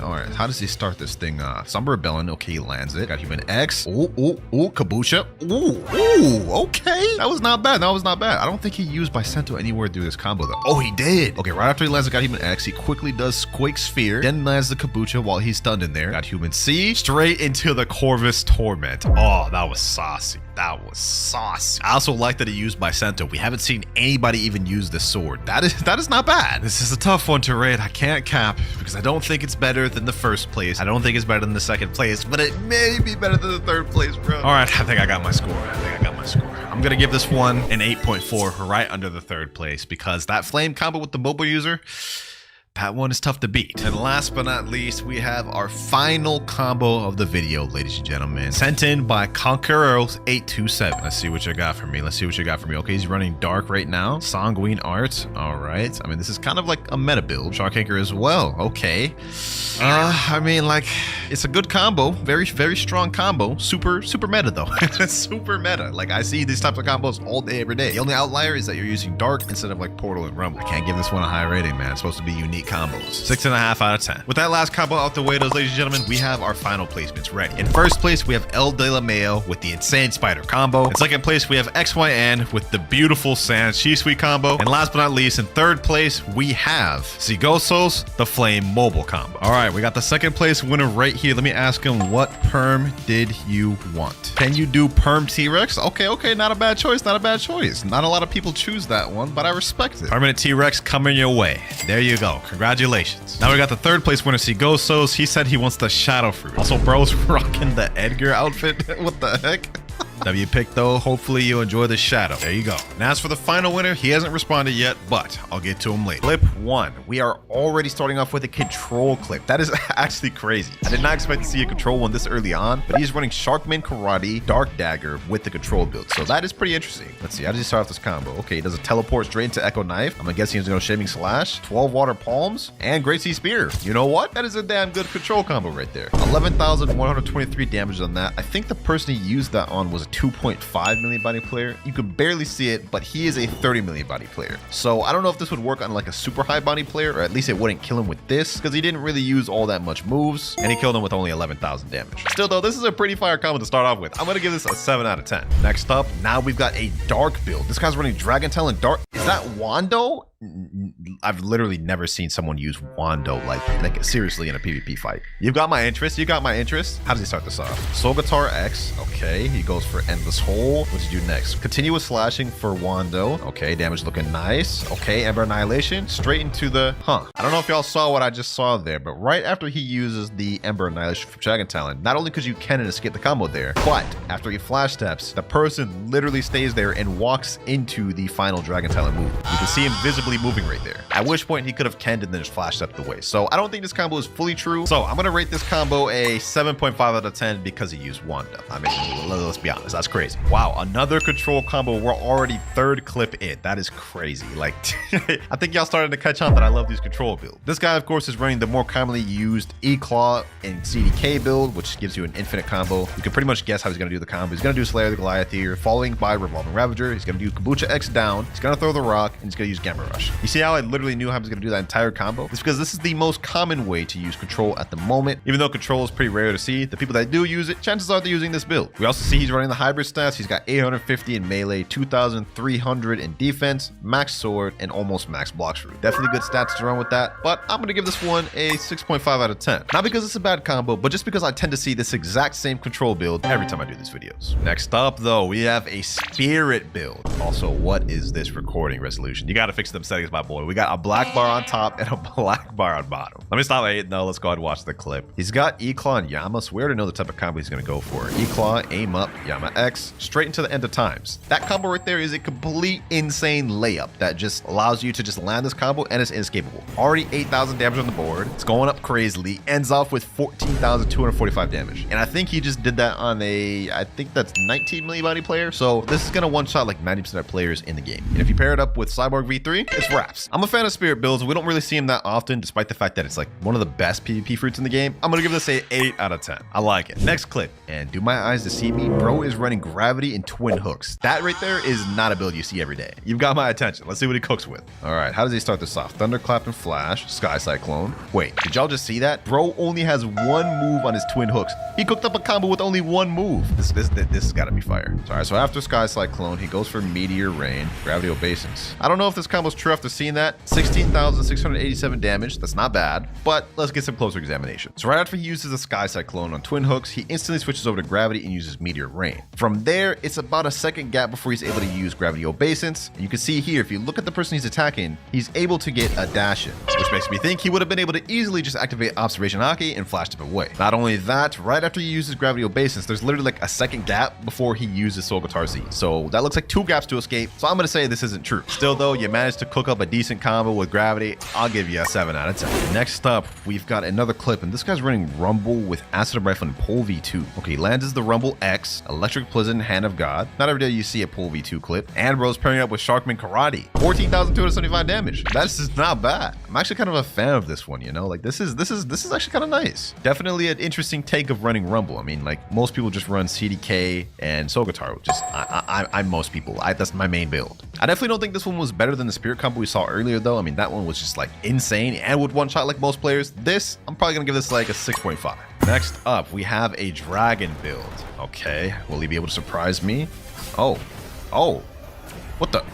All right, how does he start this thing off? Somber Rebellion. Okay, he lands it. Got Human X. Ooh, Kaboosha. Ooh, okay. That was not bad. I don't think he used Bicento anywhere through this combo though. Oh, he did. Okay, right after he lands the God Human X, he quickly does Quake Sphere, then lands the Kaboosha while he's stunned in there. Got Human C, straight into the Corvus Torment. Oh, that was saucy. I also like that he used Bicento. We haven't seen anybody even use this sword. That is not bad. This is a tough one to rate. I can't cap because I don't think it's better than the first place. I don't think it's better than the second place, but it may be better than the third place, bro. All right, I think I got my score. I'm gonna give this one an 8.4, right under the third place, because that flame combo with the mobile user, that one is tough to beat. And last but not least, we have our final combo of the video, ladies and gentlemen. Sent in by Conqueror827. Let's see what you got for me. Okay, he's running Dark right now. Sanguine Art. All right. I mean, this is kind of like a meta build. Shark Anchor as well. Okay. I mean, like, it's a good combo. Very, very strong combo. Super meta, though. Super meta. Like, I see these types of combos all day, every day. The only outlier is that you're using Dark instead of, like, Portal and Rumble. I can't give this one a high rating, man. It's supposed to be unique combos. 6.5 out of 10. With that last combo out the way, those ladies and gentlemen, we have our final placements ready. In first place, we have El De La Mayo with the insane spider combo. In second place, we have XYN with the beautiful Sans Cheese Sweet combo. And last but not least, in third place, we have Zigosos, the Flame Mobile combo. All right, we got the second place winner right here. Let me ask him, what perm did you want? Can you do perm T-Rex? Okay, not a bad choice, Not a lot of people choose that one, but I respect it. Permanent T-Rex coming your way. There you go. Congratulations. Now we got the third place winner, Sigosos. He said he wants the Shadow Fruit. Also, bro's rocking the Edgar outfit. What the heck? W pick though, hopefully you enjoy the shadow. There you go. And as for the final winner, he hasn't responded yet, but I'll get to him later. Clip 1. We are already starting off with a control clip. That is actually crazy. I did not expect to see a control one this early on, but he's running Sharkman Karate Dark Dagger with the control build. So that is pretty interesting. Let's see, how does he start off this combo? Okay, he does a teleport straight into Echo Knife. I'm guessing he's gonna go Shaming Slash, 12 Water Palms, and Great Sea Spear. You know what? That is a damn good control combo right there. 11,123 damage on that. I think the person he used that on was a 2.5 million body player. You could barely see it, but he is a 30 million body player. So I don't know if this would work on like a super high body player, or at least it wouldn't kill him with this, because he didn't really use all that much moves, and he killed him with only 11,000 damage. Still though, this is a pretty fire combo to start off with. I'm gonna give this a 7 out of 10. Next up, now we've got a Dark build. This guy's running Dragon Tail and Dark. Is that Wando? I've literally never seen someone use Wando like seriously in a PvP fight. You've got my interest. How does he start this off? Soul Guitar X. Okay, he goes for Endless Hole. What did you do next? Continuous slashing for Wando. Okay, damage looking nice. Okay, Ember Annihilation. Straight into the... I don't know if y'all saw what I just saw there, but right after he uses the Ember Annihilation from Dragon Talon, not only could you cannon escape the combo there, but after he flash steps, the person literally stays there and walks into the final Dragon Talon move. You can see him visibly moving right there. At which point he could have canned and then just flashed up the way. So I don't think this combo is fully true. So I'm gonna rate this combo a 7.5 out of 10 because he used Wanda. I mean, let's be honest, that's crazy. Wow, another control combo. We're already third clip in. That is crazy. Like, I think y'all starting to catch on that I love these control builds. This guy, of course, is running the more commonly used E-Claw and CDK build, which gives you an infinite combo. You can pretty much guess how he's gonna do the combo. He's gonna do Slayer the Goliath here, following by Revolving Ravager. He's gonna do Kombucha X down. He's gonna throw the rock, and he's gonna use Gamma Rush. You see how I literally knew how I was going to do that entire combo? It's because this is the most common way to use control at the moment. Even though control is pretty rare to see, the people that do use it, chances are they're using this build. We also see he's running the hybrid stats. He's got 850 in melee, 2,300 in defense, max sword, and almost max Blox root. Definitely good stats to run with that, but I'm going to give this one a 6.5 out of 10. Not because it's a bad combo, but just because I tend to see this exact same control build every time I do these videos. Next up, though, we have a Spirit build. Also, what is this recording resolution? You got to fix them settings, my boy. We got a black bar on top and a black bar on bottom. Let me stop waiting though. Let's go ahead and watch the clip. He's got E-Claw and Yama, so we already know the type of combo he's going to go for. E-Claw, aim up, Yama X, straight into the end of times. That combo right there is a complete insane layup that just allows you to just land this combo and it's inescapable. Already 8,000 damage on the board. It's going up crazily. Ends off with 14,245 damage. And I think he just did that on I think that's 19 million body player. So this is going to one-shot like 90% of players in the game. And if you pair it up with Cyborg V3, it's wraps. I'm a fan of Spirit builds. We don't really see him that often, despite the fact that it's like one of the best PvP fruits in the game. I'm gonna give this a 8 out of 10. I like it. Next clip, and do my eyes deceive me? Bro is running Gravity and Twin Hooks. That right there is not a build you see every day. You've got my attention. Let's see what he cooks with. All right, how does he start this off? Thunderclap and Flash, Sky Cyclone. Wait, did y'all just see that? Bro only has one move on his Twin Hooks. He cooked up a combo with only one move. This has gotta be fire. All right, so after Sky Cyclone, he goes for Meteor Rain, Gravity Obeisance. I don't know if this combo's true true after seeing that. 16,687 damage. That's not bad, but let's get some closer examination. So right after he uses a Sky Cyclone on Twin Hooks, he instantly switches over to Gravity and uses Meteor Rain. From there, it's about a second gap before he's able to use Gravity Obeisance. And you can see here, if you look at the person he's attacking, he's able to get a dash in, which makes me think he would have been able to easily just activate Observation Haki and flash him away. Not only that, right after he uses Gravity Obeisance, there's literally like a second gap before he uses Soul Guitar Z. So that looks like 2 gaps to escape. So I'm going to say this isn't true. Still though, you managed to cook up a decent combo with Gravity. I'll give you a 7 out of 10. Next up, we've got another clip, and this guy's running Rumble with Acid Rifle and Pole V2. Okay, he lands as the Rumble X, Electric Pleasant, Hand of God. Not every day you see a Pole V2 clip. And bro's pairing up with Sharkman Karate. 14,275 damage. That's just not bad. I'm actually kind of a fan of this one, you know? Like this is actually kind of nice. Definitely an interesting take of running Rumble. I mean, like most people just run CDK and Soul Guitar, which is I'm most people. That's my main build. I definitely don't think this one was better than the Spirit combo we saw earlier though. I mean, that one was just like insane and would one shot like most players. This, I'm probably gonna give this like a 6.5. Next up, we have a Dragon build. Okay, will he be able to surprise me? Oh, what the?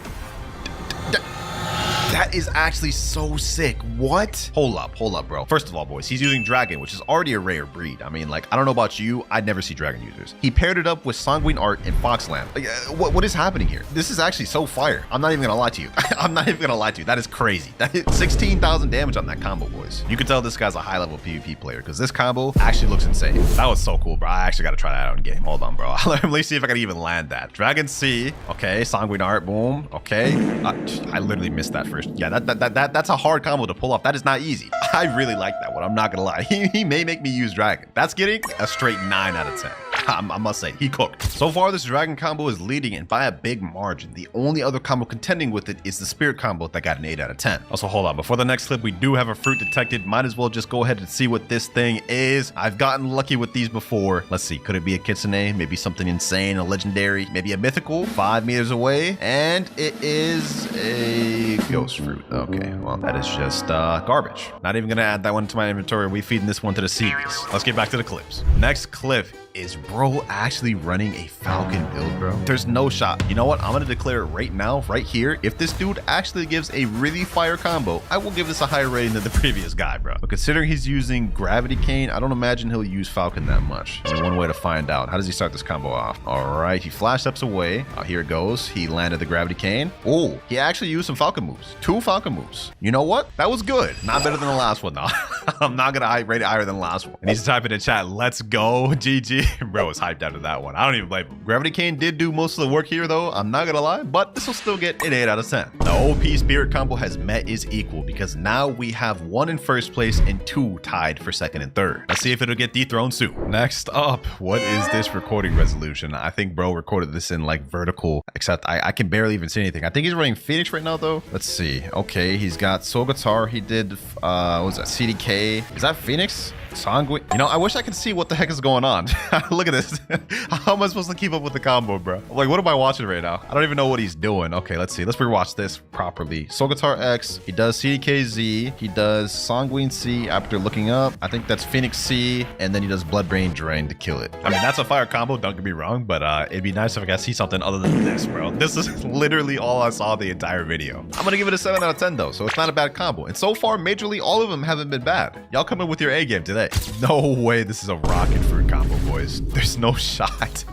That is actually so sick. What? Hold up, bro. First of all, boys, he's using Dragon, which is already a rare breed. I mean, like, I don't know about you, I'd never see Dragon users. He paired it up with Sanguine Art and Foxland. Like, what is happening here? This is actually so fire. I'm not even gonna lie to you. I'm not even gonna lie to you. That is crazy. That is 16,000 damage on that combo, boys. You can tell this guy's a high-level PvP player because this combo actually looks insane. That was so cool, bro. I actually gotta try that out in game. Hold on, bro. Let me see if I can even land that. Dragon C. Okay, Sanguine Art. Boom. Okay. I literally missed that first. Yeah, that's a hard combo to pull off. That is not easy. I really like that one. I'm not gonna lie. He may make me use Dragon. That's getting a straight 9 out of 10. I must say, he cooked. So far, this Dragon combo is leading and by a big margin. The only other combo contending with it is the Spirit combo that got an 8 out of 10. Also, hold on. Before the next clip, we do have a fruit detected. Might as well just go ahead and see what this thing is. I've gotten lucky with these before. Let's see. Could it be a Kitsune? Maybe something insane, a legendary, maybe a mythical, 5 meters away. And it is a ghost fruit. Okay, well, that is just garbage. Not even gonna add that one to my inventory. We feeding this one to the series. Let's get back to the clips. Next clip is bro actually running a Falcon build, bro. There's no shot. You know what? I'm gonna declare it right now, right here. If this dude actually gives a really fire combo, I will give this a higher rating than the previous guy, bro. But considering he's using Gravity Cane, I don't imagine he'll use Falcon that much. Only one way to find out. How does he start this combo off? All right, he flash steps away. Here it goes. He landed the Gravity Cane. Oh, he actually used some Falcon moves. 2 Falcon moves. You know what? That was good. Not better than the last one, though. I'm not gonna rate it higher than the last one. And he's typing in chat, let's go, GG. Bro was hyped out of that one. I don't even blame him. Gravity Cane did do most of the work here, though. I'm not gonna lie, but this will still get an 8 out of 10. The OP Spirit combo has met is equal because now we have 1 in first place and 2 tied for second and third. Let's see if it'll get dethroned soon. Next up, what is this recording resolution? I think bro recorded this in like vertical, except I can barely even see anything. I think he's running Phoenix right now, though. Let's see. Okay, he's got Soul Guitar. He did, what was that? CDK. Is that Phoenix? Sanguine. You know, I wish I could see what the heck is going on. Look at this. How am I supposed to keep up with the combo, bro? Like, what am I watching right now? I don't even know what he's doing. Okay, let's see. Let's rewatch this properly. Soul Guitar X. He does CDK Z. He does Sanguine C after looking up. I think that's Phoenix C. And then he does Blood Brain Drain to kill it. I mean, that's a fire combo. Don't get me wrong. But it'd be nice if I could see something other than this, bro. This is literally all I saw the entire video. I'm going to give it a 7 out of 10, though. So it's not a bad combo. And so far, majorly, all of them haven't been bad. Y'all come in with your A game today. No way this is a rocket fruit combo, boys. There's no shot.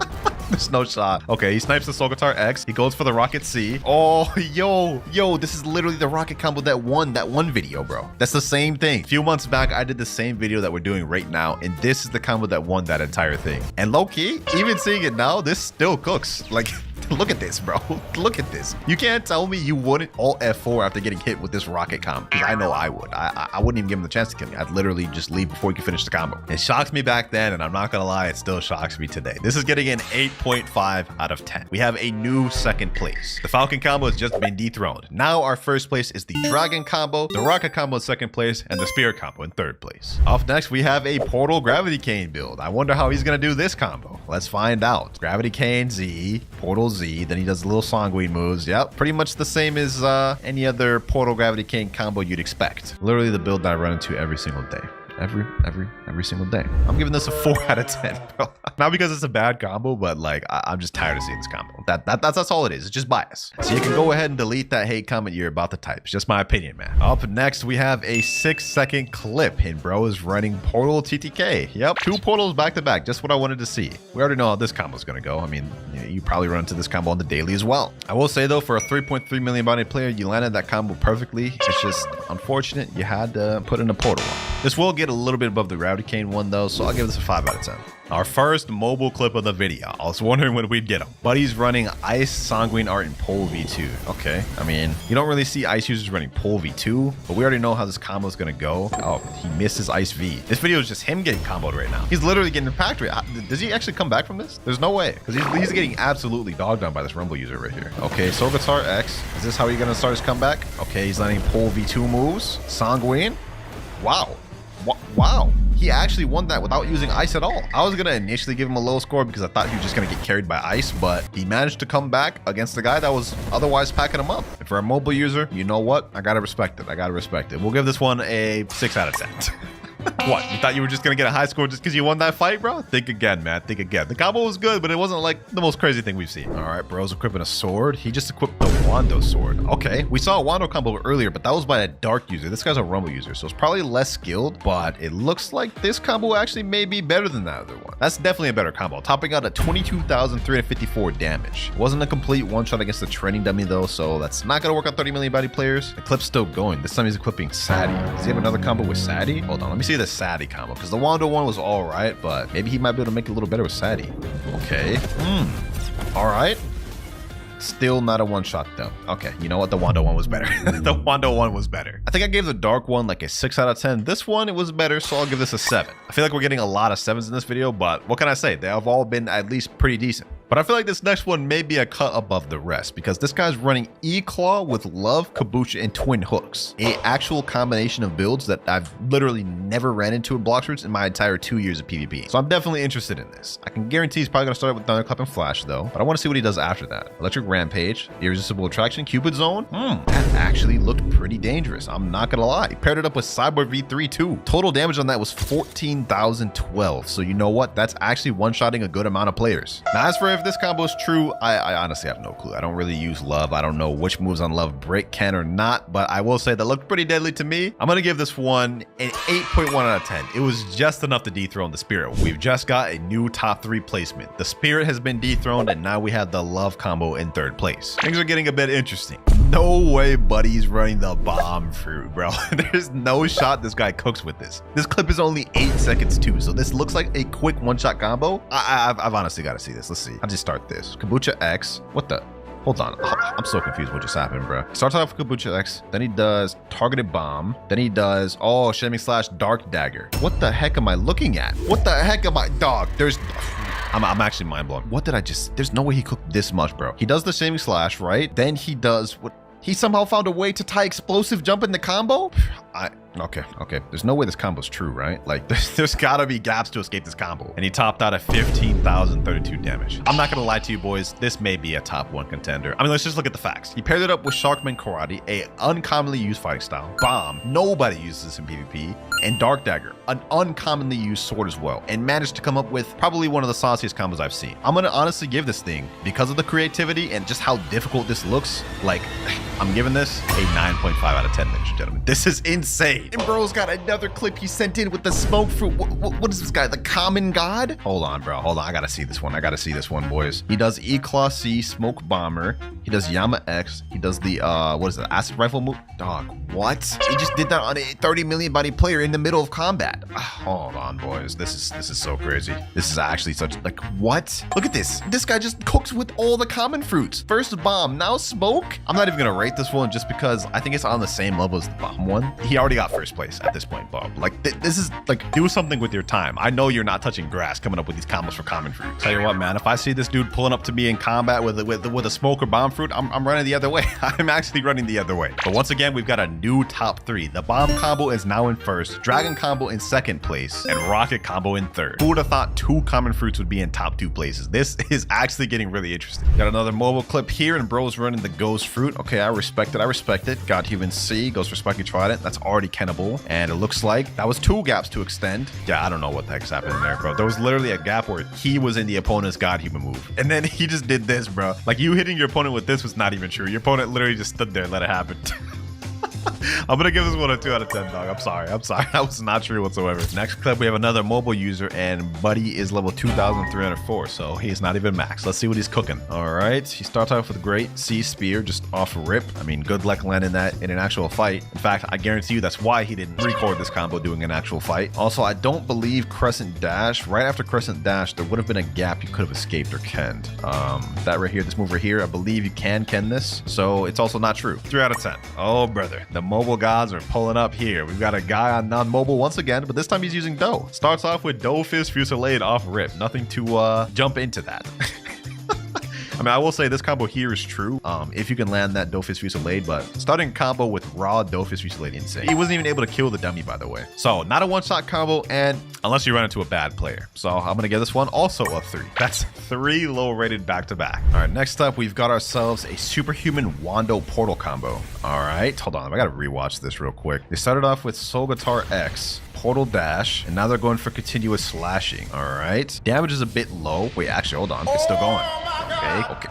There's no shot. Okay, he snipes the Soul Guitar X. He goes for the Rocket C. Oh, yo, this is literally the rocket combo that won that one video, bro. That's the same thing. A few months back, I did the same video that we're doing right now, and this is the combo that won that entire thing. And low-key, even seeing it now, this still cooks. Like, look at this, bro. Look at this. You can't tell me you wouldn't alt F4 after getting hit with this rocket combo. Because I know I would. I wouldn't even give him the chance to kill me. I'd literally just leave before he could finish the combo. It shocked me back then, and I'm not gonna lie, it still shocks me today. This is getting an 8.5 out of 10. We have a new second place. The Falcon combo has just been dethroned. Now our first place is the Dragon combo, the Rocket combo in second place, and the Spirit combo in third place. Off next, we have a Portal Gravity Cane build. I wonder how he's gonna do this combo. Let's find out. Gravity Cane Z, Portal Z, then he does little Sanguine moves. Yep, pretty much the same as any other Portal Gravity Cane combo you'd expect. Literally the build that I run into every single day. Every single day. I'm giving this a 4 out of 10, bro. Not because it's a bad combo, but like I'm just tired of seeing this combo. That's all it is. It's just bias. So you can go ahead and delete that hate comment you're about to type. It's just my opinion, man. Up next, we have a 6-second clip, and bro is running Portal TTK. Yep, 2 portals back to back. Just what I wanted to see. We already know how this combo is gonna go. I mean, you probably run into this combo on the daily as well. I will say though, for a 3.3 million body player, you landed that combo perfectly. It's just unfortunate you had to put in a portal one. This will get a little bit above the Rowdy Kane one though, so I'll give this a 5 out of 10. Our first mobile clip of the video. I was wondering when we'd get him. Buddy's running Ice Sanguine Art in Pole V2. Okay, I mean, you don't really see Ice users running Pole V2, but we already know how this combo is gonna go. Oh, he misses Ice V. This video is just him getting comboed right now. He's literally getting packed right. Does he actually come back from this? There's no way, because he's getting absolutely dogged on by this Rumble user right here. Okay, Soul Guitar X. Is this how you're gonna start his comeback? Okay, he's landing Pole V2 moves. Sanguine. Wow. Wow. He actually won that without using ice at all. I was going to initially give him a low score because I thought he was just going to get carried by ice, but he managed to come back against the guy that was otherwise packing him up. And for a mobile user, you know what? I got to respect it. I got to respect it. We'll give this one a 6 out of 10. What? You thought you were just going to get a high score just because you won that fight, bro? Think again, man. Think again. The combo was good, but it wasn't like the most crazy thing we've seen. All right, bro's equipping a sword. He just equipped the Wando sword. Okay, we saw a Wando combo earlier, but that was by a dark user. This guy's a Rumble user, so it's probably less skilled, but it looks like this combo actually may be better than that other one. That's definitely a better combo, topping out at 22,354 damage. It wasn't a complete one-shot against the training dummy, though, so that's not going to work on 30 million body players. The clip's still going. This time he's equipping Sadie. Does he have another combo with Sadie? Hold on, let me see the Sadie combo, because the Wando one was all right, but maybe he might be able to make it a little better with Sadie. Okay. All right. Still not a one-shot though. Okay, you know what? The Wando one was better. The Wando one was better. I think I gave the dark one like a 6 out of 10. This one, it was better, so I'll give this a 7. I feel like we're getting a lot of 7s in this video, but what can I say? They have all been at least pretty decent. But I feel like this next one may be a cut above the rest because this guy's running E-Claw with Love, Kabucha, and Twin Hooks. A actual combination of builds that I've literally never ran into in Blox routes in my entire 2 years of PvP. So I'm definitely interested in this. I can guarantee he's probably going to start with Thunderclap and Flash though, but I want to see what he does after that. Electric Rampage, Irresistible Attraction, Cupid Zone. That actually looked pretty dangerous. I'm not going to lie. He paired it up with Cyborg V3 too. Total damage on that was 14,012. So you know what? That's actually one-shotting a good amount of players. Now as for if this combo is true, I honestly have no clue. I don't really use Love. I don't know which moves on Love break can or not, but I will say that looked pretty deadly to me. I'm gonna give this one an 8.1 out of 10. It was just enough to dethrone the Spirit. We've just got a new top 3 placement. The Spirit has been dethroned, and now we have the Love combo in 3rd place. Things are getting a bit interesting. No way Buddy's running the bomb fruit, bro. There's no shot this guy cooks with this. This clip is only 8 seconds too, so this looks like a quick one-shot combo. I've honestly got to see this. Let's see. I'll just start this. Kabucha X. What the? Hold on. I'm so confused what just happened, bro. Starts off with Kabucha X. Then he does Targeted Bomb. Then he does, Shaming Slash Dark Dagger. What the heck am I looking at? What the heck am I? Dog, there's... I'm actually mind blown. What did I just... There's no way he cooked this much, bro. He does the Shaming Slash, right? Then he does... What? He somehow found a way to tie Explosive Jump in the combo? Okay. There's no way this combo's true, right? Like, there's gotta be gaps to escape this combo. And he topped out at 15,032 damage. I'm not gonna lie to you boys, this may be a top 1 contender. I mean, let's just look at the facts. He paired it up with Sharkman Karate, a uncommonly used fighting style. Bomb, nobody uses this in PvP. And Dark Dagger, an uncommonly used sword as well. And managed to come up with probably one of the sauciest combos I've seen. I'm gonna honestly give this thing, because of the creativity and just how difficult this looks, like, I'm giving this a 9.5 out of 10, ladies and gentlemen. This is insane. And bro's got another clip he sent in with the smoke fruit. What is this guy? The Common God? Hold on, bro. Hold on. I gotta see this one. Boys. He does E-Claw C, Smoke Bomber. He does Yama X. He does the, what is it? Acid Rifle move? Dog, what? He just did that on a 30 million body player in the middle of combat. Hold on, boys. This is so crazy. This is actually such, like, what? Look at this. This guy just cooks with all the common fruits. First bomb, now smoke. I'm not even gonna rate this one just because I think it's on the same level as the bomb one. He already got first place at this point, Bob. Like, this is, like, do something with your time. I know you're not touching grass coming up with these combos for common fruit. Tell you what, man, if I see this dude pulling up to me in combat with a smoke or bomb fruit, fruit, I'm running the other way. I'm actually running the other way. But once again, we've got a new top 3. The bomb combo is now in first, dragon combo in second place, and rocket combo in third. Who would have thought 2 common fruits would be in top 2 places? This is actually getting really interesting. Got another mobile clip here, and bro's running the ghost fruit. Okay, I respect it. I respect it. Got human C, ghost for Spiky Trident. That's already cannibal. And it looks like that was 2 gaps to extend. Yeah, I don't know what the heck's happening there, bro. There was literally a gap where he was in the opponent's god human move. And then he just did this, bro. Like, you hitting your opponent with this was not even true. Your opponent literally just stood there and let it happen. I'm gonna give this one a 2 out of 10, dog. I'm sorry. That was not true whatsoever. Next clip, we have another mobile user, and Buddy is level 2,304, so he's not even max. Let's see what he's cooking. All right, he starts off with a great C spear, just off rip. I mean, good luck landing that in an actual fight. In fact, I guarantee you that's why he didn't record this combo doing an actual fight. Also, I don't believe Crescent Dash. Right after Crescent Dash, there would have been a gap you could have escaped or kenned. That right here, this move right here, I believe you can ken this, so it's also not true. 3 out of 10. Oh, brother. The mobile gods are pulling up here. We've got a guy on non-mobile once again, but this time he's using dough. Starts off with dough fist fusillade off rip. Nothing to jump into that. I mean, I will say this combo here is true if you can land that Dofus Fusillade, but starting combo with raw Dofus Fusillade, insane. He wasn't even able to kill the dummy, by the way. So not a one-shot combo, and unless you run into a bad player. So I'm going to give this one also a 3. That's 3 low-rated back-to-back. All right, next up, we've got ourselves a superhuman Wando portal combo. All right, hold on. I got to rewatch this real quick. They started off with Soul Guitar X, portal dash, and now they're going for continuous slashing. All right, damage is a bit low. Wait, actually, hold on. It's still going. Okay.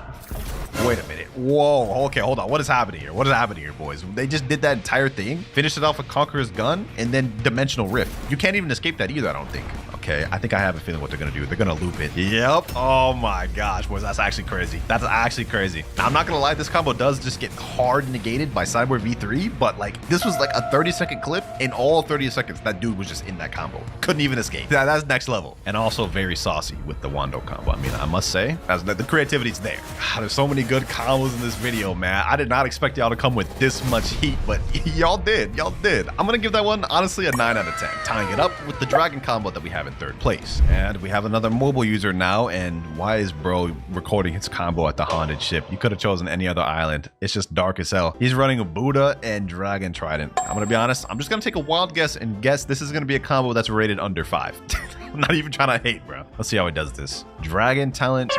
Wait a minute. Whoa. Okay, hold on. What is happening here? What is happening here, boys? They just did that entire thing, finished it off with Conqueror's Gun, and then Dimensional Rift. You can't even escape that either, I don't think. Okay, I think I have a feeling what they're gonna do. They're gonna loop it. Yep. Oh my gosh, boys, that's actually crazy. That's actually crazy. Now, I'm not gonna lie, this combo does just get hard negated by Cyborg V3, but like, this was like a 30-second clip. In all 30 seconds, that dude was just in that combo. Couldn't even escape. That's next level. And also very saucy with the Wando combo. I mean, I must say, the creativity's there. God, there's so many good combos in this video, man. I did not expect y'all to come with this much heat, but y'all did. Y'all did. I'm gonna give that one, honestly, a 9 out of 10. Tying it up with the dragon combo that we have in third place. And we have another mobile user now, and why is bro recording his combo at the haunted ship? You could have chosen any other island. It's just dark as hell. He's running a Buddha and Dragon Trident. I'm gonna be honest, I'm just gonna take a wild guess and guess this is gonna be a combo that's rated under 5. I'm not even trying to hate, bro. Let's see how he does this. Dragon Talent,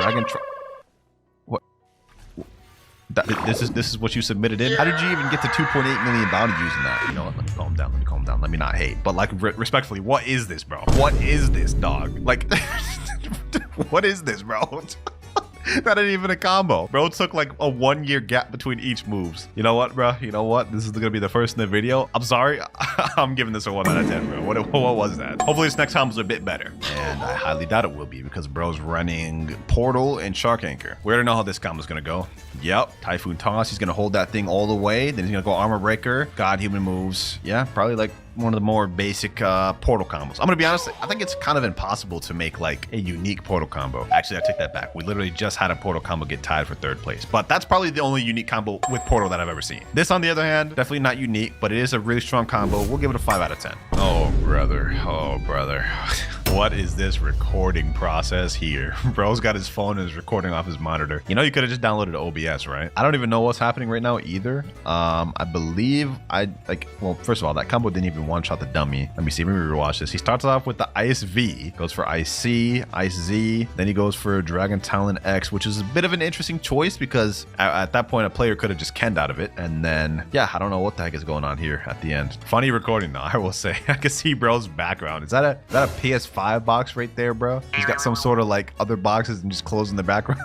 what? This is what you submitted in? How did you even get to 2.8 million bounty using that? You know what? Let me calm down. Let me not hate. But like, respectfully, what is this, bro? What is this, dog? Like, what is this, bro? That ain't even a combo. Bro took like a 1-year gap between each moves. You know what, bro? You know what? This is gonna be the first in the video. I'm sorry. I'm giving this a 1 out of 10, bro. What was that? Hopefully this next combo's a bit better. And I highly doubt it will be because bro's running Portal and Shark Anchor. We already know how this combo's gonna go. Yep. Typhoon Toss. He's gonna hold that thing all the way. Then he's gonna go Armor Breaker. God Human moves. Yeah, probably like one of the more basic portal combos. I'm gonna be honest, I think it's kind of impossible to make like a unique portal combo. Actually, I take that back. We literally just had a portal combo get tied for 3rd place, but that's probably the only unique combo with portal that I've ever seen. This, on the other hand, definitely not unique, but it is a really strong combo. We'll give it a 5 out of 10. Oh, brother. Oh, brother. What is this recording process here? Bro's got his phone and is recording off his monitor. You know, you could have just downloaded OBS, right? I don't even know what's happening right now either. I believe well, first of all, that combo didn't even one-shot the dummy. Let me see, let me rewatch this. He starts off with the Ice V, goes for Ice C, Ice Z, then he goes for Dragon Talon X, which is a bit of an interesting choice because at that point, a player could have just kenned out of it. And then, yeah, I don't know what the heck is going on here at the end. Funny recording though, I will say. I can see bro's background. Is that a PS5 box right there, bro? He's got some sort of like other boxes and just closing the background.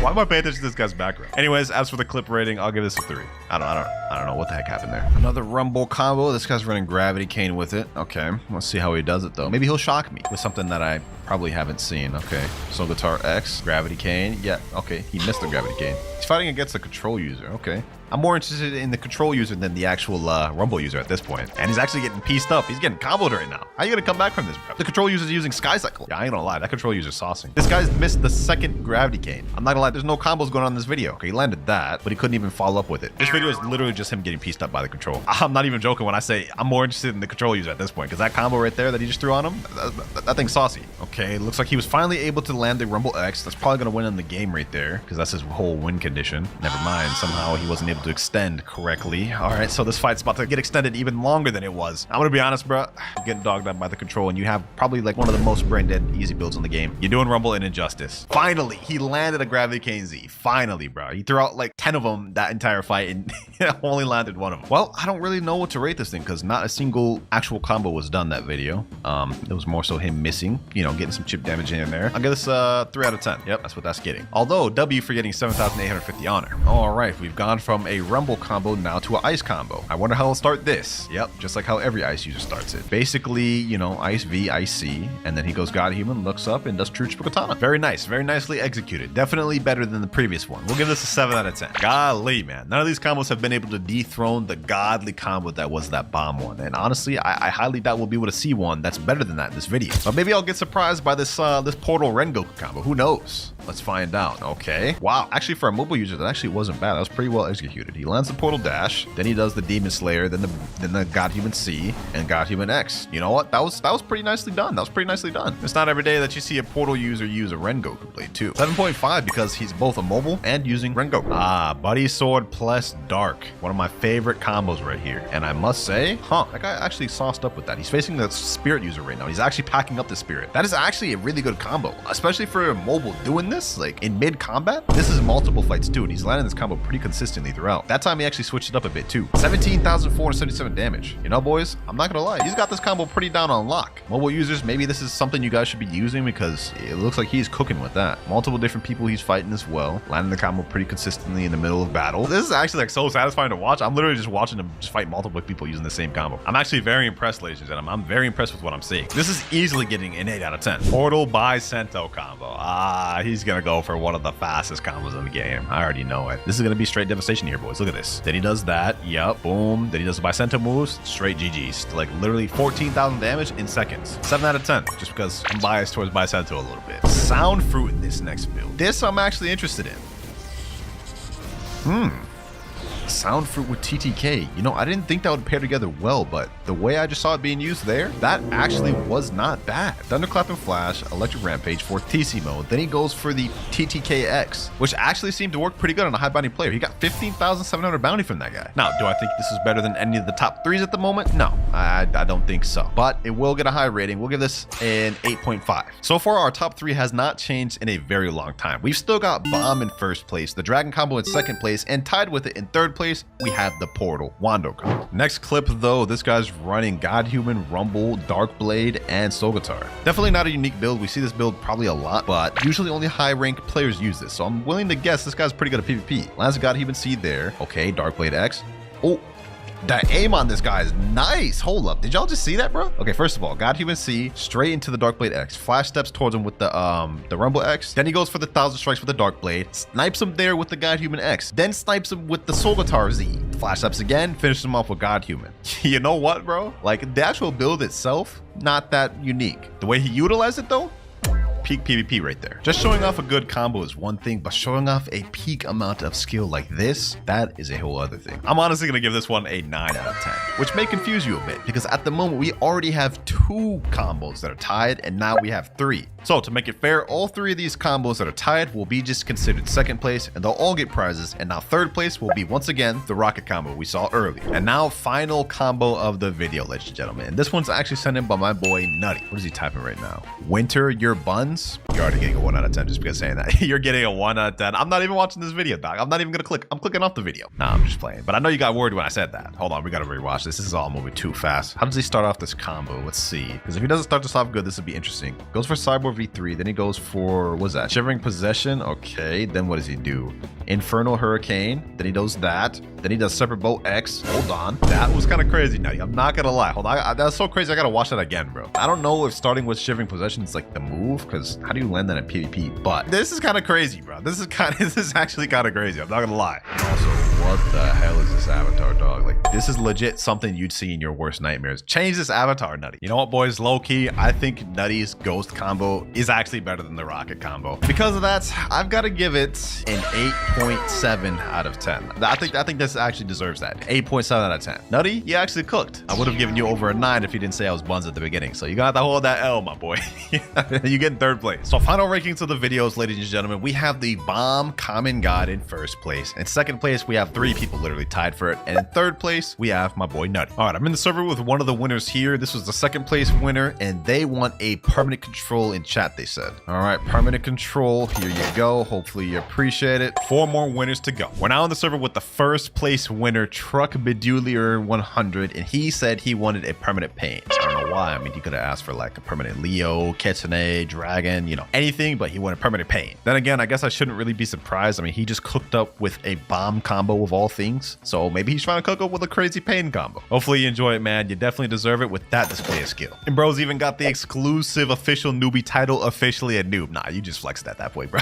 Why am I paying attention to this guy's background? Anyways, as for the clip rating, I'll give this a 3. I don't know what the heck happened there. Another Rumble combo. This guy's running Gravity Cane with it. Okay, let's see how he does it though. Maybe he'll shock me with something that I probably haven't seen. Okay, Soul Guitar X, Gravity Cane. Yeah, okay, he missed the Gravity Cane. He's fighting against the control user. Okay. I'm more interested in the control user than the actual Rumble user at this point. And he's actually getting pieced up. He's getting comboed right now. How are you gonna come back from this, bro? The control user's using Sky Cycle. Yeah, I ain't gonna lie, that control user's saucing. This guy's missed the 2nd Gravity Cane. I'm not gonna lie, there's no combos going on in this video. Okay, he landed that, but he couldn't even follow up with it. This video is literally just him getting pieced up by the control. I'm not even joking when I say I'm more interested in the control user at this point, because that combo right there that he just threw on him, that thing's saucy. Okay. Okay, looks like he was finally able to land the Rumble X. That's probably going to win in the game right there because that's his whole win condition. Never mind. Somehow he wasn't able to extend correctly. All right, so this fight's about to get extended even longer than it was. I'm going to be honest, bro. You're getting dogged out by the control, and you have probably like one of the most brain dead easy builds in the game. You're doing Rumble and Injustice. Finally, he landed a Gravity Cane Z. Finally, bro. He threw out like 10 of them that entire fight and only landed one of them. Well, I don't really know what to rate this thing because not a single actual combo was done that video. It was more so him missing, you know, getting some chip damage in there. I'll give this 3 out of 10. Yep, that's what that's getting. Although W for getting 7,850 honor. All right, we've gone from a Rumble combo now to an Ice combo. I wonder how I'll start this. Yep, just like how every Ice user starts it. Basically, you know, Ice V, Ice C, and then he goes God Human, looks up, and does True Triple Katana. Very nice, very nicely executed. Definitely better than the previous one. We'll give this a 7 out of 10. Golly, man. None of these combos have been able to dethrone the godly combo that was that bomb one. And honestly, I highly doubt we'll be able to see one that's better than that in this video. But maybe I'll get surprised by this this Portal Rengoku combo. Who knows? Let's find out. Okay. Wow. Actually, for a mobile user, that actually wasn't bad. That was pretty well executed. He lands the Portal Dash, then he does the Demon Slayer, then the God Human C, and God Human X. You know what? That was pretty nicely done. That was pretty nicely done. It's not every day that you see a Portal user use a Rengoku blade too. 7.5 because he's both a mobile and using Rengoku. Ah, Buddy Sword plus Dark. One of my favorite combos right here. And I must say, that guy actually sauced up with that. He's facing the Spirit user right now. He's actually packing up the Spirit. That is actually a really good combo, especially for a mobile doing this, like in mid-combat. This is multiple fights too, and he's landing this combo pretty consistently throughout. That time he actually switched it up a bit too. 17,477 damage. You know, boys, I'm not gonna lie. He's got this combo pretty down on lock. Mobile users, maybe this is something you guys should be using because it looks like he's cooking with that. Multiple different people he's fighting as well. Landing the combo pretty consistently in the middle of battle. This is actually like so satisfying to watch. I'm literally just watching him just fight multiple people using the same combo. I'm actually very impressed, ladies and gentlemen. I'm very impressed with what I'm seeing. This is easily getting an 8 out of 10. Portal by Sento combo. Ah, he's gonna go for one of the fastest combos in the game. I already know it. This is gonna be straight devastation here, boys. Look at this. Then he does that. Yep. Boom. Then he does the Bicento moves. Straight GG's. Like literally 14,000 damage in seconds. 7 out of 10. Just because I'm biased towards Bicento a little bit. Sound Fruit in this next build. This I'm actually interested in. Sound Fruit with TTK. You know, I didn't think that would pair together well, but the way I just saw it being used there, that actually was not bad. Thunderclap and Flash, Electric Rampage for TC mode. Then he goes for the TTKX, which actually seemed to work pretty good on a high bounty player. He got 15,700 bounty from that guy. Now, do I think this is better than any of the top 3s at the moment? No, I don't think so. But it will get a high rating. We'll give this an 8.5. So far, our top 3 has not changed in a very long time. We've still got Bomb in first place, the Dragon combo in second place, and tied with it in third place, we have the Portal Wando combo. Next clip though, this guy's running God Human, Rumble, Dark Blade, and Soul Guitar. Definitely not a unique build. We see this build probably a lot, but usually only high ranked players use this. So I'm willing to guess this guy's pretty good at PvP. Lands God Human Seed there. Okay, Dark Blade X. Oh, that aim on this guy is nice. Hold up. Did y'all just see that, bro? Okay, first of all, God Human C straight into the Dark Blade X. Flash steps towards him with the Rumble X. Then he goes for the 1,000 strikes with the Dark Blade. Snipes him there with the God Human X. Then snipes him with the Soul Guitar Z. Flash steps again, finishes him off with God Human. You know what, bro? Like, the actual build itself, not that unique. The way he utilized it, though, peak PvP right there. Just showing off a good combo is one thing, but showing off a peak amount of skill like this, that is a whole other thing. I'm honestly gonna give this one a 9 out of 10, which may confuse you a bit because at the moment we already have 2 combos that are tied and now we have 3. So to make it fair, all 3 of these combos that are tied will be just considered second place and they'll all get prizes. And now third place will be once again the rocket combo we saw earlier. And now final combo of the video, ladies and gentlemen. And this one's actually sent in by my boy Nutty. What is he typing right now? Winter your buns? You're already getting a 1 out of 10 just because saying that. You're getting a 1 out of 10. I'm not even watching this video, dog. I'm not even gonna click. I'm clicking off the video. Nah, I'm just playing. But I know you got worried when I said that. Hold on, we gotta rewatch this. This is all moving too fast. How does he start off this combo? Let's see. Because if he doesn't start this off good, this would be interesting. Goes for Cyborg V3, then he goes for, what's that? Shivering Possession. Okay, then what does he do? Infernal Hurricane. Then he does that. Then he does Separate Bolt X. Hold on. That was kind of crazy, Nutty. I'm not gonna lie. Hold on. That's so crazy. I gotta watch that again, bro. I don't know if starting with Shivering Possession is like the move, because how do you land that in PvP? But this is kind of crazy, bro. This is actually kind of crazy. I'm not gonna lie. Also, What the hell is this avatar, dog? Like, this is legit something you'd see in your worst nightmares. Change this avatar, Nutty. You know what, boys? Low-key, I think Nutty's ghost combo is actually better than the rocket combo. Because of that, I've got to give it an 8.7 out of 10. I think this actually deserves that. 8.7 out of 10. Nutty, you actually cooked. I would have given you over a 9 if you didn't say I was buns at the beginning. So you got to hold that L, my boy. You get in third place. So final rankings of the videos, ladies and gentlemen, we have the bomb common god in first place. In second place, we have 3 people literally tied for it. And in third place, we have my boy Nutty. All right, I'm in the server with one of the winners here. This was the second place winner, and they want a permanent control in chat, they said. All right, permanent control. Here you go. Hopefully you appreciate it. 4 more winners to go. We're now in the server with the first place winner, Truck Bedulier 100, and he said he wanted a permanent pain. I don't know why. I mean, he could have asked for like a permanent Leo, Kitsune, Dragon, you know, anything, but he wanted permanent pain. Then again, I guess I shouldn't really be surprised. I mean, he just cooked up with a bomb combo of all things, so maybe he's trying to cook up with a crazy pain combo. Hopefully you enjoy it, man. You definitely deserve it with that display of skill. And bro's even got the exclusive official newbie title, officially a noob. Nah, you just flexed at that point, bro.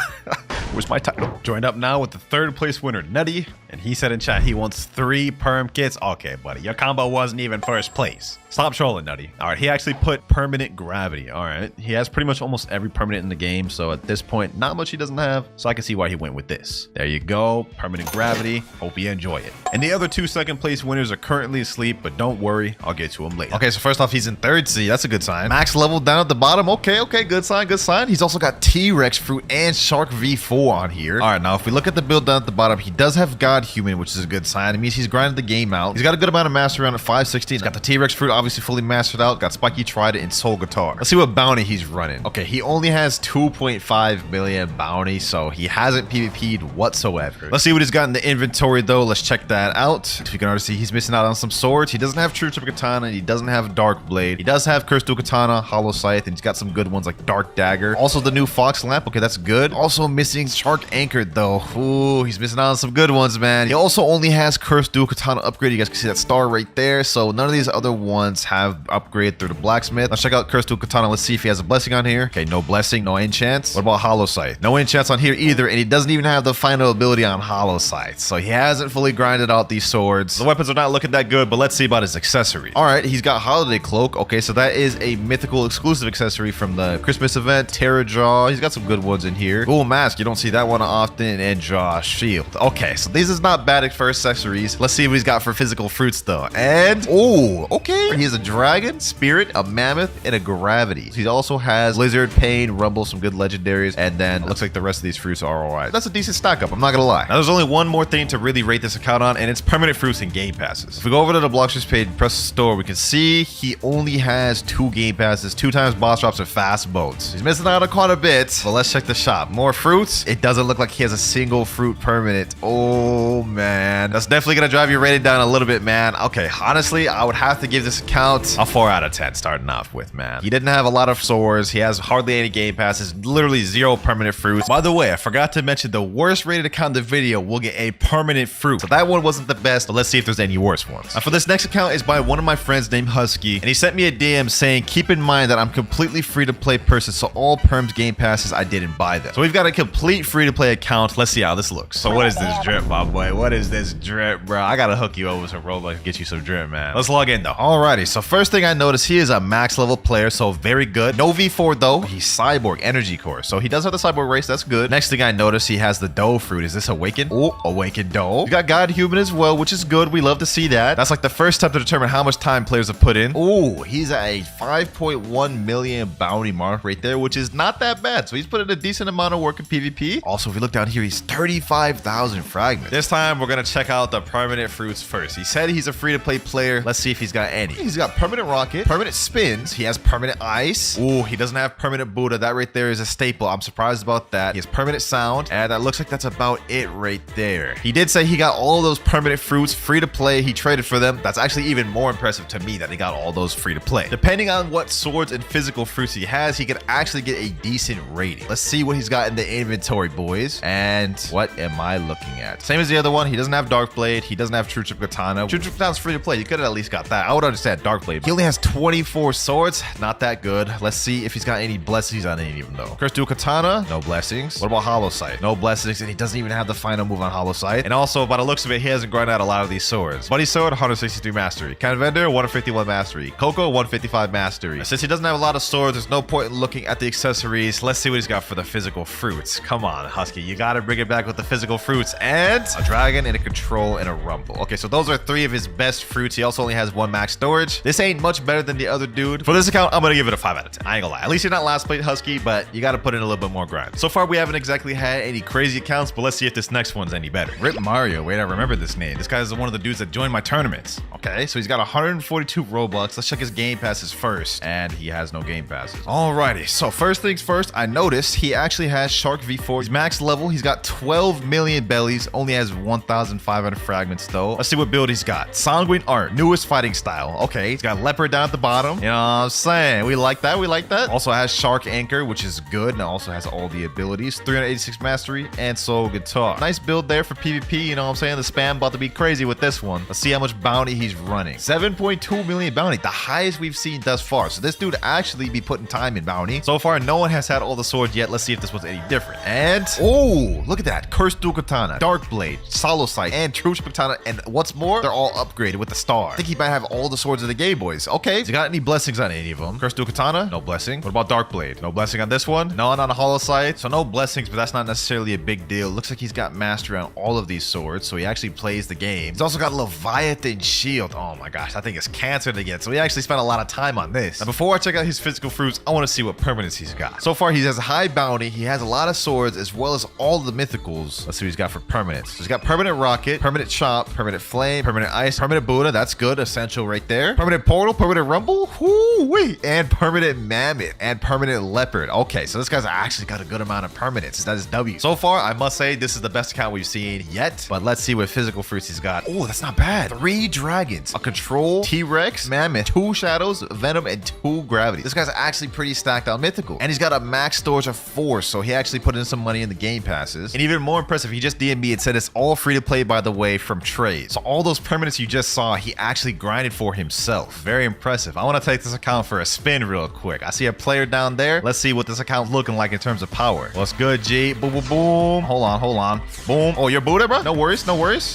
Where's my title? Joined up now with the third place winner, Nutty, and he said in chat he wants 3 perm kits. Okay, buddy, your combo wasn't even first place. Stop trolling, Nutty. All right, he actually put permanent gravity. All right, he has pretty much almost every permanent in the game, so at this point, not much he doesn't have, so I can see why he went with this. There you go, permanent gravity. Hope you enjoy it. And the other 2 second place winners are currently asleep, but don't worry, I'll get to him later. Okay, so first off, he's in third seed. That's a good sign. Max level down at the bottom. Okay, good sign, good sign. He's also got T-Rex fruit and Shark V4 on here. All right, now if we look at the build down at the bottom, he does have God Human, which is a good sign. It means he's grinded the game out. He's got a good amount of mastery around at 560. He's got the T-Rex fruit obviously fully mastered out. Got Spiky Trident and Soul Guitar. Let's see what bounty he's running. Okay, he only has 2.5 million bounty, so he hasn't PvP'd whatsoever. Let's see what he's got in the inventory though. Let's check that out. If you can already see, he's missing out on some swords. He doesn't have True Triple Katana. He doesn't have Dark Blade. He does have Cursed Dual Katana, Hollow Scythe, and he's got some good ones like Dark Dagger. Also the new Fox Lamp. Okay, that's good. Also missing Shark Anchored though. Ooh, he's missing out on some good ones, man. He also only has Cursed Dual Katana upgrade. You guys can see that star right there. So none of these other ones have upgrade through the blacksmith. Let's check out Cursed Dual Katana. Let's see if he has a blessing on here. Okay, no blessing, no enchants. What about Hollow Scythe? No enchants on here either, and he doesn't even have the final ability on Hollow Scythe. So he hasn't fully grinded out these swords. The weapons are not looking that good, but let's see about his accessories. All right, he's got Holiday Cloak. Okay, so that is a mythical exclusive accessory from the Christmas event. Terra Jaw. He's got some good ones in here. Dual Mask. You don't see that one often. And Jaw Shield. Okay, so these is not bad for accessories. Let's see what he's got for physical fruits though. And oh, okay. He has a dragon, spirit, a mammoth, and a gravity. He also has Lizard, Pain, Rumble, some good legendaries, and then it looks like the rest of these fruits are all right. That's a decent stack up, I'm not gonna lie. Now there's only one more thing to really rate this account on, and it's permanent fruits and game passes. If we go over to the Blox page and press the store, we can see he only has 2 game passes, 2 times boss drops, and fast boats. He's missing out on quite a bit, but let's check the shop. More fruits. It doesn't look like he has a single fruit permanent. Oh man, that's definitely gonna drive your rating down a little bit, man. Okay, honestly, I would have to give this account a 4 out of 10 starting off with, man. He didn't have a lot of swords. He has hardly any game passes, literally 0 permanent fruits. By the way, I forgot to mention the worst rated account in the video will get a permanent fruit. So that one wasn't the best, but let's see if there's any worse ones. Now for this next account is by one of my friends named Husky, and he sent me a DM saying, keep in mind that I'm completely free to play person, so all perms game passes, I didn't buy them. So we've got a complete free to play account. Let's see how this looks. So what is this drip, my boy? What is this drip, bro? I gotta hook you over to Roblox and get you some drip, man. Let's log in though. Alrighty, so first thing I noticed, he is a max level player, so very good. No V4 though. He's Cyborg Energy Core, so he does have the Cyborg race. That's good. Next thing I noticed, he has the Doe fruit. Is this Awaken? Oh, Awaken Doe. You got God Human as well, which is good. We love to see that. That's like the first step to determine how much time players have put in. Oh, he's at a 5.1 million bounty mark right there, which is not that bad. So he's put in a decent amount of work in PvP. Also, if you look down here, he's 35,000 fragments. This time, we're gonna check out the permanent fruits first. He said he's a free-to-play player. Let's see if he's got any. He's got permanent rocket, permanent spins. He has permanent ice. Oh, he doesn't have permanent Buddha. That right there is a staple. I'm surprised about that. He has permanent sound, and that looks like that's about it right there. He did say he got all those permanent fruits free to play. He traded for them. That's actually even more impressive to me that he got all those free to play. Depending on what swords and physical fruits he has, he could actually get a decent rating. Let's see what he's got in the inventory, boys. And what am I looking at? Same as the the other one? He doesn't have Dark Blade. He doesn't have True Katana. True Katana's free to play. You could have at least got that. I would understand Dark Blade. He only has 24 swords. Not that good. Let's see if he's got any blessings on any of them though. Cursed Dual Katana, no blessings. What about Hollow Sight? No blessings, and he doesn't even have the final move on Hollow Sight. And also, by the looks of it, he hasn't grinded out a lot of these swords. Buddy Sword, 163 mastery. Kind Vendor, 151 mastery. Coco, 155 mastery. Since he doesn't have a lot of swords, there's no point in looking at the accessories. Let's see what he's got for the physical fruits. Come on, Husky, you gotta bring it back with the physical fruits. And a dragon and a control and a rumble. Okay, so those are 3 of his best fruits. He also only has 1 max storage. This ain't much better than the other dude. For this account, I'm gonna give it a 5 out of 10. I ain't gonna lie. At least you're not last plate Husky, but you gotta put in a little bit more grind. So far, we haven't exactly had any crazy accounts, but let's see if this next one's any better. Rip Mario. Wait, I remember this name. This guy's one of the dudes that joined my tournaments. Okay, so he's got 142 Robux. Let's check his game passes first. And he has no game passes. Alrighty, so first things first, I noticed he actually has Shark V4. He's max level. He's got 12 million bellies. Only has 1,500 fragments though. Let's see what build he's got. Sanguine Art, newest fighting style. Okay, he's got Leopard down at the bottom. You know what I'm saying? We like that. We like that. Also has Shark Anchor, which is good. And also has all the abilities. 386 mastery and Soul Guitar. Nice build there for PvP. You know what I'm saying? The spam about to be crazy with this one. Let's see how much bounty he's running. 7.2 million bounty, the highest we've seen thus far. So this dude actually be putting time in bounty. So far, no one has had all the swords yet. Let's see if this one's any different. And oh, look at that. Cursed Dual Katana, Dark Blade, Solo Sight, and True Katana. And what's more, they're all upgraded with the star. I think he might have all the swords of the Game Boys. Okay, has he got any blessings on any of them? Cursed Dual Katana, no blessing. What about Dark Blade? No blessing on this one. None on a Hollow Sight. So no blessings, but that's not necessarily a big deal. Looks like he's got mastery on all of these swords, so he actually plays the game. He's also got Leviathan Shield. Oh my gosh, I think it's cancer to get. So he actually spent a lot of time on this. Now, before I check out his physical fruits, I want to see what permanents he's got. So far, he has a high bounty. He has a lot of swords, as well as all the mythicals. Let's see what he's got for permanents. So he's got permanent rocket, permanent chop, permanent flame, permanent ice, permanent Buddha. That's good. Essential right there. Permanent portal, permanent rumble. Whoo-wee. And permanent mammoth and permanent leopard. Okay, so this guy's actually got a good amount of permanents. That is W. So far, I must say this is the best account we've seen yet, but let's see what physical fruits he's got. Oh, that's not bad. 3 dragons, a control, T-Rex, mammoth, 2 shadows, venom, and 2 gravity. This guy's actually pretty stacked out mythical, and he's got a max storage of 4, so he actually put in some money in the game passes. And even more impressive, he just DM'd and said it's all free to play, by the way, from trades. So all those permanents you just saw, he actually grinded for himself. Very impressive. I want to take this account for a spin real quick. I see a player down there. Let's see what this account's looking like in terms of power. What's good, G? Boom, boom, boom. Hold on. Boom. Oh, you're Buddha, bro? No worries.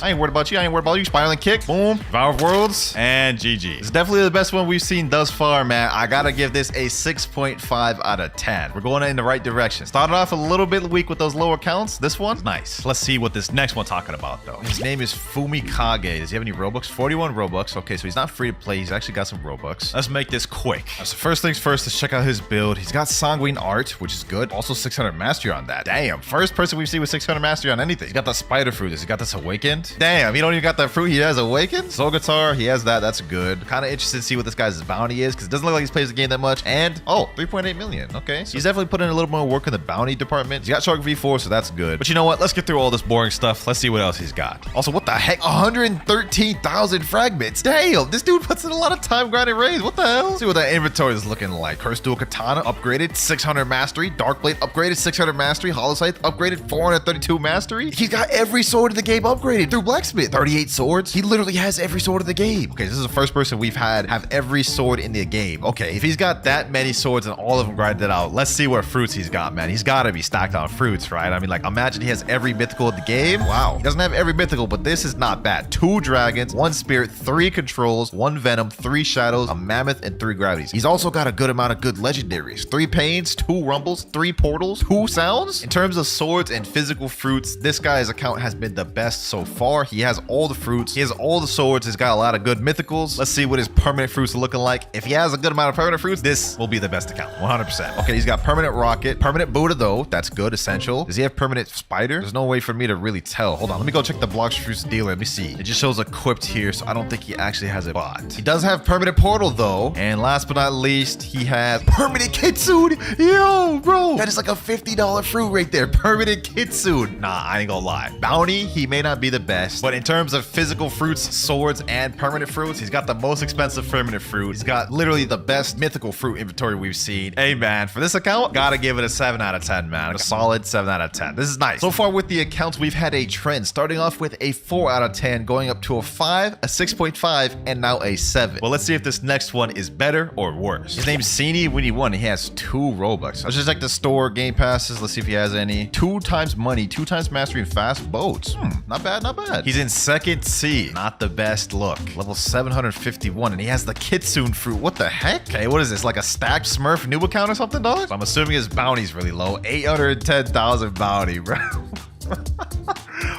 I ain't worried about you. I ain't worried about you. Spiraling kick. Boom. Devour of Worlds. And GG. It's definitely the best one we've seen thus far, man. I gotta give this a 6.5 out of 10. We're going in the right direction. Started off a little bit weak with those lower counts. This one's nice. Let's see what this next one's talking about, though. His name is Fumikage. Does he have any Robux? 41 Robux. Okay, so he's not free to play. He's actually got some Robux. Let's make this quick. So first things first, let's check out his build. He's got Sanguine Art, which is good. Also 600 mastery on that. Damn. First person we've seen with 600 mastery on anything. He's got the spider fruit. Has he got this awakened? Damn, he don't even got that fruit. He has awakened. Soul Guitar, he has that. That's good. Kind of interested to see what this guy's bounty is, because it doesn't look like he's plays the game that much. And oh, 3.8 million. Okay, so he's definitely putting in a little more work in the bounty department. He's got Shark V4, so that's good. But you know what? Let's get through all this boring stuff. Let's see what else he's got. Also, what the heck? 113,000 fragments. Damn, this dude puts in a lot of time grinding raids. What the hell? Let's see what that inventory is looking like. Cursed Dual Katana upgraded 600 mastery. Dark Blade upgraded 600 mastery. Hollow Sight upgraded 432 mastery. He's got every sword in the game upgraded through Blacksmith. 38 swords. He literally has every sword in the game. Okay, this is the first person we've had have every sword in the game. Okay, if he's got that many swords and all of them grinded out, let's see what fruits he's got, man. He's got to be stacked on fruits, right? I mean, like, imagine he has every mythical in the game. Wow. He doesn't have every mythical, but this is not bad. 2 dragons, 1 spirit, 3 controls, 1 venom, 3 shadows, a mammoth, and 3 gravities. He's also got a good amount of good legendaries. 3 pains, 2 rumbles, 3 portals, 2 sounds. In terms of swords and physical fruits, this guy's account has been the best so far. He has all the fruits. He has all the swords. He's got a lot of good mythicals. Let's see what his permanent fruits are looking like. If he has a good amount of permanent fruits, this will be the best account, 100%. Okay, he's got permanent rocket, permanent Buddha though. That's good, essential. Does he have permanent spider? There's no way for me to really tell. Hold on, let me go check the Blox fruits dealer. Let me see. It just shows equipped here, so I don't think he actually has it bought. He does have permanent portal though. And last but not least, he has permanent kitsune. Yo, bro, that is like a $50 fruit right there. Permanent kitsune. Nah, I ain't gonna lie. Bounty, he may not be the best, but in terms of physical fruits, swords, and permanent fruits, he's got the most expensive permanent fruit. He's got literally the best mythical fruit inventory we've seen. Hey man, for this account, gotta give it a 7 out of 10, man. A solid 7 out of 10. This is nice. So far with the accounts we've had a trend, starting off with a 4 out of 10, going up to a 5, a 6.5, and now a 7. Well, let's see if this next one is better or worse. His name's Sini Winnie One. He has 2 Robux. Let's just check the store game passes. Let's see if he has any. 2 times money, 2 times mastery, and fast boats. Not bad, not bad. He's in second C. Not the best look. Level 751, and he has the Kitsune fruit. What the heck? Okay, what is this? Like a stacked Smurf new account or something, dog? So I'm assuming his bounty's really low. 810,000 bounty, bro.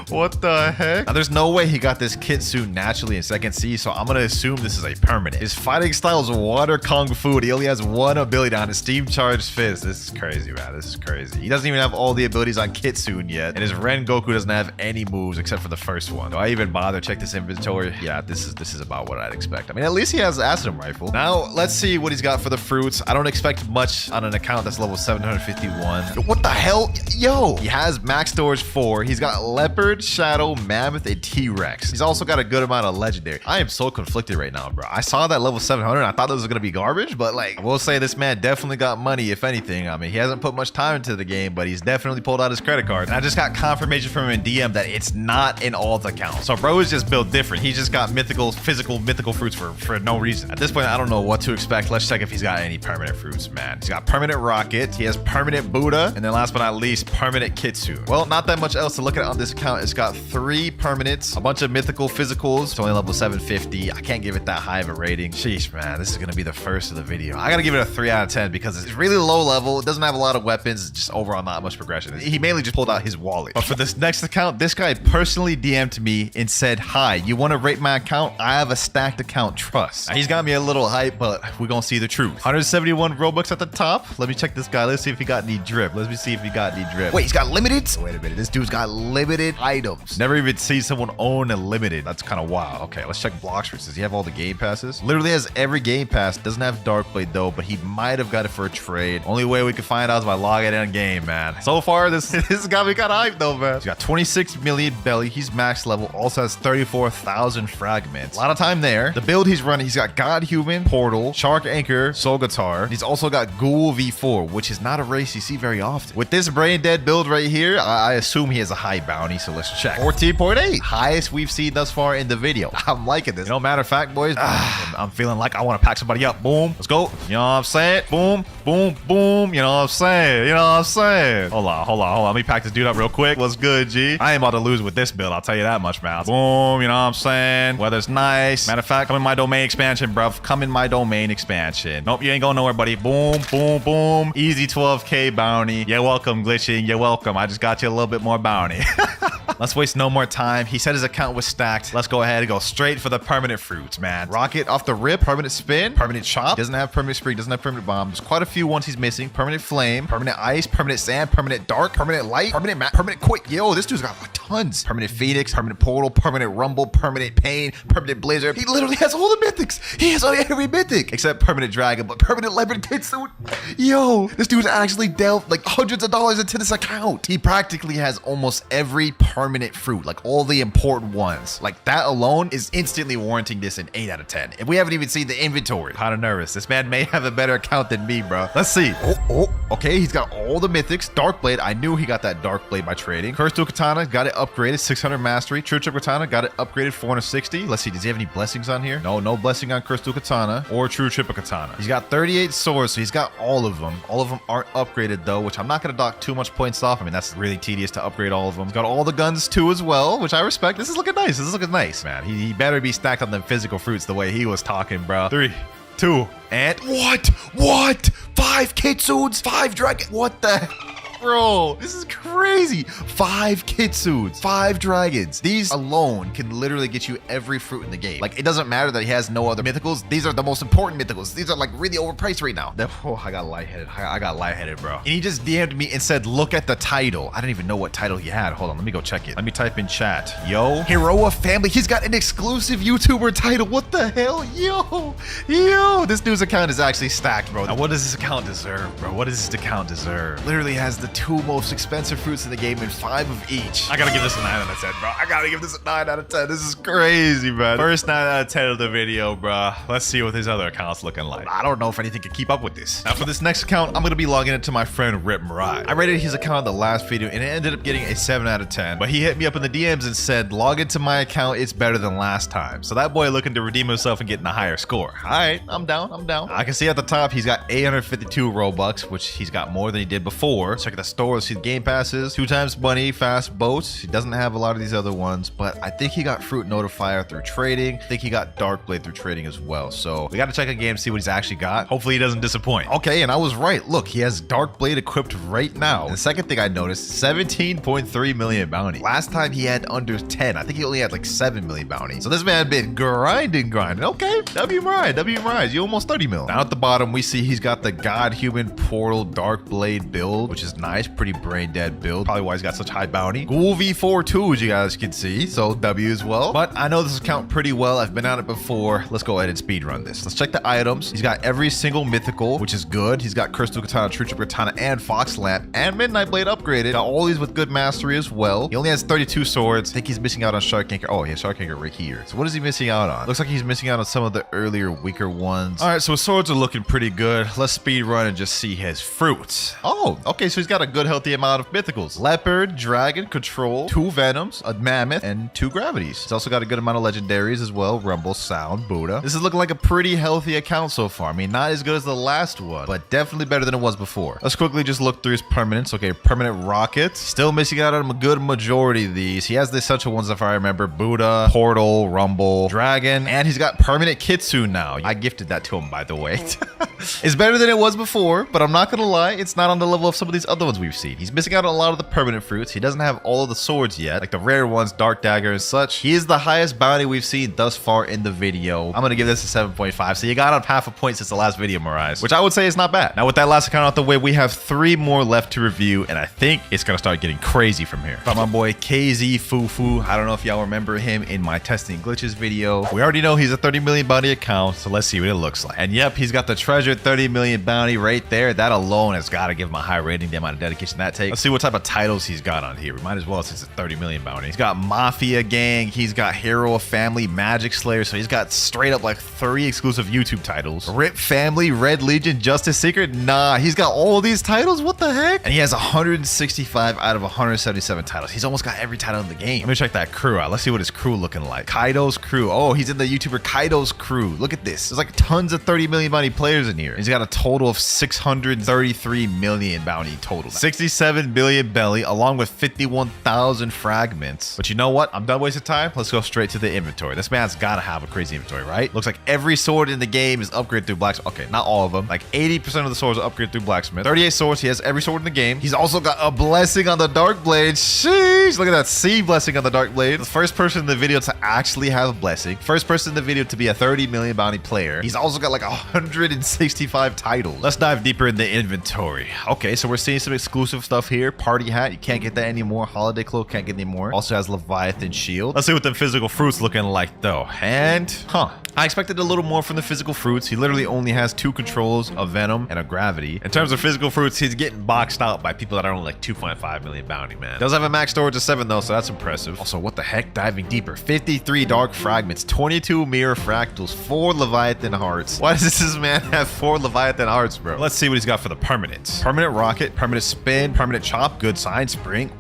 What the heck? Now, there's no way he got this Kitsune naturally in second C, so I'm gonna assume this is a permanent. His fighting style is water kung fu. He only has 1 ability on his steam charged fist. This is crazy, man. This is crazy. He doesn't even have all the abilities on Kitsune yet, and his Ren Goku doesn't have any moves except for the first one. Do I even bother check this inventory? Yeah, this is about what I'd expect. I mean, at least he has Acid Rifle. Now, let's see what he's got for the fruits. I don't expect much on an account that's level 751. What the hell? Yo! He has max storage 4. He's got Leopard, Shadow, Mammoth, and T-Rex. He's also got a good amount of legendary. I am so conflicted right now, bro. I saw that level 700. I thought this was gonna be garbage, but like, I will say this man definitely got money, if anything. I mean, he hasn't put much time into the game, but he's definitely pulled out his credit card. And I just got confirmation from him in DM that it's not an alt account. So bro is just built different. He just got mythical fruits for no reason. At this point, I don't know what to expect. Let's check if he's got any permanent fruits, man. He's got permanent Rocket. He has permanent Buddha. And then last but not least, permanent Kitsune. Well, not that much else to look at on this account. It's got 3 permanents, a bunch of mythical physicals. It's only level 750. I can't give it that high of a rating. Sheesh, man. This is going to be the first of the video. I got to give it a 3 out of 10 because it's really low level. It doesn't have a lot of weapons. It's just overall not much progression. He mainly just pulled out his wallet. But for this next account, this guy personally DM'd me and said, "Hi, you want to rate my account? I have a stacked account, trust." Now, he's got me a little hype, but we're going to see the truth. 171 Robux at the top. Let me check this guy. Let's see if he got any drip. Let me see if he got any drip. Wait, he's got limited? Wait a minute. This dude's got limited items. Never even seen someone own a limited. That's kind of wild. Okay, let's check Blox. Does he have all the game passes? Literally has every game pass. Doesn't have Dark Blade though, but he might have got it for a trade. Only way we can find out is by logging in game, man. So far, this got me kind of hyped though, man. He's got 26 million belly. He's max level. Also has 34,000 fragments. A lot of time there. The build he's running, he's got God Human, Portal, Shark Anchor, Soul Guitar. He's also got Ghoul V4, which is not a race you see very often. With this brain dead build right here, I assume he has a high bounty, so let's check. 14.8. Highest we've seen thus far in the video. I'm liking this. You know, matter of fact, boys, I'm feeling like I want to pack somebody up. Boom. Let's go. You know what I'm saying? Boom, boom, boom. You know what I'm saying? You know what I'm saying? Hold on. Let me pack this dude up real quick. What's good, G? I ain't about to lose with this build. I'll tell you that much, man. Boom. You know what I'm saying? Weather's nice. Matter of fact, come in my domain expansion, bruv. Come in my domain expansion. Nope, you ain't going nowhere, buddy. Boom, boom, boom. Easy 12K bounty. You're welcome, Glitching. You're welcome. I just got you a little bit more bounty. Let's waste no more time. He said his account was stacked. Let's go ahead and go straight for the permanent fruits, man. Rocket off the rip, permanent spin, permanent chop. Doesn't have permanent spring, doesn't have permanent bomb. There's quite a few ones he's missing. Permanent flame, permanent ice, permanent sand, permanent dark, permanent light, permanent map, permanent quick. Yo, this dude's got tons. Permanent phoenix, permanent portal, permanent rumble, permanent pain, permanent blizzard. He literally has all the mythics. He has every mythic except permanent dragon, but permanent leopard kitsune. Yo, this dude's actually dealt like hundreds of dollars into this account. He practically has almost every permanent fruit, like all the important ones. Like that alone is instantly warranting this an 8 out of 10. If we haven't even seen the inventory, kind of nervous. This man may have a better account than me, bro. Let's see. Okay, he's got all the mythics. Dark Blade, I knew he got that Dark Blade by trading. Cursed Dual Katana, got it upgraded 600 mastery. True Triple Katana, got it upgraded 460. Let's see, does he have any blessings on here? No blessing on Cursed Dual Katana or True Triple Katana. He's got 38 swords, so he's got all of them. All of them aren't upgraded though, which I'm not gonna dock too much points off. I mean, that's really tedious to upgrade all of them. He's got all the guns too as well, which I respect. This is looking nice. This is looking nice, man. He better be stacked on them physical fruits the way he was talking, bro. 3, 2, and what? 5 Kitsunes, 5 dragon. What the? Bro, this is crazy. 5 Kitsunes, 5 dragons. These alone can literally get you every fruit in the game. Like, it doesn't matter that he has no other mythicals. These are the most important mythicals. These are like really overpriced right now. Oh, I got lightheaded. I got lightheaded, bro. And he just DM'd me and said, look at the title. I didn't even know what title he had. Hold on, let me go check it. Let me type in chat. Yo, Heroa family. He's got an exclusive YouTuber title. What the hell? Yo, this dude's account is actually stacked, bro. Now, what does this account deserve, bro? What does this account deserve? Literally has the 2 most expensive fruits in the game and 5 of each. I gotta give this a 9 out of 10, bro. I gotta give this a 9 out of 10. This is crazy, man. First 9 out of 10 of the video, bro. Let's see what his other account's looking like. I don't know if anything can keep up with this. Now, for this next account, I'm gonna be logging into my friend Rip Mirai. I rated his account in the last video, and it ended up getting a 7 out of 10. But he hit me up in the DMs and said, log into my account, it's better than last time. So that boy looking to redeem himself and getting a higher score. All right, I'm down. I can see at the top, he's got 852 Robux, which he's got more than he did before. Check the store, see the game passes, 2 times money, fast boats. He doesn't have a lot of these other ones, but I think he got Fruit Notifier through trading. I think he got Dark Blade through trading as well. So we got to check a game, see what he's actually got. Hopefully he doesn't disappoint. Okay, and I was right. Look, he has Dark Blade equipped right now. And the second thing I noticed, 17.3 million bounty. Last time he had under 10. I think he only had like 7 million bounty. So this man been grinding. Okay, W Rise, you almost 30 mil. Down at the bottom, we see he's got the God Human Portal Dark Blade build, which is nice. Pretty brain dead build. Probably why he's got such high bounty. Ghoul V4 too, as you guys can see. So W as well. But I know this account pretty well. I've been on it before. Let's go ahead and speed run this. Let's check the items. He's got every single mythical, which is good. He's got Crystal Katana, True Trip Katana, and Fox Lamp, and Midnight Blade upgraded. Got all these with good mastery as well. He only has 32 swords. I think he's missing out on Shark Anchor. Oh, he has Shark Anchor right here. So what is he missing out on? Looks like he's missing out on some of the earlier, weaker ones. All right, so his swords are looking pretty good. Let's speed run and just see his fruits. Oh, okay, so he's got a good, healthy amount of mythicals. Leopard, Dragon, Control, 2 Venoms, a Mammoth, and 2 Gravities. He's also got a good amount of legendaries as well. Rumble, Sound, Buddha. This is looking like a pretty healthy account so far. I mean, not as good as the last one, but definitely better than it was before. Let's quickly just look through his permanents. Okay, permanent Rocket. Still missing out on a good majority of these. He has the essential ones if I remember. Buddha, Portal, Rumble, Dragon, and he's got permanent Kitsune now. I gifted that to him, by the way. It's better than it was before, but I'm not gonna lie, it's not on the level of some of these other ones we've seen. He's missing out on a lot of the permanent fruits. He doesn't have all of the swords yet, like the rare ones, Dark Dagger and such. He is the highest bounty we've seen thus far in the video. I'm gonna give this a 7.5. So you got up half a point since the last video, Mirai, which I would say is not bad. Now with that last account out the way, we have 3 more left to review, and I think it's gonna start getting crazy from here. From my boy KZ Fufu. I don't know if y'all remember him in my testing glitches video. We already know he's a 30 million bounty account, so let's see what it looks like. And yep, he's got the treasure 30 million bounty right there. That alone has got to give him a high rating, the amount of dedication that takes. Let's see what type of titles he's got on here. We might as well, since it's a 30 million bounty. He's got Mafia Gang, he's got Hero of Family, Magic Slayer, so he's got straight up like 3 exclusive YouTube titles. Rip Family, Red Legion, Justice Secret. Nah, he's got all these titles. What the heck? And he has 165 out of 177 titles. He's almost got every title in the game. Let me check that crew out. Let's see what his crew looking like. Kaido's crew. Oh, he's in the YouTuber Kaido's crew. Look at this. There's like tons of 30 million bounty players in here. He's got a total of 633 million bounty total. 67 billion belly, along with 51,000 fragments. But you know what? I'm done wasting time. Let's go straight to the inventory. This man's got to have a crazy inventory, right? Looks like every sword in the game is upgraded through blacksmith. Okay, not all of them. Like 80% of the swords are upgraded through blacksmith. 38 swords. He has every sword in the game. He's also got a blessing on the Dark Blade. Sheesh. Look at that C blessing on the Dark Blade. The first person in the video to actually have a blessing. First person in the video to be a 30 million bounty player. He's also got like 165 titles. Let's dive deeper in the inventory. Okay, so we're seeing some exclusive stuff here. Party hat, you can't get that anymore. Holiday cloak, can't get any more. Also has Leviathan shield. Let's see what the physical fruits looking like though. And I expected a little more from the physical fruits. He literally only has 2 controls, a Venom and a Gravity. In terms of physical fruits, he's getting boxed out by people that are only like 2.5 million bounty, man. Does have a max storage of 7 though, so that's impressive. Also, what the heck? Diving deeper. 53 dark fragments, 22 mirror fractals, 4 Leviathan hearts. Why does this man have 4 Leviathan hearts, bro? Let's see what he's got for the permanents. Permanent rocket, permanent spin, permanent chop, good sign, spring.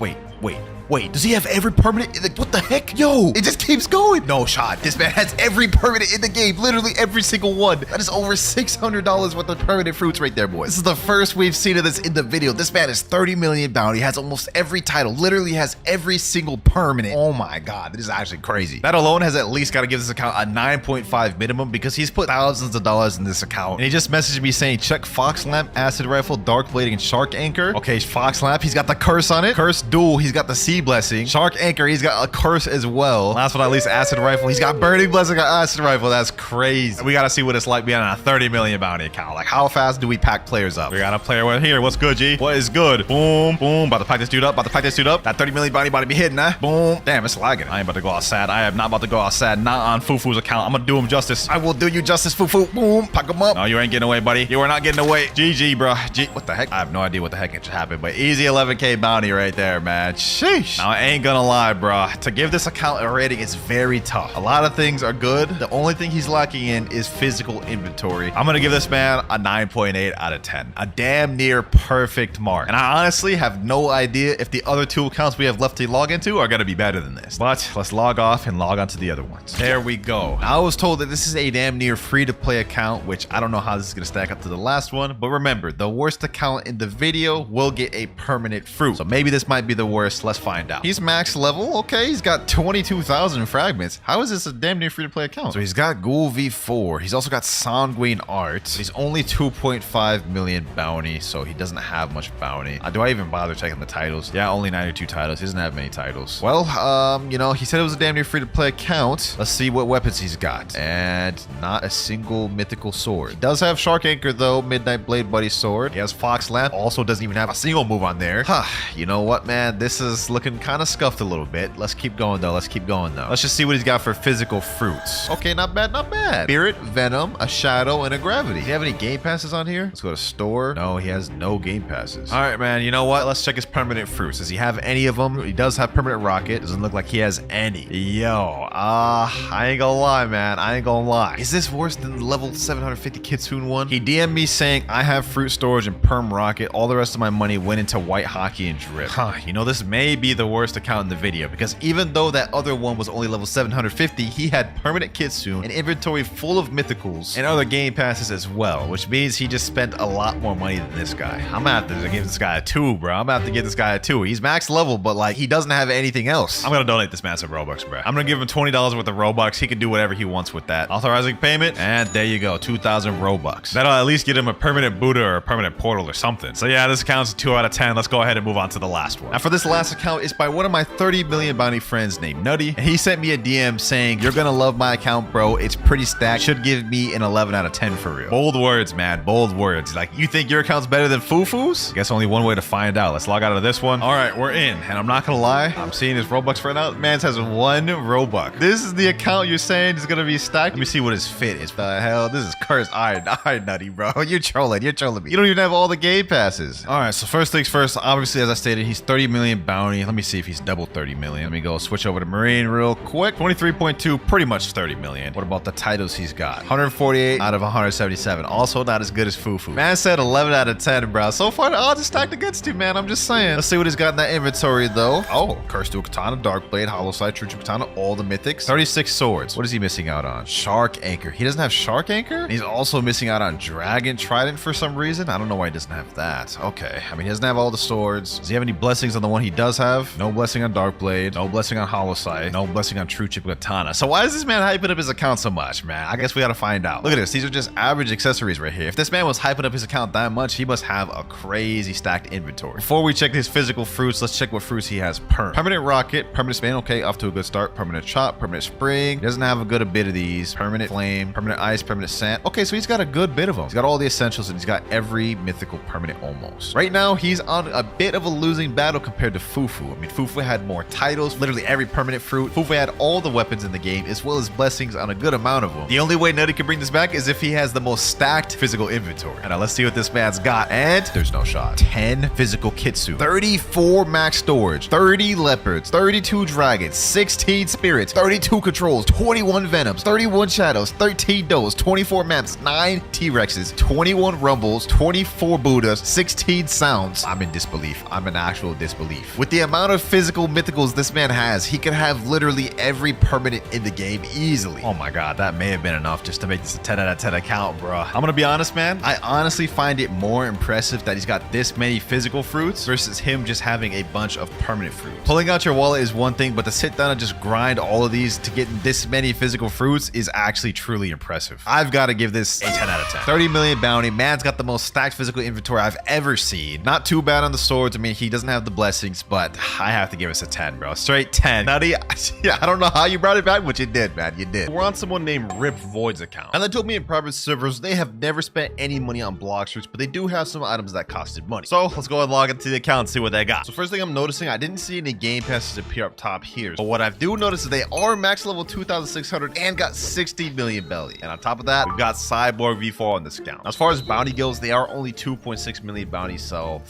Wait, does he have every permanent? Like, what the heck? Yo, it just keeps going. No shot. This man has every permanent in the game. Literally every single one. That is over $600 worth of permanent fruits right there, boys. This is the first we've seen of this in the video. This man is 30 million bounty. Has almost every title. Literally has every single permanent. Oh my God, this is actually crazy. That alone has at least got to give this account a 9.5 minimum because he's put thousands of dollars in this account. And he just messaged me saying, check Fox Lamp, Acid Rifle, Dark Blade, and Shark Anchor. Okay, Fox Lamp, he's got the curse on it. Curse dual, he's got the C blessing. Shark Anchor, he's got a curse as well. Last but not least, Acid Rifle. He's got Burning Blessing, got Acid Rifle. That's crazy. We gotta see what it's like being on a 30 million bounty account. Like, how fast do we pack players up? We got a player right here. What's good, G? What is good? Boom, boom. About to pack this dude up. About to pack this dude up. That 30 million bounty about to be hidden, huh? Boom. Damn, it's lagging. I ain't about to go out sad. I am not about to go out sad. Not on Fufu's account. I'm gonna do him justice. I will do you justice, Fufu. Boom. Pack him up. No, you ain't getting away, buddy. You are not getting away. GG, bro. G. What the heck? I have no idea what the heck just happened, but easy 11K bounty right there, man. Sheesh. Now, I ain't gonna lie, bro. To give this account a rating is very tough. A lot of things are good. The only thing he's lacking in is physical inventory. I'm gonna give this man a 9.8 out of 10. A damn near perfect mark. And I honestly have no idea if the other 2 accounts we have left to log into are gonna be better than this. But let's log off and log on to the other ones. There we go. I was told that this is a damn near free-to-play account, which I don't know how this is gonna stack up to the last one. But remember, the worst account in the video will get a permanent fruit. So maybe this might be the worst. Let's find out. He's max level. Okay, he's got 22,000 fragments. How is this a damn near free-to-play account? So he's got Ghoul V4. He's also got Sanguine Art. He's only 2.5 million bounty, so he doesn't have much bounty. Do I even bother checking the titles? Yeah, only 92 titles. He doesn't have many titles. Well, you know, he said it was a damn near free-to-play account. Let's see what weapons he's got. And not a single mythical sword. He does have Shark Anchor, though. Midnight Blade Buddy Sword. He has Fox Lamp. Also doesn't even have a single move on there. Huh. You know what, man? This is looking kind of scuffed a little bit. Let's keep going, though. Let's keep going, though. Let's just see what he's got for physical fruits. Okay, not bad, not bad. Spirit, Venom, a Shadow, and a Gravity. Do you have any game passes on here? Let's go to store. No, he has no game passes. All right, man. You know what? Let's check his permanent fruits. Does he have any of them? He does have permanent rocket. Doesn't look like he has any. Yo, I ain't gonna lie, man. I ain't gonna lie. Is this worse than the level 750 Kitsune one? He DM'd me saying I have fruit storage and perm rocket. All the rest of my money went into white hockey and drip. Huh. You know, this may be the worst account in the video because even though that other one was only level 750, he had permanent Kitsune, an inventory full of mythicals, and other game passes as well, which means he just spent a lot more money than this guy. I'm gonna have to give this guy a 2, bro. I'm gonna have to give this guy a 2. He's max level, but like he doesn't have anything else. I'm gonna donate this man some Robux, bro. I'm gonna give him $20 worth of Robux. He can do whatever he wants with that. Authorizing payment, and there you go, 2,000 Robux. That'll at least get him a permanent Buddha or a permanent portal or something. So yeah, this account's a 2 out of 10. Let's go ahead and move on to the last one. Now for this last account, it's by one of my 30 million bounty friends named Nutty, and he sent me a DM saying, "You're gonna love my account, bro. It's pretty stacked. Should give me an 11 out of 10 for real." Bold words, man. Bold words. Like, you think your account's better than Fufu's? Guess only one way to find out. Let's log out of this one. All right, we're in, and I'm not gonna lie, I'm seeing his Robux right now. Man's has 1 Robux. This is the account you're saying is gonna be stacked. Let me see what his fit is. The hell, this is cursed. All right, Nutty, bro. You're trolling me. You don't even have all the game passes. All right, so first things first, obviously, as I stated, he's 30 million bounty. Let me see if he's double 30 million. Let me go switch over to Marine real quick. 23.2, pretty much 30 million. What about the titles he's got? 148 out of 177. Also not as good as Fufu. Man said 11 out of 10, bro. So far, the odds are stacked against him, man. I'm just saying. Let's see what he's got in that inventory, though. Oh, Cursed Dual Katana, Dark Blade, Hollow Sight, True Katana, all the mythics. 36 swords. What is he missing out on? Shark Anchor. He doesn't have Shark Anchor? And he's also missing out on Dragon Trident for some reason. I don't know why he doesn't have that. Okay. I mean, he doesn't have all the swords. Does he have any blessings on the one he does have? No blessing on Dark Blade. No blessing on Hollow Sight. No blessing on True Katana. So why is this man hyping up his account so much, man? I guess we gotta find out. Look at this. These are just average accessories right here. If this man was hyping up his account that much, he must have a crazy stacked inventory. Before we check his physical fruits, let's check what fruits he has perm. Permanent Rocket, Permanent Spin, okay, off to a good start. Permanent Chop, Permanent Spring. He doesn't have a good bit of these. Permanent Flame, Permanent Ice, Permanent Sand. Okay, so he's got a good bit of them. He's got all the essentials and he's got every mythical permanent almost. Right now, he's on a bit of a losing battle compared to Fufu. I mean, Fufu had more titles, literally every permanent fruit. Fufu had all the weapons in the game as well as blessings on a good amount of them. The only way Nutty can bring this back is if he has the most stacked physical inventory. And now let's see what this man's got. And there's no shot. 10 physical Kitsune, 34 max storage, 30 leopards, 32 dragons, 16 spirits, 32 controls, 21 venoms, 31 shadows, 13 does, 24 maps, 9 T-Rexes, 21 rumbles, 24 Buddhas, 16 sounds. I'm in disbelief. I'm in actual disbelief. With the amount of physical mythicals this man has, he can have literally every permanent in the game easily. Oh my god, that may have been enough just to make this a 10 out of 10 account, bro. I'm gonna be honest, man. I honestly find it more impressive that he's got this many physical fruits versus him just having a bunch of permanent fruits. Pulling out your wallet is one thing, but to sit down and just grind all of these to get this many physical fruits is actually truly impressive. I've got to give this a 10 out of 10. 30 million bounty. Man's got the most stacked physical inventory I've ever seen. Not too bad on the swords. I mean, he doesn't have the blessings, but I have to give us a 10, bro. Straight 10. Nutty, yeah, I don't know how you brought it back, but you did, man. You did. We're on someone named Rip Void's account. And they told me in private servers they have never spent any money on Blox routes, but they do have some items that costed money. So let's go and log into the account and see what they got. So first thing I'm noticing, I didn't see any game passes appear up top here. But what I do notice is they are max level 2,600 and got 60 million belly. And on top of that, we've got Cyborg V4 on this account. Now, as far as bounty goes, they are only 2.6 million bounties, so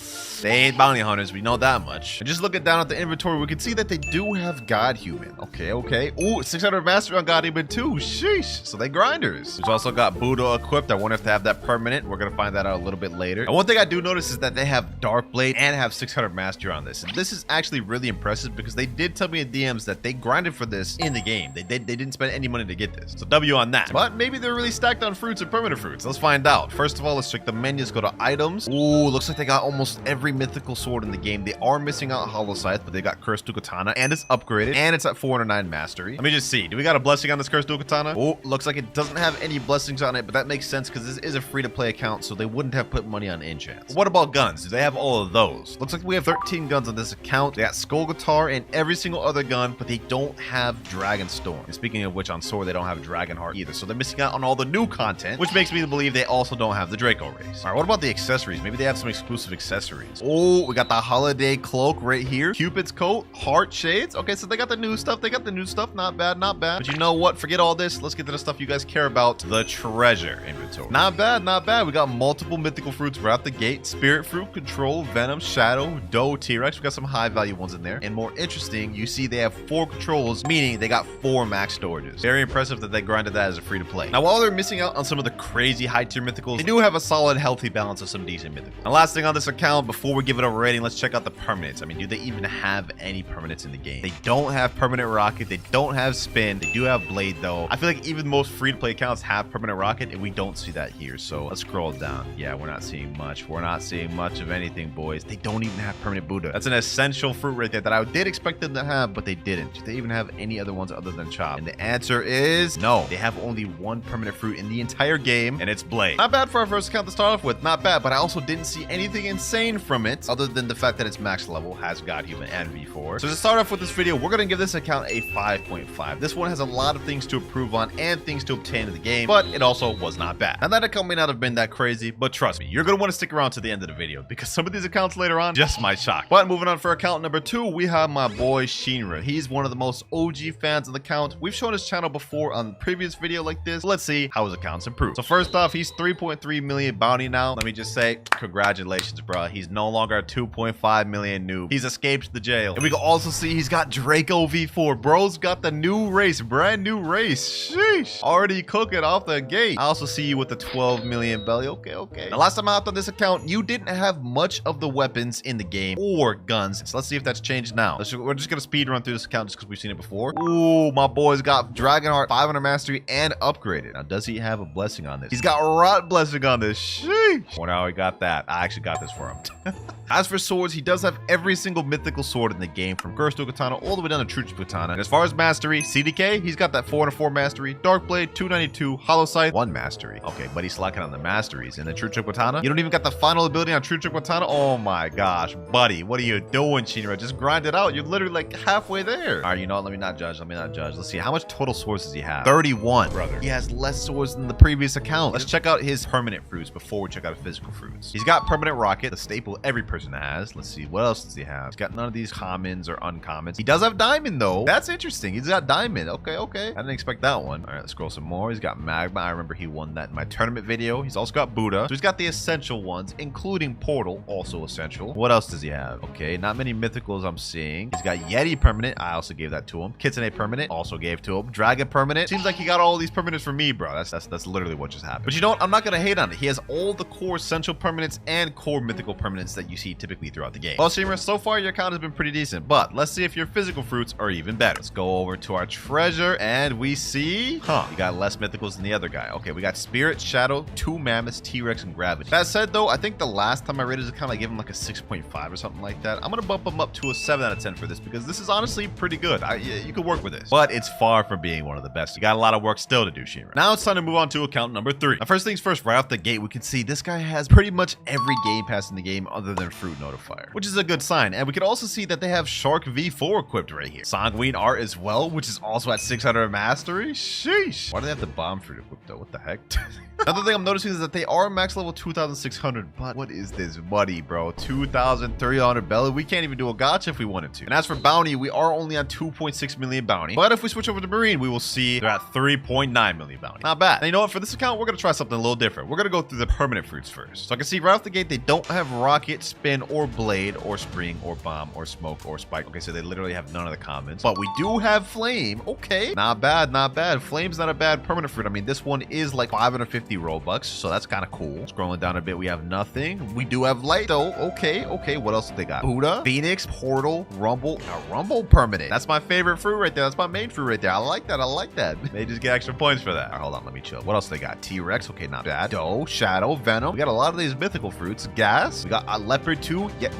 they ain't bounty hunters. We know that much. And just looking down at the inventory, we can see that they do have God Human. Okay. Ooh, 600 mastery on God Human too. Sheesh. So they grinders. We've also got Buddha equipped. I wonder if they have that permanent. We're gonna find that out a little bit later. And one thing I do notice is that they have Dark Blade and have 600 mastery on this. And this is actually really impressive because they did tell me in DMs that they grinded for this in the game. They didn't spend any money to get this. So W on that. But maybe they're really stacked on fruits and permanent fruits. Let's find out. First of all, let's check the menus. Go to items. Ooh, looks like they got almost every mythical sword in the game. They are missing out Hollow Scythe, but they got Cursed Dual Katana and it's upgraded and it's at 409 mastery. Let me just see. Do we got a blessing on this Cursed Dual Katana? Oh, looks like it doesn't have any blessings on it, but that makes sense because this is a free-to-play account, so they wouldn't have put money on enchants. What about guns? Do they have all of those? Looks like we have 13 guns on this account. They got Skull Guitar and every single other gun, but they don't have Dragon Storm. And speaking of which, on sword, they don't have Dragon Heart either, so they're missing out on all the new content, which makes me believe they also don't have the Draco race. All right, what about the accessories? Maybe they have some exclusive accessories. Oh, we got the holiday cloak right here. Cupid's coat, heart shades. Okay, so they got the new stuff. They got the new stuff. Not bad, not bad. But you know what? Forget all this. Let's get to the stuff you guys care about. The treasure inventory. Not bad, not bad. We got multiple mythical fruits right out the gate. Spirit fruit, control, venom, shadow, doe, T-Rex. We got some high value ones in there. And more interesting, you see they have 4 controls, meaning they got 4 max storages. Very impressive that they grinded that as a free to play. Now, while they're missing out on some of the crazy high tier mythicals, they do have a solid, healthy balance of some decent mythicals. And last thing on this account, before we give it a rating, let's check out the permanents. I mean, do they even have any permanents in the game? They don't have permanent rocket. They don't have spin. They do have blade though. I feel like even most free to play accounts have permanent rocket and we don't see that here. So let's scroll down. Yeah, we're not seeing much. We're not seeing much of anything, boys. They don't even have permanent Buddha. That's an essential fruit right there that I did expect them to have, but they didn't. Do they even have any other ones other than chop? And the answer is no. They have only 1 permanent fruit in the entire game, and it's blade. Not bad for our first account to start off with. Not bad, but I also didn't see anything insane from it other than the fact that it's max level, has God Human and V4. So to start off with this video, we're gonna give this account a 5.5. This one has a lot of things to improve on and things to obtain in the game, but it also was not bad. And that account may not have been that crazy, but trust me, you're gonna want to stick around to the end of the video because some of these accounts later on just might shock. But moving on for account number 2, we have my boy Shinra. He's one of the most OG fans of the account. We've shown his channel before on the previous video like this. Let's see how his account's improved. So first off, he's 3.3 million bounty now. Let me just say, congratulations, bro. He's no longer a 2.5 million noob. He's escaped the jail. And we can also see he's got Draco V4. Bro's got the new race, brand new race. Sheesh. Already cooking off the gate. I also see you with the 12 million belly. Okay. Now, last time I hopped on this account, you didn't have much of the weapons in the game or guns. So let's see if that's changed now. We're just gonna speed run through this account just because we've seen it before. Ooh, my boy's got Dragonheart 500 mastery and upgraded. Now, does he have a blessing on this? He's got Rot blessing on this. Sheesh. Well, now he got that. I actually got this for him. As for swords, he does have every single mythical sword in the game, from Cursed Dual Katana all the way down to True Katana. And as far as mastery, CDK, he's got that 404 mastery, Dark Blade 292, Hollow Scythe 1 mastery. Okay, but he's slacking on the masteries. And the True Katana, you don't even got the final ability on True Katana. Oh my gosh, buddy, what are you doing, Shinra? Just grind it out. You're literally like halfway there. All right, you know what? Let me not judge. Let's see, how much total swords does he have? 31, brother. He has less swords than the previous account. Let's check out his permanent fruits before we check out his physical fruits. He's got permanent rocket, the staple every person has. Let's see, what else does he have? He's got none of these commons or uncommons. He does have diamond though. That's interesting. He's got diamond. Okay. I didn't expect that one. All right, let's scroll some more. He's got magma. I remember he won that in my tournament video. He's also got Buddha. So he's got the essential ones, including portal, also essential. What else does he have? Okay, not many mythicals I'm seeing. He's got Yeti permanent. I also gave that to him. Kitsune permanent, also gave to him. Dragon permanent. Seems like he got all these permanents for me, bro. That's literally what just happened. But you know what? I'm not gonna hate on it. He has all the core essential permanents and core mythical permanents that you see typically throughout the game. Well, Shinra, so far your account has been pretty decent, but let's see if your physical fruits are even better. Let's go over to our treasure and we see, you got less mythicals than the other guy. Okay, we got Spirit, Shadow, 2 Mammoths, T-Rex, and Gravity. That said though, I think the last time I rated his account, I gave him like a 6.5 or something like that. I'm gonna bump him up to a 7 out of 10 for this because this is honestly pretty good. You could work with this, but it's far from being one of the best. You got a lot of work still to do, Shinra. Now it's time to move on to account number 3. Now, first things first, right off the gate, we can see this guy has pretty much every game pass in the game other than Fruit Notifier, which is a good sign. And we can can also see that they have Shark V4 equipped right here. Sanguine Art as well, which is also at 600 mastery. Sheesh. Why do they have the bomb fruit equipped though? What the heck? Another thing I'm noticing is that they are max level 2,600, but what is this money, bro? 2,300 belly. We can't even do a gacha if we wanted to. And as for bounty, we are only on 2.6 million bounty. But if we switch over to Marine, we will see they're at 3.9 million bounty. Not bad. And you know what? For this account, we're going to try something a little different. We're going to go through the permanent fruits first. So I can see right off the gate, they don't have rocket, spin, or blade, or spring, or bomb, or smoke, or spike. Okay, so they literally have none of the commons. But we do have flame. Okay. Not bad, not bad. Flame's not a bad permanent fruit. I mean, this one is like 550 Robux, so that's kind of cool. Scrolling down a bit, we have nothing. We do have light, though. Okay, okay. What else do they got? Buddha, Phoenix, Portal, Rumble. A Rumble permanent. That's my favorite fruit right there. That's my main fruit right there. I like that. I like that. They just get extra points for that. All right, hold on. Let me chill. What else they got? T-Rex. Okay, not bad. Doe, Shadow, Venom. We got a lot of these mythical fruits. Gas. We got a Leopard too. Yeah,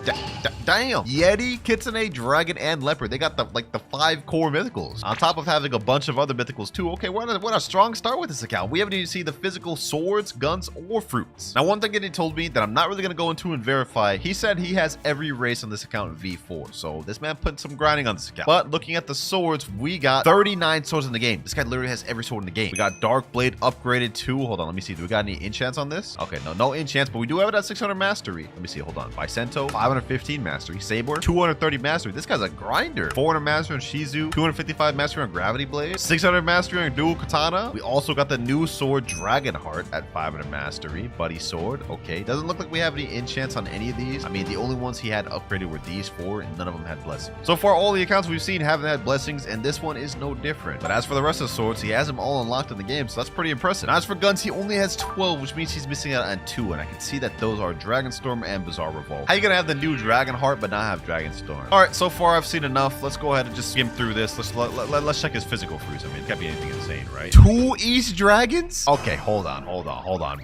damn. Yeti, Kitsune, Dragon, and Leopard. They got the 5 core mythicals. On top of having a bunch of other mythicals too. Okay, what a strong start with this account. We haven't even seen the physical swords, guns, or fruits. Now, one thing that he told me that I'm not really going to go into and verify, he said he has every race on this account V4. So this man put some grinding on this account. But looking at the swords, we got 39 swords in the game. This guy literally has every sword in the game. We got Dark Blade upgraded too. Hold on, let me see. Do we got any enchants on this? Okay, no enchants, but we do have it at 600 mastery. Let me see. Hold on. Vicento, 515 mastery. Sabor, 230 mastery. This guy's a grinder. 400 mastery on Shizu, 255 mastery on Gravity Blade, 600 mastery on Dual Katana. We also got the new sword Dragonheart at 500 mastery. Buddy sword. Okay, doesn't look like we have any enchants on any of these. I mean, the only ones he had upgraded were these 4, and none of them had blessings. So far, all the accounts we've seen haven't had blessings, and this one is no different. But as for the rest of the swords, he has them all unlocked in the game, so that's pretty impressive. Now, as for guns, he only has 12, which means he's missing out on 2, and I can see that those are Dragonstorm and Bizarre Revolt. How you gonna have the new Dragonheart but not have Dragonstorm? All right, so far I've seen enough. Let's go ahead and just skim through this. Let's check his physical fruits. I mean, it can't be anything insane, right? 2 East Dragons? Okay, hold on,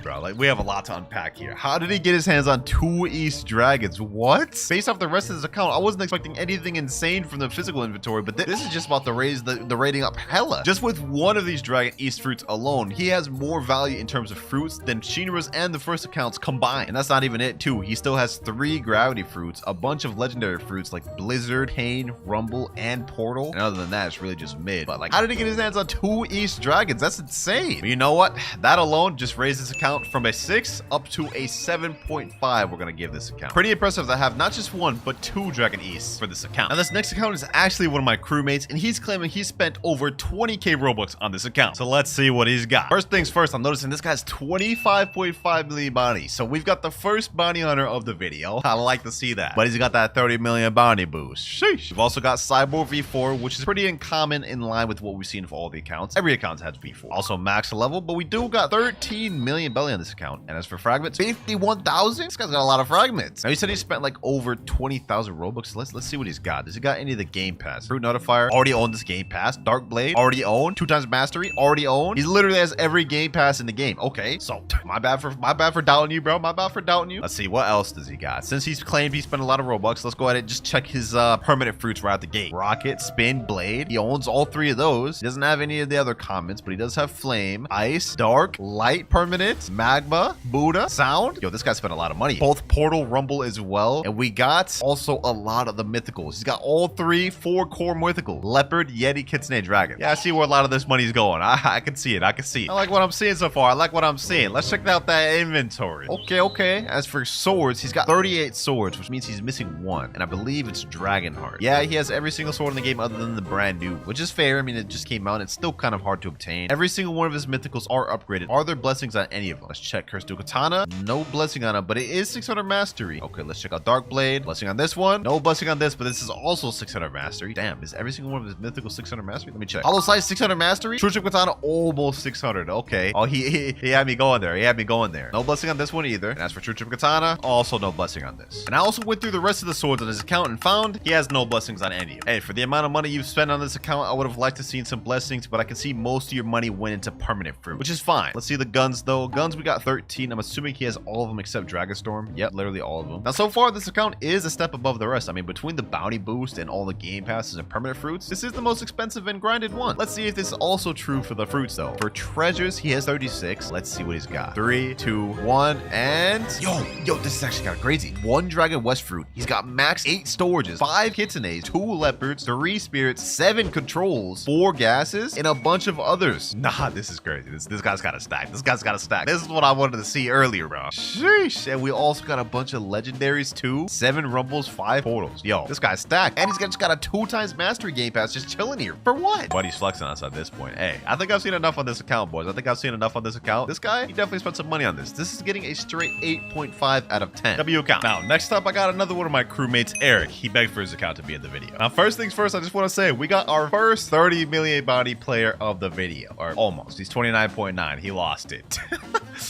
bro. Like, we have a lot to unpack here. How did he get his hands on 2 East Dragons? What? Based off the rest of his account, I wasn't expecting anything insane from the physical inventory, but this is just about to raise the rating up hella. Just with one of these Dragon East fruits alone, he has more value in terms of fruits than Shinra's and the first accounts combined. And that's not even it too. He still has 3 gravity fruits, a bunch of legendary fruits like Blizzard, Pain, Rumble, and Portal. And other than that, it's really just mid. But like, how did he get his hands on 2 East Dragons? That's insane. But you know what? That alone just raised this account from a 6 up to a 7.5. We're gonna give this account. Pretty impressive to have not just 1, but 2 Dragon Easts for this account. Now, this next account is actually one of my crewmates, and he's claiming he spent over 20k Robux on this account. So let's see what he's got. First things first, I'm noticing this guy's 25.5 million bounty. So we've got the first bounty hunter of the video. I like to see that. But he's got that 30 million bounty boost. Sheesh. We've also got Cyborg V4, which is pretty uncommon in line with what we've seen for all the accounts. Every account has V4. Also max level, but we do got 13 million belly on this account. And as for fragments, 51,000? This guy's got a lot of fragments. Now, he said he spent like over 20,000 Robux. Let's see what he's got. Does he got any of the Game Pass? Fruit Notifier, already owned this Game Pass. Dark Blade, already owned. 2 times Mastery, already owned. He literally has every Game Pass in the game. Okay, so my bad for doubting you, bro. My bad for doubting you. Let's see, what else does he got? Since he's claimed he spent a lot of Robux, let's go ahead and just check his permanent fruits right out the gate. Rocket, Spin, Blade. He owns all 3 of those. He doesn't have any of the other comments, but he does have Flame, Ice, Dark, Light permanent, Magma, Buddha, Sound. Yo, this guy spent a lot of money. Both Portal, Rumble as well. And we got also a lot of the mythicals. He's got all 4 core mythical. Leopard, Yeti, Kitsune, Dragon. Yeah, I see where a lot of this money's going. I can see it. I can see it. I like what I'm seeing so far. I like what I'm seeing. Let's check out that inventory. Okay. As for swords, he's got 38 swords, which means he's missing 1. And I believe it's Dragonheart. Yeah, he has every single sword in the game other than the brand new, which is fair. I mean, it just came out. It's still kind of hard to obtain. Every single one of his mythicals are upgraded. Are there blessings on any of them? Let's check Cursed Dual Katana. No blessing on it, but it is 600 mastery. Okay, let's check out Dark Blade. Blessing on this one. No blessing on this, but this is also 600 mastery. Damn, is every single one of his mythicals 600 mastery? Let me check. Hollow Sight 600 mastery. True Katana almost 600. Okay. Oh, he had me going there. No blessing on this one either. And as for True Katana, also no blessing on this. And I also went through the rest of the swords on his account and found he has no blessings on any of them. Hey, for the amount of money you've spent on this account, I would have liked to seen some blessings, but I can see most of your money went into permanent fruit, which is fine. Let's see the guns though. Guns, we got 13. I'm assuming he has all of them except Dragonstorm. Yep, literally all of them. Now, so far, this account is a step above the rest. I mean, between the bounty boost and all the game passes and permanent fruits, this is the most expensive and grinded one. Let's see if this is also true for the fruits though. For treasures, he has 36. Let's see what he's got. 3, 2, 1, and yo, this is actually kind of crazy. 1 Dragon West fruit. He's got max 8 storages, 5 kitsunes, 2 leopards, 3 spirits, 7 controls, 4 gases, and a bunch of others. Nah, this is crazy. This guy's got a stack. This guy's got a stack. This is what I wanted to see earlier, bro. Sheesh. And we also got a bunch of legendaries too. 7 rumbles, 5 portals. Yo, this guy's stacked. And he's just got a 2x mastery game pass just chilling here. For what? Buddy's flexing us at this point. Hey, I think I've seen enough on this account, boys. I think I've seen enough on this account. This guy, he definitely spent some money on this. This is getting a straight 8.5 out of 10. W account. Now, next up, I got another one of my crewmates, Eric. He begged for his account to be in the video. Now, first things first, I just want to say we got our first 30 million bounty player of the video, or almost. He's 29.9. He lost it.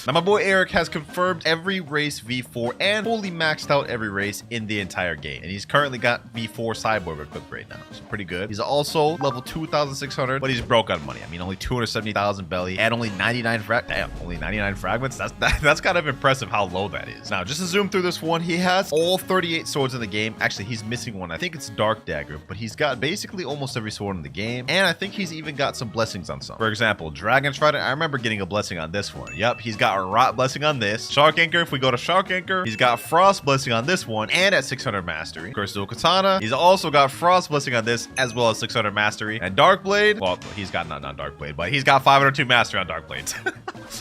Now, my boy Eric has confirmed every race V4 and fully maxed out every race in the entire game. And he's currently got V4 cyborg equipped right now. So pretty good. He's also level 2,600, but he's broke on money. I mean, only 270,000 belly and only 99 only 99 fragments. That's kind of impressive how low that is. Now, just to zoom through this one, he has all 38 swords in the game. Actually, he's missing one. I think it's Dark Dagger, but he's got basically almost every sword in the game. And I think he's even got some blessings on some. For example, Dragon Trident. I remember getting a blessing on this one. Yep, he's got a Rot blessing on this. Shark Anchor, if we go to Shark Anchor, he's got Frost blessing on this one and at 600 mastery. Of course, Dual Katana. He's also got Frost blessing on this as well as 600 mastery. And Dark Blade, well, he's got not Dark Blade, but he's got 502 mastery on Dark Blades.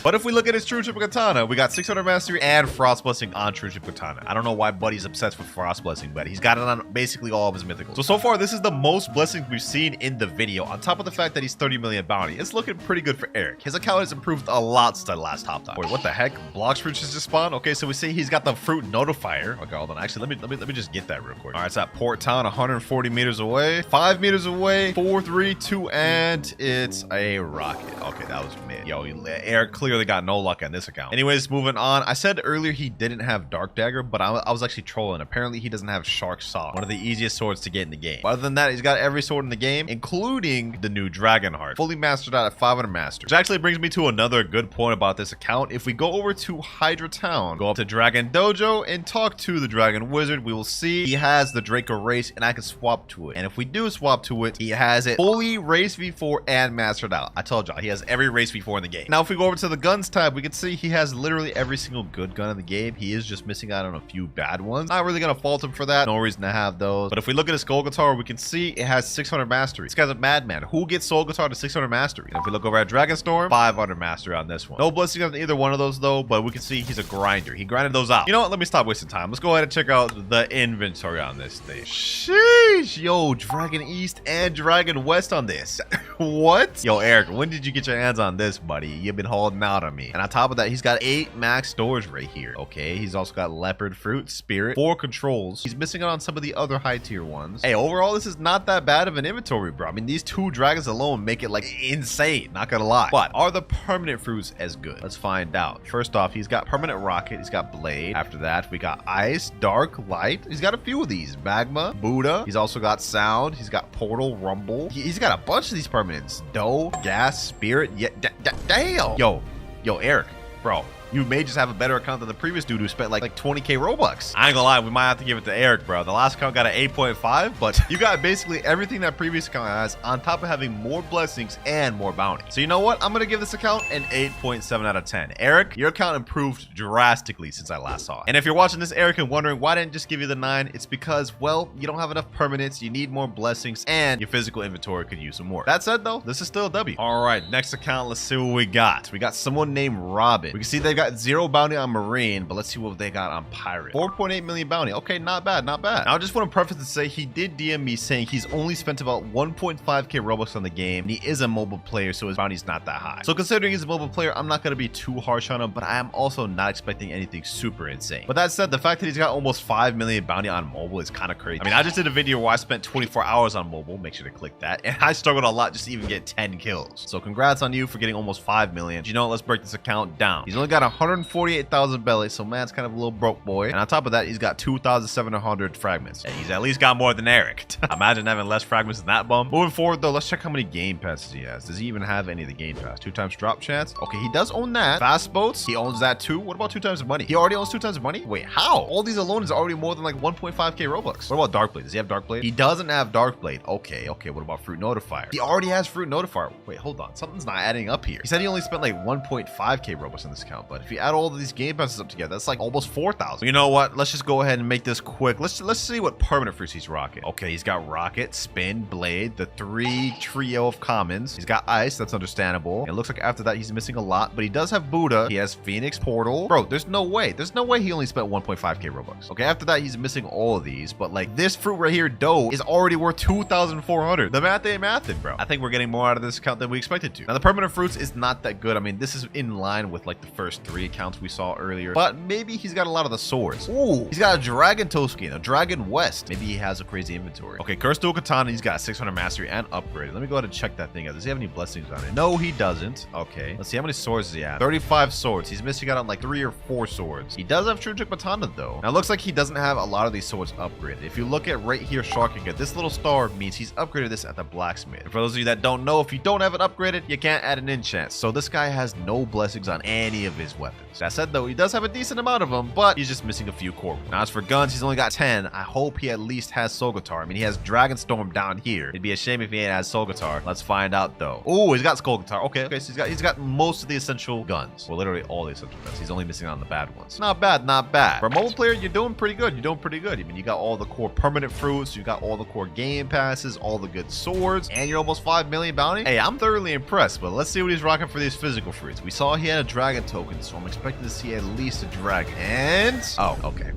But if we look at his True Triple Katana, we got 600 mastery and Frost blessing on True Triple Katana. I don't know why Buddy's obsessed with Frost blessing, but he's got it on basically all of his mythicals. So far, this is the most blessings we've seen in the video. On top of the fact that he's 30 million bounty, it's looking pretty good for Eric. His account has improved a lot since the last top time. Wait, what the heck? Blox fruits just spawned? Okay, so we see he's got the fruit notifier. Okay, hold on. Actually, let me just get that real quick. All right, it's at Port Town, 140 meters away, 5 meters away, 4, 3, 2, and it's a rocket. Okay, that was mid. Yo, Eric clearly got no luck on this account. Anyways, moving on. I said earlier he didn't have Dark Dagger, but I was actually trolling. Apparently, he doesn't have Shark Saw, one of the easiest swords to get in the game. But other than that, he's got every sword in the game, including the new Dragon Heart, fully mastered out at 500 mastery. Which actually brings me to another good point about this account. If we go over to Hydra Town, go up to Dragon Dojo, and talk to the Dragon Wizard, we will see he has the Draco race, and I can swap to it. And if we do swap to it, he has it fully race V4 and mastered out. I told y'all, he has every race V4 in the game. Now, if we go over to the guns tab, we can see he has literally every single good gun in the game. He is just missing out on a few bad ones. Not really gonna fault him for that. No reason to have those. But if we look at his Skull Guitar, we can see it has 600 mastery. This guy's a madman. Who gets Soul Guitar to 600 mastery? And if we look over at Dragon Storm, 500 mastery on this one. No blessing on either one of those though, but we can see he's a grinder. He grinded those out. You know what? Let me stop wasting time. Let's go ahead and check out the inventory on this thing. Sheesh. Yo, Dragon East and Dragon West on this. What? Yo, Eric, when did you get your hands on this, buddy? You've been holding out on me. And on top of that, he's got 8 max storage right here. Okay, he's also got Leopard Fruit, Spirit, 4 controls. He's missing out on some of the other high tier ones. Hey, overall, this is not that bad of an inventory, bro. I mean, these 2 dragons alone make it like insane, not gonna lie. But are the permanent fruits as good? Let's find out. First off, he's got permanent rocket, he's got blade. After that, we got ice, dark, light. He's got a few of these. Magma, Buddha. He's also got sound. He's got portal, rumble. He's got a bunch of these permanents. Dough, gas, spirit. Yeah, damn. Yo, Eric, bro. You may just have a better account than the previous dude who spent like 20k Robux. I ain't gonna lie, we might have to give it to Eric, bro. The last account got an 8.5, but you got basically everything that previous account has on top of having more blessings and more bounty. So you know what? I'm gonna give this account an 8.7 out of 10. Eric, your account improved drastically since I last saw it. And if you're watching this, Eric, and wondering why I didn't just give you the 9, it's because, well, you don't have enough permanents, you need more blessings, and your physical inventory could use some more. That said, though, this is still a W. All right, next account, let's see what we got. We got someone named Robin. We can see they got 0 bounty on Marine, but let's see what they got on Pirate. 4.8 million bounty. Okay, not bad, not bad. Now, I just want to preface to say he did DM me saying he's only spent about 1.5k Robux on the game, and he is a mobile player, so his bounty's not that high. So considering he's a mobile player, I'm not going to be too harsh on him, but I am also not expecting anything super insane. But that said, the fact that he's got almost 5 million bounty on mobile is kind of crazy. I mean, I just did a video where I spent 24 hours on mobile. Make sure to click that. And I struggled a lot just to even get 10 kills. So congrats on you for getting almost 5 million. You know what? Let's break this account down. He's only got 148,000 belly, so man's kind of a little broke boy. And on top of that, he's got 2,700 fragments. And he's at least got more than Eric. Imagine having less fragments than that bum. Moving forward, though, let's check how many game passes he has. Does he even have any of the game pass? 2 times drop chance. Okay, he does own that. Fast boats, he owns that too. What about 2 times money? He already owns 2 times money? Wait, how? All these alone is already more than like 1.5k Robux. What about Dark Blade? Does he have Dark Blade? He doesn't have Dark Blade. Okay, what about Fruit Notifier? He already has Fruit Notifier. Wait, hold on. Something's not adding up here. He said he only spent like 1.5k Robux on this account, but But if you add all of these game passes up together, that's like almost 4,000. You know what? Let's just go ahead and make this quick. Let's see what permanent fruits he's rocking. Okay, he's got Rocket, Spin, Blade, the 3 trio of commons. He's got Ice. That's understandable. It looks like after that he's missing a lot, but he does have Buddha. He has Phoenix, Portal. Bro, there's no way. There's no way he only spent 1.5k Robux. Okay, after that he's missing all of these, but like this fruit right here, dough, is already worth 2,400. The math ain't mathing, bro. I think we're getting more out of this account than we expected to. Now the permanent fruits is not that good. I mean, this is in line with like the first 3 accounts we saw earlier, but maybe he's got a lot of the swords. Ooh, he's got a Dragon Toe skin, a Dragon West. Maybe he has a crazy inventory. Okay, Cursed Dual Katana, he's got 600 mastery and upgrade. Let me go ahead and check that thing out. Does he have any blessings on it? No, he doesn't. Okay, let's see, how many swords does he have? 35 swords. He's missing out on like 3 or 4 swords. He does have True Trick Katana though. Now it looks like he doesn't have a lot of these swords upgraded. If you look at right here, Sharking, this little star means he's upgraded this at the blacksmith. And for those of you that don't know, if you don't have it upgraded, you can't add an enchant. So this guy has no blessings on any of his weapons. That said though, he does have a decent amount of them, but he's just missing a few core ones. Now as for guns, he's only got 10. I hope he at least has Soul Guitar. I mean, he has Dragon Storm down here. It'd be a shame if he ain't has Soul Guitar. Let's find out though. Oh, he's got Skull Guitar. Okay, so he's got most of the essential guns. Well, literally all the essential guns. He's only missing out on the bad ones. Not bad, not bad. For a mobile player, you're doing pretty good. You're doing pretty good. I mean, you got all the core permanent fruits, you got all the core game passes, all the good swords, and you're almost 5 million bounty. Hey, I'm thoroughly impressed, but let's see what he's rocking for these physical fruits. We saw he had a dragon token, so I'm expecting to see at least a dragon. And oh, okay.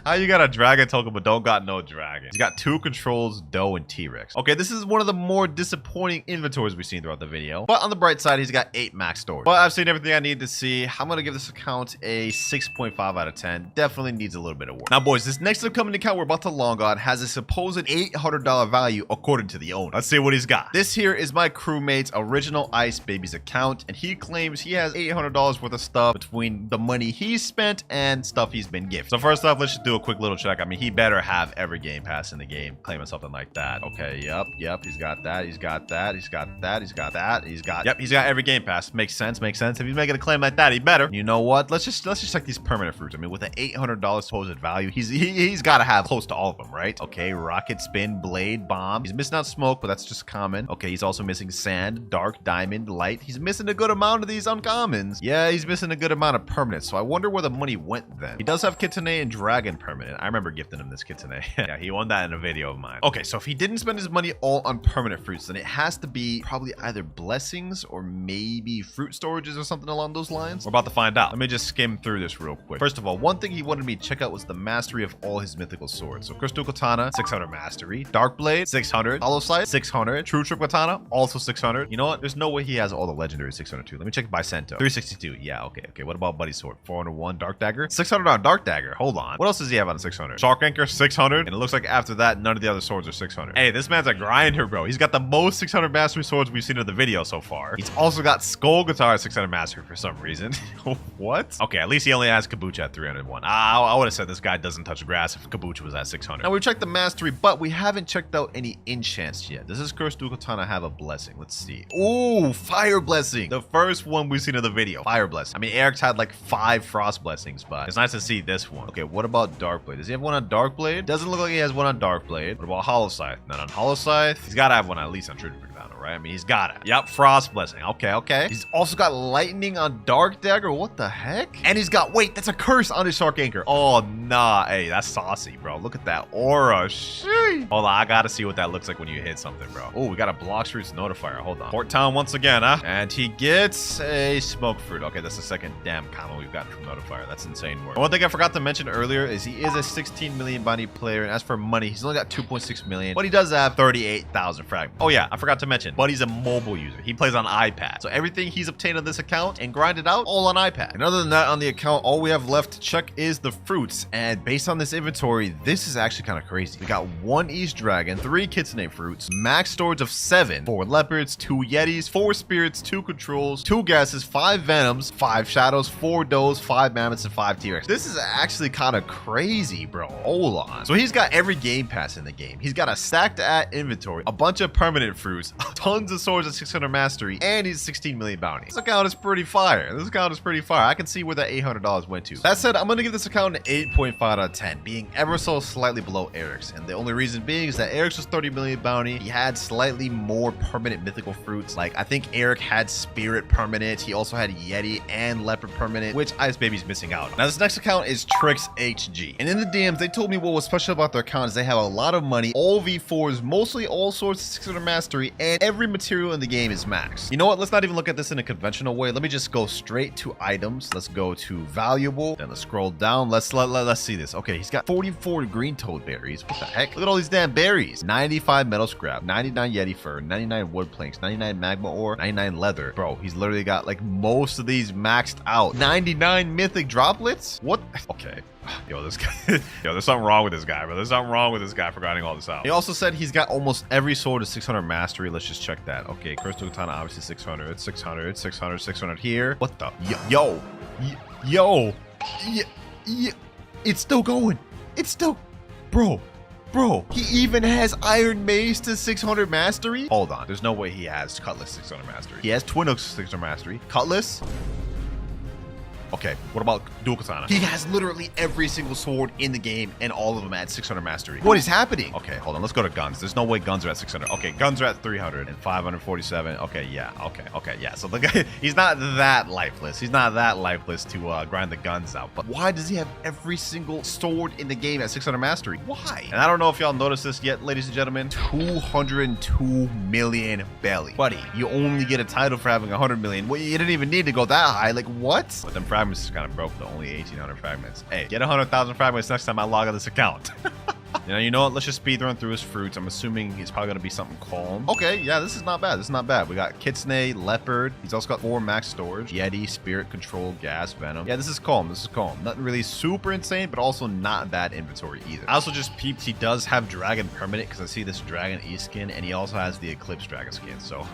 How you got a dragon token but don't got no dragon? He's got 2 controls, Doe and T-Rex. Okay, this is one of the more disappointing inventories we've seen throughout the video, but on the bright side, he's got 8 max storage. But I've seen everything I need to see. I'm gonna give this account a 6.5 out of 10. Definitely needs a little bit of work. Now boys, this next upcoming account we're about to log on has a supposed $800 value according to the owner. Let's see what he's got. This here is my crewmate's original Ice Babies account, and he claims he has $800 worth of stuff between the money he's spent and stuff he's been gifted. So first off, let's just do a quick little check. I mean, he better have every game pass in the game, claiming something like that. Okay, yep, he's got that, he's got that, he's got that, he's got that, he's got, yep, he's got every game pass. Makes sense. If he's making a claim like that, he better. You know what? Let's just check these permanent fruits. I mean, with an $800 supposed value, he's got to have close to all of them, right? Okay, Rocket, Spin, Blade, Bomb. He's missing out Smoke, but that's just common. Okay, he's also missing Sand, Dark, Diamond, Light. He's missing a good amount of these uncommons. Yeah, he's missing a good amount of permanents, so I wonder where the money went then. He does have Kitsune and Dragon permanent. I remember gifting him this Kitsune. Yeah, he won that in a video of mine. Okay, so if he didn't spend his money all on permanent fruits, then it has to be probably either blessings or maybe fruit storages or something along those lines. We're about to find out. Let me just skim through this real quick. First of all, one thing he wanted me to check out was the mastery of all his mythical swords. So Crystal Katana, 600 mastery. Dark Blade, 600. Hollow Sight, 600. True Trick Katana, also 600. You know what? There's no way he has all the legendary 602. Let me check Bicento. 362. Yeah, okay. What about Buddy Sword? 401. Dark Dagger, 600 on Dark Dagger. Hold on. What else does he have on 600? Shark Anchor, 600. And it looks like after that, none of the other swords are 600. Hey, this man's a grinder, bro. He's got the most 600 mastery swords we've seen in the video so far. He's also got Skull Guitar at 600 mastery for some reason. What? Okay, at least he only has Kabucha at 301. I would have said this guy doesn't touch grass if Kabucha was at 600. Now, we've checked the mastery, but we haven't checked out any enchants yet. Does this Cursed Dual Katana have a blessing? Let's see. Ooh, Fire Blessing. The first one we've seen in the video. Fire Blessing. I mean, Eric's had like 5 Frost Blessings, but it's nice to see this one. Okay, what about Dark Blade? Does he have one on Dark Blade? Doesn't look like he has one on Dark Blade. What about Hollow Scythe? Not on Hollow Scythe. He's got to have one at least on True Trick Katana, right? I mean, he's got it. Yep, Frost Blessing. Okay. He's also got Lightning on Dark Dagger. What the heck? And he's got, wait, that's a curse on his Shark Anchor. Oh, nah. Hey, that's saucy, bro. Look at that aura. Sheesh. Hold on, I gotta see what that looks like when you hit something, bro. Oh, we got a Blox Roots Notifier. Hold on. Port Town once again, huh? And he gets a Smoke Fruit. Okay, that's the second damn combo we've gotten from Notifier. That's insane work. One thing I forgot to mention earlier is he is a 16 million bounty player, and as for money, he's only got 2.6 million, but he does have 38,000 fragments. Oh yeah, I forgot to mention, but he's a mobile user. He plays on iPad, so everything he's obtained on this account and grinded out, all on iPad. And other than that, on the account, all we have left to check is the fruits, and based on this inventory, this is actually kind of crazy. We got 1 East Dragon, 3 Kitsune fruits, max storage of 7, 4 leopards, 2 yetis, 4 spirits, 2 controls, 2 gases, 5 venoms, 5 shadows, 4 does, 5 mammoths, and 5 T-Rex. This is actually kind of crazy, bro. Hold on. So he's got every game pass in the game. He's got a stacked at inventory, a bunch of permanent fruits, tons of swords at 600 mastery, and he's 16 million bounty. This account is pretty fire. This account is pretty fire. I can see where that $800 went to. That said, I'm going to give this account an 8.5 out of 10, being ever so slightly below Eric's. And the only reason being is that Eric's was 30 million bounty. He had slightly more permanent mythical fruits. Like, I think Eric had Spirit permanent. He also had Yeti and Leopard permanent, which Ice Baby's missing out. Now, this next account is Trix HG. And in the DMs, they told me what was special about their account is they have a lot of money, all V4s, mostly all swords of 600 mastery, and every material in the game is maxed. You know what? Let's not even look at this in a conventional way. Let me just go straight to items. Let's go to valuable. Then let's scroll down. Let's see this. Okay, he's got 44 green toad berries. What the heck? Look at all these damn berries. 95 metal scrap, 99 Yeti fur, 99 wood planks, 99 magma ore, 99 leather. Bro, he's literally got like most of these maxed out. 99 mythic droplets? What? Okay. Yo, this guy. Yo, there's something wrong with this guy, bro. There's something wrong with this guy for grinding all this out. He also said he's got almost every sword of 600 mastery. Let's just check that. Okay, Dual Katana, obviously 600, 600, 600, 600 here. What the? Yo. It's still going. It's still. Bro. He even has Iron Mace to 600 mastery? Hold on. There's no way he has Cutlass 600 mastery. He has Twin Hooks 600 mastery. Cutlass? Okay, what about Dual Katana? He has literally every single sword in the game and all of them at 600 mastery. What is happening? Okay, hold on. Let's go to guns. There's no way guns are at 600. Okay, guns are at 300 and 547. Okay, yeah. Okay, yeah. So the guy, he's not that lifeless. He's not that lifeless to grind the guns out. But why does he have every single sword in the game at 600 mastery? Why? And I don't know if y'all noticed this yet, ladies and gentlemen. 202 million belly. Buddy, you only get a title for having 100 million. Well, you didn't even need to go that high. Like, what? But them fragments is kind of broke, though. Only 1,800 fragments. Hey, get 100,000 fragments next time I log on this account. You know what? Let's just speed run through his fruits. I'm assuming he's probably going to be something calm. Okay, yeah, this is not bad. This is not bad. We got Kitsune, Leopard. He's also got 4 max storage. Yeti, Spirit, Control, Gas, Venom. Yeah, this is calm. This is calm. Nothing really super insane, but also not bad inventory either. I also just peeped he does have Dragon permanent because I see this Dragon E skin, and he also has the Eclipse Dragon skin. So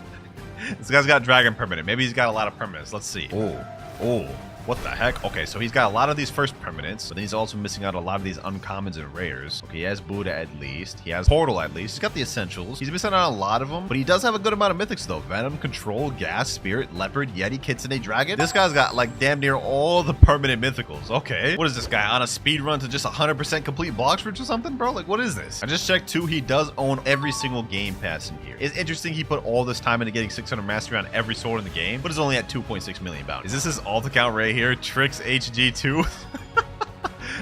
this guy's got Dragon permanent. Maybe he's got a lot of permanents. Let's see. Oh. What the heck? Okay, so he's got a lot of these first permanents, but then he's also missing out a lot of these uncommons and rares. Okay, he has Buddha at least. He has Portal at least. He's got the essentials. He's missing out on a lot of them, but he does have a good amount of mythics though. Venom, Control, Gas, Spirit, Leopard, Yeti, Kitsune, Dragon. This guy's got like damn near all the permanent mythicals. Okay. What is this guy on a speed run to just 100% complete Blox fruits or something, bro? Like, what is this? I just checked too. He does own every single game pass in here. It's interesting he put all this time into getting 600 mastery on every sword in the game, but is only at 2.6 million bounty. Is this his alt account right here? Trix HG2?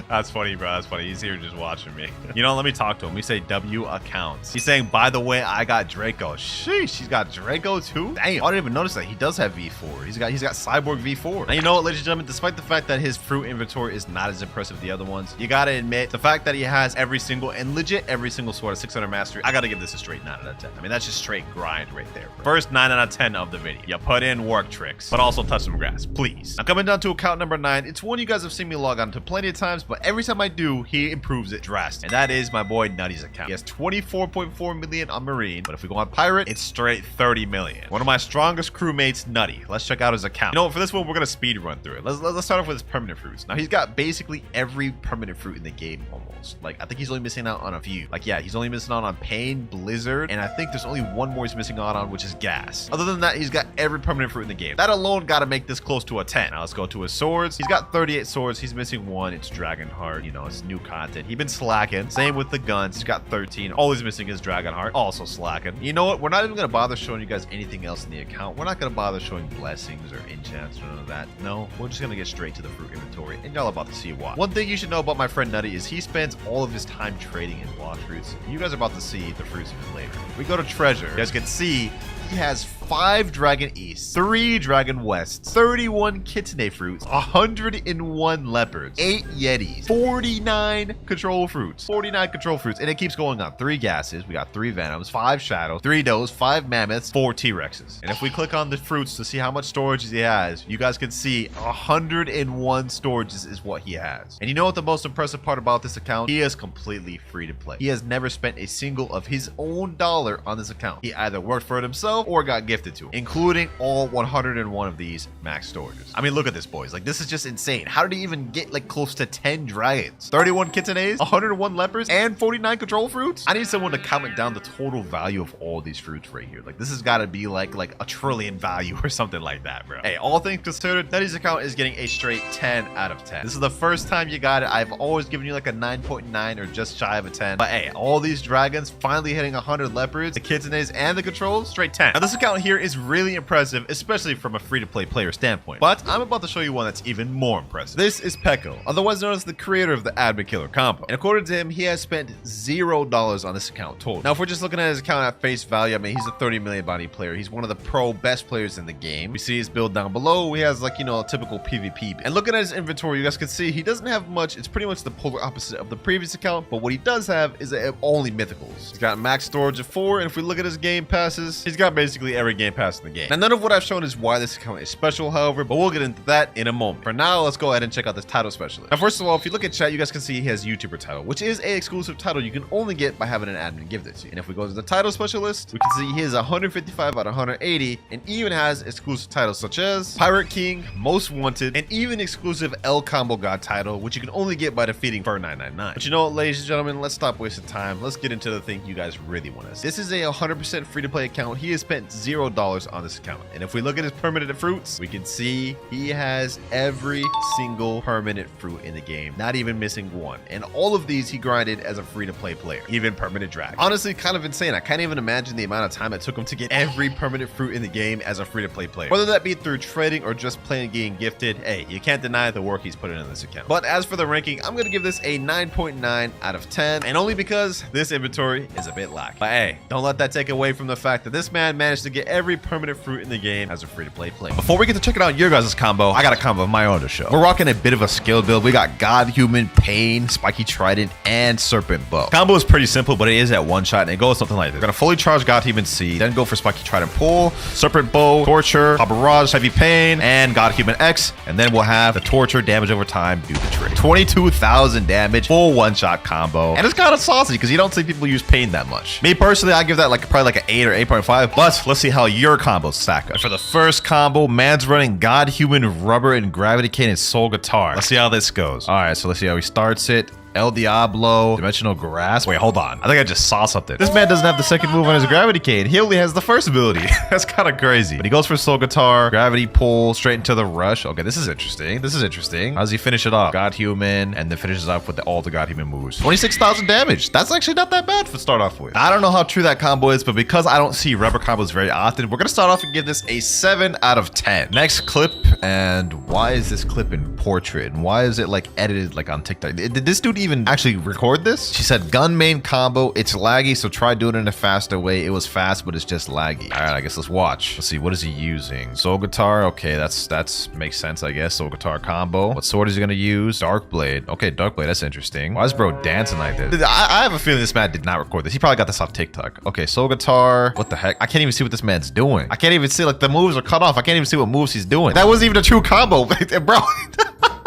That's funny, bro. That's funny. He's here just watching me. You know, let me talk to him. We say W accounts. He's saying, by the way, I got Draco. Sheesh, he's got Draco too? Damn, I didn't even notice that. He does have V4. He's got Cyborg V4. Now, you know what, ladies and gentlemen, despite the fact that his fruit inventory is not as impressive as the other ones, you gotta admit, the fact that he has every single sword at 600 mastery, I gotta give this a straight 9 out of 10. I mean, that's just straight grind right there, bro. First 9 out of 10 of the video. You put in work Tricks, but also touch some grass, please. Now, coming down to account number 9, it's one you guys have seen me log on to plenty of times, but every time I do, he improves it drastically. And that is my boy Nutty's account. He has 24.4 million on Marine, but if we go on Pirate, it's straight 30 million. One of my strongest crewmates, Nutty. Let's check out his account. You know what, for this one, we're gonna speed run through it. Let's start off with his permanent fruits. Now, he's got basically every permanent fruit in the game almost. Like, I think he's only missing out on a few. Like, yeah, he's only missing out on Pain, Blizzard, and I think there's only one more he's missing out on, which is Gas. Other than that, he's got every permanent fruit in the game. That alone gotta make this close to a 10. Now, let's go to his swords. He's got 38 swords. He's missing one. It's Dragonheart. You know, it's new content. He's been slacking. Same with the guns. He's got 13. All he's missing is Dragonheart. Also slacking. You know what? We're not even going to bother showing you guys anything else in the account. We're not going to bother showing blessings or enchants or none of that. No, we're just going to get straight to the fruit inventory, and y'all about to see why. One thing you should know about my friend Nutty is he spends all of his time trading in Blox fruits. You guys are about to see the fruits of his labor. We go to treasure. You guys can see he has 5 Dragon East, 3 Dragon West, 31 Kitsune fruits, 101 leopards, 8 Yetis, 49 control fruits, and it keeps going on. 3 gases, we got 3 venoms, 5 shadows, 3 does, 5 mammoths, 4 T-Rexes. And if we click on the fruits to see how much storage he has, you guys can see 101 storages is what he has. And you know what the most impressive part about this account? He is completely free to play. He has never spent a single of his own dollar on this account. He either worked for it himself or got gifted gifted to him, including all 101 of these max storages. I mean, look at this, boys. Like, this is just insane. How did he even get like close to 10 dragons, 31 kitsunes, 101 leopards, and 49 control fruits? I need someone to comment down the total value of all these fruits right here. Like, this has got to be like a trillion value or something like that, bro. Hey, all things considered, Teddy's account is getting a straight 10 out of 10. This is the first time you got it. I've always given you like a 9.9 or just shy of a 10. But hey, all these dragons finally hitting 100 leopards, the kitsunes, and the controls, straight 10. Now, this account here is really impressive, especially from a free-to-play player standpoint. But I'm about to show you one that's even more impressive. This is Peko, otherwise known as the creator of the admin killer combo. And according to him, he has spent $0 on this account total. Now, if we're just looking at his account at face value, I mean, he's a 30 million bounty player. He's one of the pro best players in the game. We see his build down below. He has like, you know, a typical PvP. And looking at his inventory, you guys can see he doesn't have much. It's pretty much the polar opposite of the previous account. But what he does have is only mythicals. He's got max storage of 4. And if we look at his game passes, he's got basically every game pass in the game. Now, none of what I've shown is why this account is special, however, but we'll get into that in a moment. For now, let's go ahead and check out this title specialist. Now, first of all, if you look at chat, you guys can see he has YouTuber title, which is a exclusive title you can only get by having an admin give it to you. And if we go to the title specialist, we can see he is 155 out of 180 and even has exclusive titles such as Pirate King, Most Wanted, and even exclusive El Combo God title, which you can only get by defeating Fur 999. But you know what, ladies and gentlemen, let's stop wasting time. Let's get into the thing you guys really want to see. This is a 100% free-to-play account. He has spent $0 on this account. And if we look at his permanent fruits, we can see he has every single permanent fruit in the game, not even missing one. And all of these he grinded as a free-to-play player, even permanent dragon. Honestly, kind of insane. I can't even imagine the amount of time it took him to get every permanent fruit in the game as a free-to-play player. Whether that be through trading or just playing getting gifted, hey, you can't deny the work he's put in this account. But as for the ranking, I'm gonna give this a 9.9 out of 10, and only because this inventory is a bit lacking. But hey, don't let that take away from the fact that this man managed to get every permanent fruit in the game as a free-to-play player. Before we get to checking out your guys' combo, I got a combo of my own to show. We're rocking a bit of a skill build. We got God Human, Pain, Spiky Trident, and Serpent Bow. Combo is pretty simple, but it is at one shot, and it goes something like this. We're gonna fully charge God Human Seed, then go for Spiky Trident Pull, Serpent Bow, Torture, Barrage, Heavy Pain, and God Human X, and then we'll have the Torture damage over time do the trick. 22,000 damage, full one-shot combo, and it's kind of saucy because you don't see people use Pain that much. Me personally, I give that probably like an 8 or 8.5, but let's see how your combos stack up. And for the first combo, man's running God Human, Rubber, and Gravity Cane and Soul Guitar. Let's see how this goes. All right, so let's see how he starts it. El Diablo, Dimensional Grasp. Wait, hold on. I think I just saw something. This man doesn't have the second move on his Gravity Cane. He only has the first ability. That's kind of crazy. But he goes for Soul Guitar, Gravity Pull, straight into the Rush. Okay, this is interesting. This is interesting. How does he finish it off? God Human, and then finishes off with all the God Human moves. 26,000 damage. That's actually not that bad to start off with. I don't know how true that combo is, but because I don't see rubber combos very often, we're going to start off and give this a 7 out of 10. Next clip, and why is this clip in portrait? And why is it like edited like on TikTok? Did this dude even actually record this? She said gun main combo, it's laggy, so try doing it in a faster way. It was fast, but it's just laggy. All right, I guess let's watch. Let's see, what is he using? Soul Guitar, okay, that's makes sense, I guess. Soul Guitar combo. What sword is he gonna use? Dark Blade. Okay, Dark Blade, that's interesting. Why is bro dancing like this? I have a feeling this man did not record this. He probably got this off TikTok. Okay, Soul Guitar. What the heck? I can't even see what this man's doing. I can't even see, like, the moves are cut off. I can't even see what moves he's doing. That wasn't even a true combo, bro.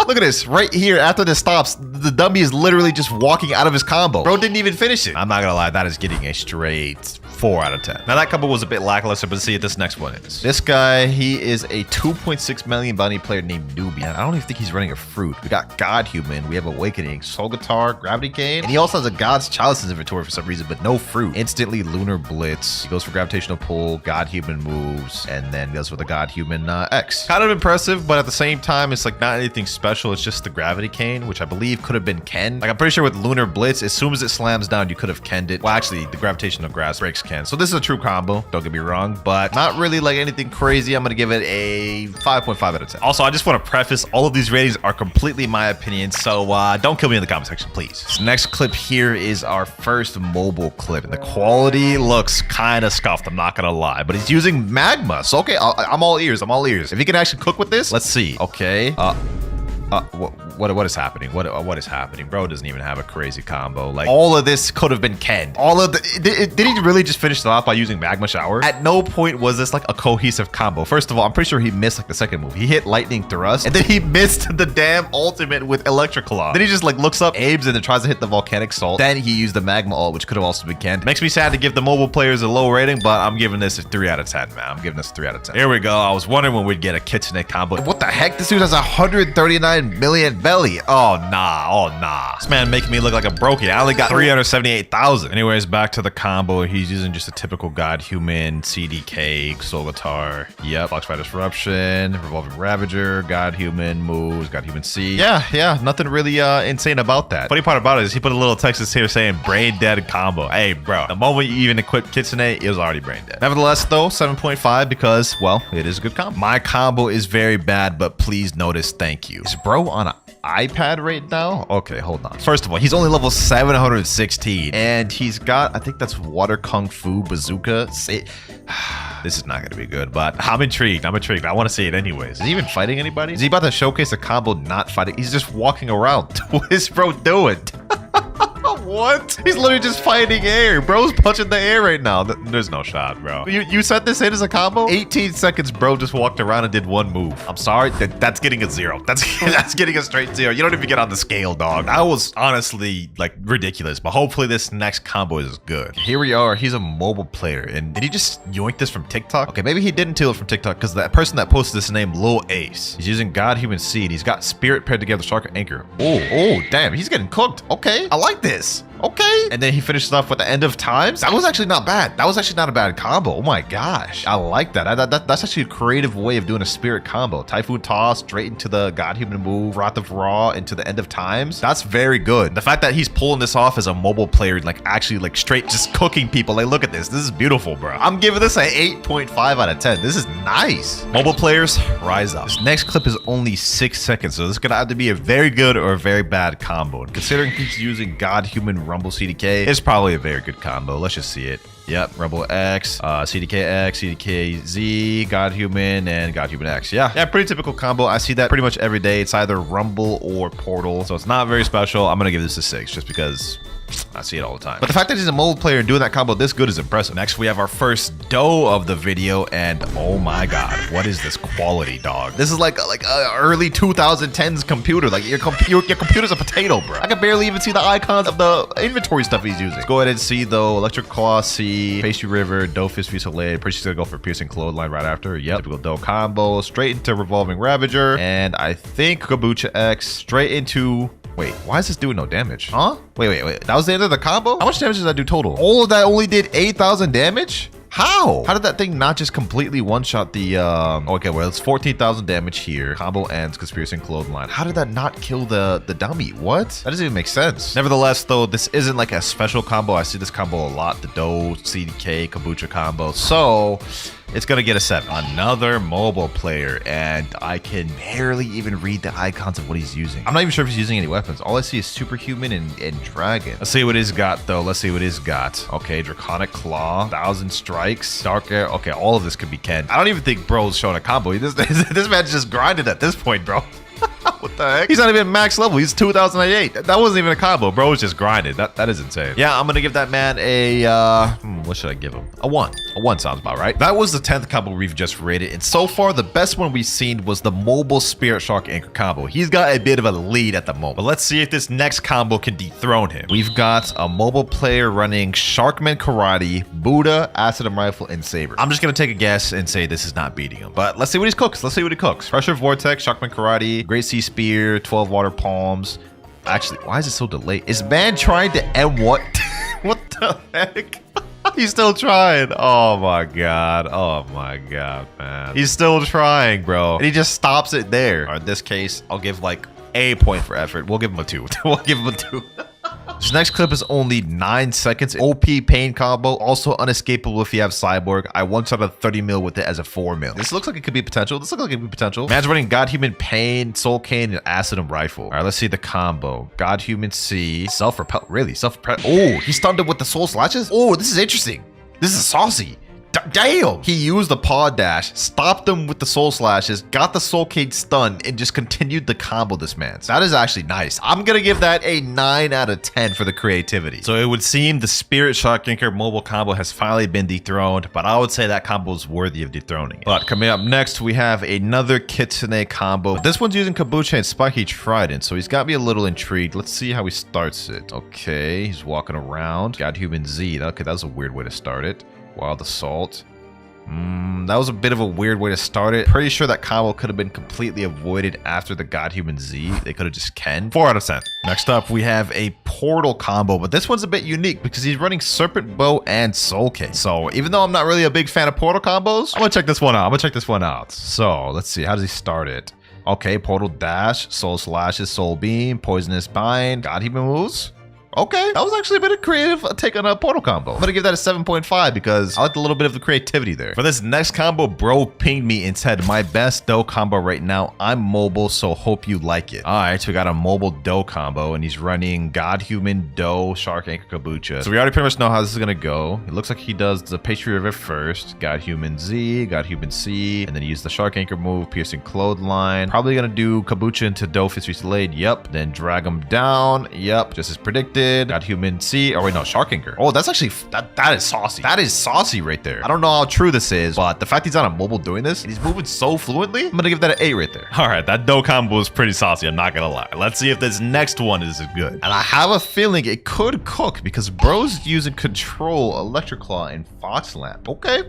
Look at this. Right here, after this stops, the dummy is literally just walking out of his combo. Bro didn't even finish it. I'm not gonna lie, that is getting a straight 4 out of 10. Now, that combo was a bit lackluster, but see what this next one is. This guy, he is a 2.6 million bounty player named Newbie. And I don't even think he's running a fruit. We got God Human, we have Awakening, Soul Guitar, Gravity Cane, and he also has a God's Chalice in his inventory for some reason, but no fruit. Instantly Lunar Blitz. He goes for Gravitational Pull, God Human moves, and then goes with the God Human X. Kind of impressive, but at the same time, it's like not anything special. It's just the Gravity Cane, which I believe could have been Ken. Like, I'm pretty sure with Lunar Blitz, as soon as it slams down, you could have Kenned it. Well, actually, the Gravitational Grasp breaks Ken. So this is a true combo, don't get me wrong, but not really like anything crazy. I'm gonna give it a 5.5 out of 10. Also, I just want to preface, all of these ratings are completely my opinion, so don't kill me in the comment section, please. This next clip here is our first mobile clip, and the quality looks kind of scuffed, I'm not gonna lie, but he's using magma. So okay, I'm all ears. I'm all ears. If he can actually cook with this, let's see. Okay. What is happening? What is happening? Bro doesn't even have a crazy combo. Like, all of this could have been canned. All of did he really just finish it off by using magma shower? At no point was this like a cohesive combo. First of all, I'm pretty sure he missed like the second move. He hit lightning thrust, and then he missed the damn ultimate with WinterKloudz. Then he just like looks up, aims, and then tries to hit the volcanic salt. Then he used the magma ult, which could have also been canned. Makes me sad to give the mobile players a low rating, but I'm giving this a 3 out of 10, man. I'm giving this a 3 out of 10. Here we go. I was wondering when we'd get a kitsune combo. What the heck? This dude has 139 million belly. Oh, nah. Oh, nah. This man making me look like a brokey. I only got 378,000. Anyways, back to the combo. He's using just a typical God Human, CDK, Soul Guitar. Yep. Blox by Disruption, Revolving Ravager, God Human moves, God Human C. Yeah. Nothing really insane about that. Funny part about it is he put a little text here saying brain dead combo. Hey, bro. The moment you even equip Kitsune, it was already brain dead. Nevertheless, though, 7.5 because, well, it is a good combo. My combo is very bad, but please notice thank you. Is bro on an iPad right now? Okay, hold on. First of all, he's only level 716, and he's got, I think that's Water Kung Fu Bazooka. This is not going to be good, but I'm intrigued. I want to see it anyways. Is he even fighting anybody? Is he about to showcase a combo not fighting? He's just walking around. What is bro doing? What? He's literally just fighting air. Bro's punching the air right now. There's no shot, bro. You set this in as a combo? 18 seconds, bro just walked around and did one move. I'm sorry. That's getting a 0. That's getting a straight 0. You don't even get on the scale, dog. That was honestly like ridiculous, but hopefully this next combo is good. Here we are. He's a mobile player. And did he just yoink this from TikTok? Okay, maybe he didn't steal it from TikTok because that person that posted this name, Lil Ace. He's using God Human Seed. He's got Spirit paired together with Shark Anchor. Oh, damn. He's getting cooked. Okay. I like this. Okay. And then he finishes off with the End of Times. That was actually not bad. That was actually not a bad combo. Oh my gosh. I like that. That's actually a creative way of doing a spirit combo. Typhoon Toss straight into the God Human move. Wrath of Ra into the End of Times. That's very good. The fact that he's pulling this off as a mobile player, like actually like straight just cooking people. Like look at this. This is beautiful, bro. I'm giving this an 8.5 out of 10. This is nice. Mobile players, rise up. This next clip is only 6 seconds. So this is going to have to be a very good or a very bad combo. And considering he's using God Human Rumble CDK, it's probably a very good combo. Let's just see it. Yep, Rumble X, CDK X, CDK Z, God Human, and God Human X. Yeah, pretty typical combo. I see that pretty much every day. It's either Rumble or Portal, so it's not very special. I'm gonna give this a 6 just because I see it all the time. But the fact that he's a mobile player and doing that combo this good is impressive. Next, we have our first doe of the video, and oh my god, what is this quality, dog? This is like early 2010s computer. Like your computer's a potato, bro. I can barely even see the icons of the inventory stuff he's using. Let's go ahead and see though. Electric Claw C, Pastry River, Doe Fist Fusillade. Pretty sure he's gonna go for Piercing Clothesline right after. Yep, typical doe combo. Straight into Revolving Ravager, and I think Kabucha X. Straight into. Wait, why is this doing no damage? Huh? Wait. That was the end of the combo? How much damage does that do total? All of that only did 8,000 damage? How? How did that thing not just completely one-shot the, okay, well, it's 14,000 damage here. Combo ends, Conspiracy and Clothesline. How did that not kill the dummy? What? That doesn't even make sense. Nevertheless, though, this isn't like a special combo. I see this combo a lot. The Doe, CDK, Kabucha combo. So it's gonna get a 7. Another mobile player, and I can barely even read the icons of what he's using. I'm not even sure if he's using any weapons. All I see is Superhuman and Dragon. Let's see what he's got, though. Let's see what he's got. Okay, Draconic Claw, 1,000 Strikes, Dark Air. Okay, all of this could be canned. I don't even think bro's showing a combo. This man's just grinded at this point, bro. What the heck? He's not even max level. He's 2008. That wasn't even a combo. Bro was just grinded. That is insane. Yeah, I'm gonna give that man a what should I give him? A 1. A 1 sounds about right. That was the 10th combo we've just rated, and so far the best one we've seen was the mobile Spirit Shark Anchor combo. He's got a bit of a lead at the moment, but let's see if this next combo can dethrone him. We've got a mobile player running Sharkman Karate, Buddha, Acid and Rifle, and Saber. I'm just gonna take a guess and say this is not beating him, but let's see what he cooks. Let's see what he cooks. Pressure Vortex, Sharkman Karate, Great Sea Spear, 12 Water Palms. Actually, why is it so delayed? Is man trying to end what? What the heck? He's still trying. Oh my god. Oh my god, man. He's still trying, bro. And he just stops it there. Or in this case, I'll give like a point for effort. We'll give him a 2. We'll give him a 2. This next clip is only 9 seconds. OP pain combo, also unescapable if you have Cyborg. I once shot a 30 mil with it as a 4 mil. This looks like it could be potential. This looks like it could be potential. Man's running God Human Pain, Soul Cane, and Acid and Rifle. All right, let's see the combo. God Human C, self-repel. Really? Self-repel. Oh, he stunned him with the Soul Slashes? Oh, this is interesting. This is saucy. Damn! He used the paw dash, stopped him with the soul slashes, got the soul cage stun, and just continued the combo this man. So that is actually nice. I'm gonna give that a 9 out of 10 for the creativity. So it would seem the Spirit Shark Anchor mobile combo has finally been dethroned, but I would say that combo is worthy of dethroning. But coming up next, we have another Kitsune combo. This one's using Kabucha and Spiky Trident, so he's got me a little intrigued. Let's see how he starts it. Okay, he's walking around. God Human Z. Okay, that was a weird way to start it. Wild Assault. That was a bit of a weird way to start it. Pretty sure that combo could have been completely avoided after the God Human Z. They could have just Ken. 4 out of 10. Next up, we have a Portal combo, but this one's a bit unique because he's running Serpent Bow and Soul Cage. So even though I'm not really a big fan of Portal combos, I'm gonna check this one out. So let's see. How does he start it? Okay, Portal Dash, Soul Slashes, Soul Beam, Poisonous Bind, God Human moves. Okay, that was actually a bit of creative take on a Portal combo. I'm gonna give that a 7.5 because I liked a little bit of the creativity there. For this next combo, bro pinged me and said, my best dough combo right now. I'm mobile, so hope you like it. All right, so we got a mobile dough combo and he's running God Human, Dough, Shark Anchor, Kabucha. So we already pretty much know how this is gonna go. It looks like he does the Patriot River first, God Human Z, God Human C, and then he used the Shark Anchor move, Piercing Clothesline. Probably gonna do Kabucha into Dough, Fist Reach Delayed, yep. Then drag him down, yep, just as predicted. Got Human C. Oh wait, no, Shark Anchor. Oh, that's actually that is saucy. That is saucy right there. I don't know how true this is, but the fact he's on a mobile doing this and he's moving so fluently, I'm gonna give that an 8 right there. All right, that dough combo is pretty saucy. I'm not gonna lie. Let's see if this next one is good. And I have a feeling it could cook because bro's using Control, Electric Claw, and Fox Lamp. Okay,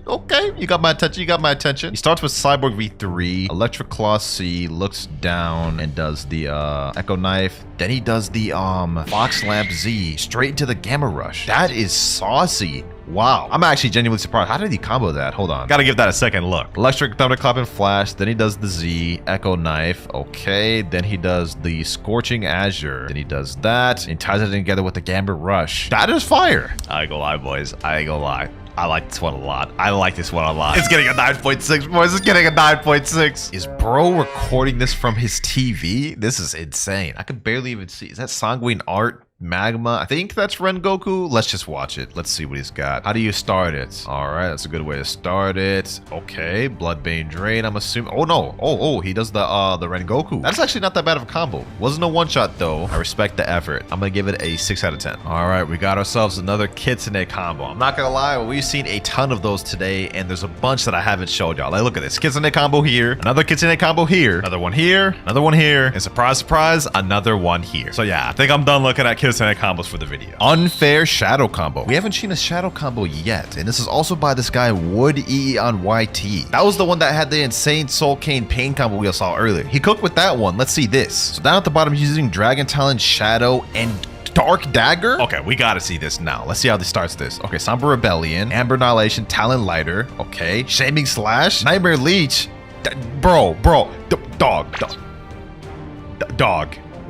you got my attention. He starts with Cyborg V3, Electric Claw C, looks down and does the Echo Knife. Then he does the Fox Lamp Z straight into the Gamma Rush. That is saucy. Wow. I'm actually genuinely surprised. How did he combo that? Hold on. Gotta give that a second look. Electric Thunderclap and Flash. Then he does the Z. Echo Knife. Okay. Then he does the Scorching Azure. Then he does that and ties it together with the Gamma Rush. That is fire. I ain't gonna lie, boys. I ain't gonna lie. I like this one a lot. It's getting a 9.6, boys. It's getting a 9.6. Is bro recording this from his TV? This is insane. I could barely even see. Is that Sanguine Art? Magma? I think that's Rengoku. Let's just watch it. Let's see what he's got. How do you start it? All right, that's a good way to start it. Okay, Bloodbane Drain, I'm assuming. Oh no. Oh, he does the Rengoku. That's actually not that bad of a combo. Wasn't a one-shot though. I respect the effort. I'm gonna give it a 6 out of 10. All right, we got ourselves another Kitsune combo. I'm not gonna lie, we've seen a ton of those today, and there's a bunch that I haven't showed y'all. Like, look at this. Kitsune combo here, another Kitsune combo here, another one here, another one here, and surprise, surprise, another one here. So yeah, I think I'm done looking at Kitsune combos for the video. Unfair Shadow combo. We haven't seen a Shadow combo yet, and this is also by this guy Wood EE on YT. That was the one that had the insane Soul Cane Pain combo we all saw earlier. He cooked with that one. Let's see this. So down at the bottom, he's using Dragon Talon, Shadow, and Dark Dagger. Okay, we gotta see this now. Let's see how this starts this. Okay, Somber Rebellion, Amber Annihilation, Talon Lighter. Okay, Shaming Slash, Nightmare Leech. Dog.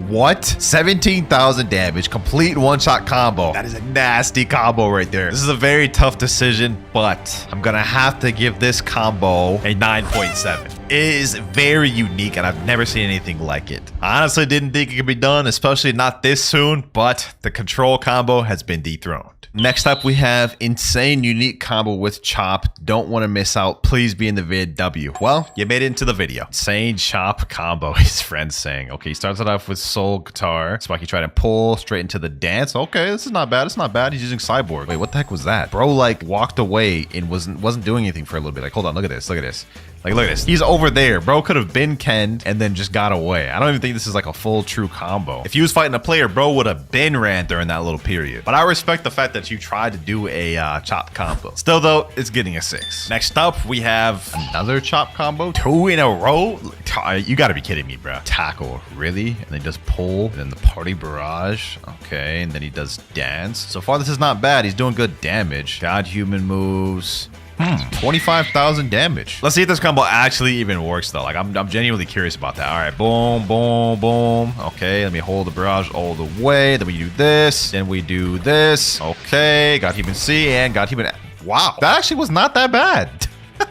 What? 17,000 damage, complete one-shot combo. That is a nasty combo right there. This is a very tough decision, but I'm gonna have to give this combo a 9.7. It is very unique, and I've never seen anything like it. I honestly didn't think it could be done, especially not this soon, but the Control combo has been dethroned. Next up, we have insane unique combo with Chop. Don't want to miss out. Please be in the vid. W. Well, you made it into the video. Insane Chop combo, his friend's saying. Okay, he starts it off with Soul Guitar. Spiky tried to pull straight into the dance. Okay, this is not bad. It's not bad. He's using Cyborg. Wait, what the heck was that? Bro, like, walked away and wasn't doing anything for a little bit. Like, hold on, look at this. Look at this. Like, look at this. He's over there. Bro could have been Kenned and then just got away. I don't even think this is like a full true combo. If he was fighting a player, bro would have been ran during that little period. But I respect the fact that you tried to do a Chop combo. Still though, it's getting a 6. Next up, we have another Chop combo. 2 in a row. You gotta be kidding me, bro. Tackle, really? And then he does pull, and then the Party Barrage. Okay, and then he does dance. So far, this is not bad. He's doing good damage. God Human moves. 25,000 damage. Let's see if this combo actually even works though. Like I'm genuinely curious about that. All right, boom, boom, boom. Okay, let me hold the barrage all the way. Then we do this. Then we do this. Okay, got Human C and got Human. Wow, that actually was not that bad.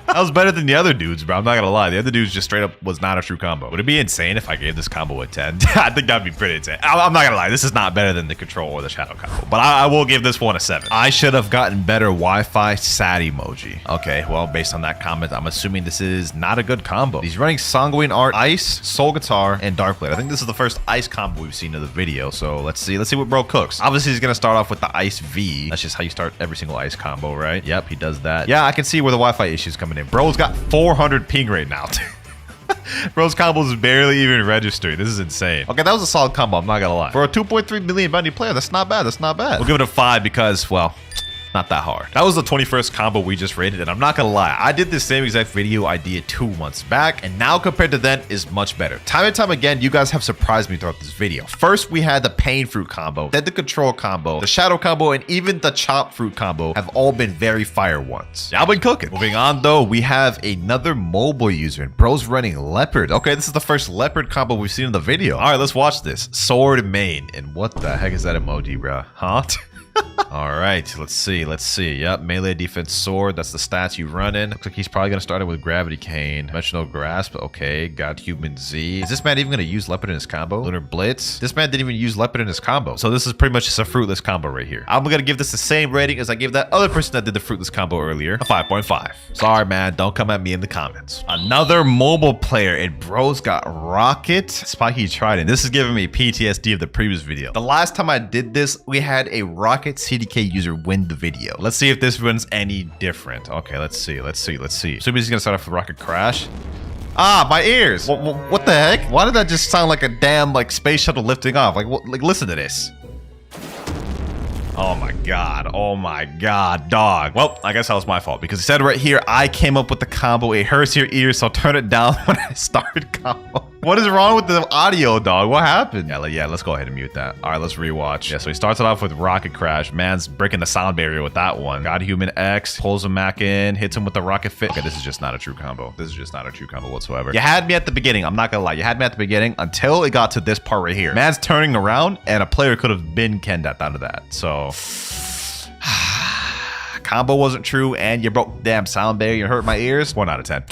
That was better than the other dudes, bro. I'm not gonna lie. The other dudes just straight up was not a true combo. Would it be insane if I gave this combo a 10? I think that'd be pretty insane. I'm not gonna lie. This is not better than the control or the shadow combo, but I will give this one a 7. I should have gotten better Wi-Fi sad emoji. Okay, well, based on that comment, I'm assuming this is not a good combo. He's running Sanguine Art, Ice, Soul Guitar, and Dark Blade. I think this is the first Ice combo we've seen in the video, so let's see what bro cooks. Obviously, he's gonna start off with the Ice V. That's just how you start every single Ice combo, right? Yep, he does that. Yeah, I can see where the Wi-Fi issue's coming in. Bro's got 400 ping right now. Bro's combos is barely even registering. This is insane. Okay, that was a solid combo. I'm not gonna lie. For a 2.3 million bounty player, that's not bad. That's not bad. We'll give it a 5 because, well, not that hard. That was the 21st combo we just rated, and I'm not gonna lie, I did this same exact video idea 2 months back, and now compared to then is much better. Time and time again, you guys have surprised me throughout this video. First, we had the Pain Fruit combo, then the Control combo, the Shadow combo, and even the Chop Fruit combo have all been very fire ones. Y'all been cooking. Moving on though, we have another mobile user, and bro's running Leopard. Okay, this is the first Leopard combo we've seen in the video. All right, let's watch this. Sword Main, and what the heck is that emoji, bro? Huh? All right, let's see. Yep, melee defense sword. That's the stats you run in. Looks like he's probably gonna start it with gravity cane. Dimensional grasp. Okay, God Human Z. Is this man even gonna use leopard in his combo? Lunar Blitz. This man didn't even use leopard in his combo. So this is pretty much just a fruitless combo right here. I'm gonna give this the same rating as I gave that other person that did the fruitless combo earlier, a 5.5. Sorry, man. Don't come at me in the comments. Another mobile player, and bro's got Rocket Spiky Trident. This is giving me PTSD of the previous video. The last time I did this, we had a Rocket CDK user win the video. Let's see if this one's any different. Okay, let's see. So he's gonna start off with Rocket Crash. Ah, my ears. What the heck? Why did that just sound like a damn like space shuttle lifting off? Like, what? Like, listen to this. Oh my god, dog. Well, I guess that was my fault because it said right here, I came up with the combo. It hurts your ears, so turn it down when I started combo. What is wrong with the audio, dog? What happened? Yeah, let's go ahead and mute that. All right, let's rewatch. Yeah, so he starts it off with Rocket Crash. Man's breaking the sound barrier with that one. God Human X pulls him back in, hits him with the Rocket Fit. Okay, this is just not a true combo. This is just not a true combo whatsoever. You had me at the beginning. I'm not gonna lie. You had me at the beginning until it got to this part right here. Man's turning around, and a player could have been Ken out of that. So combo wasn't true, and you broke damn sound barrier. You hurt my ears. 1 out of 10.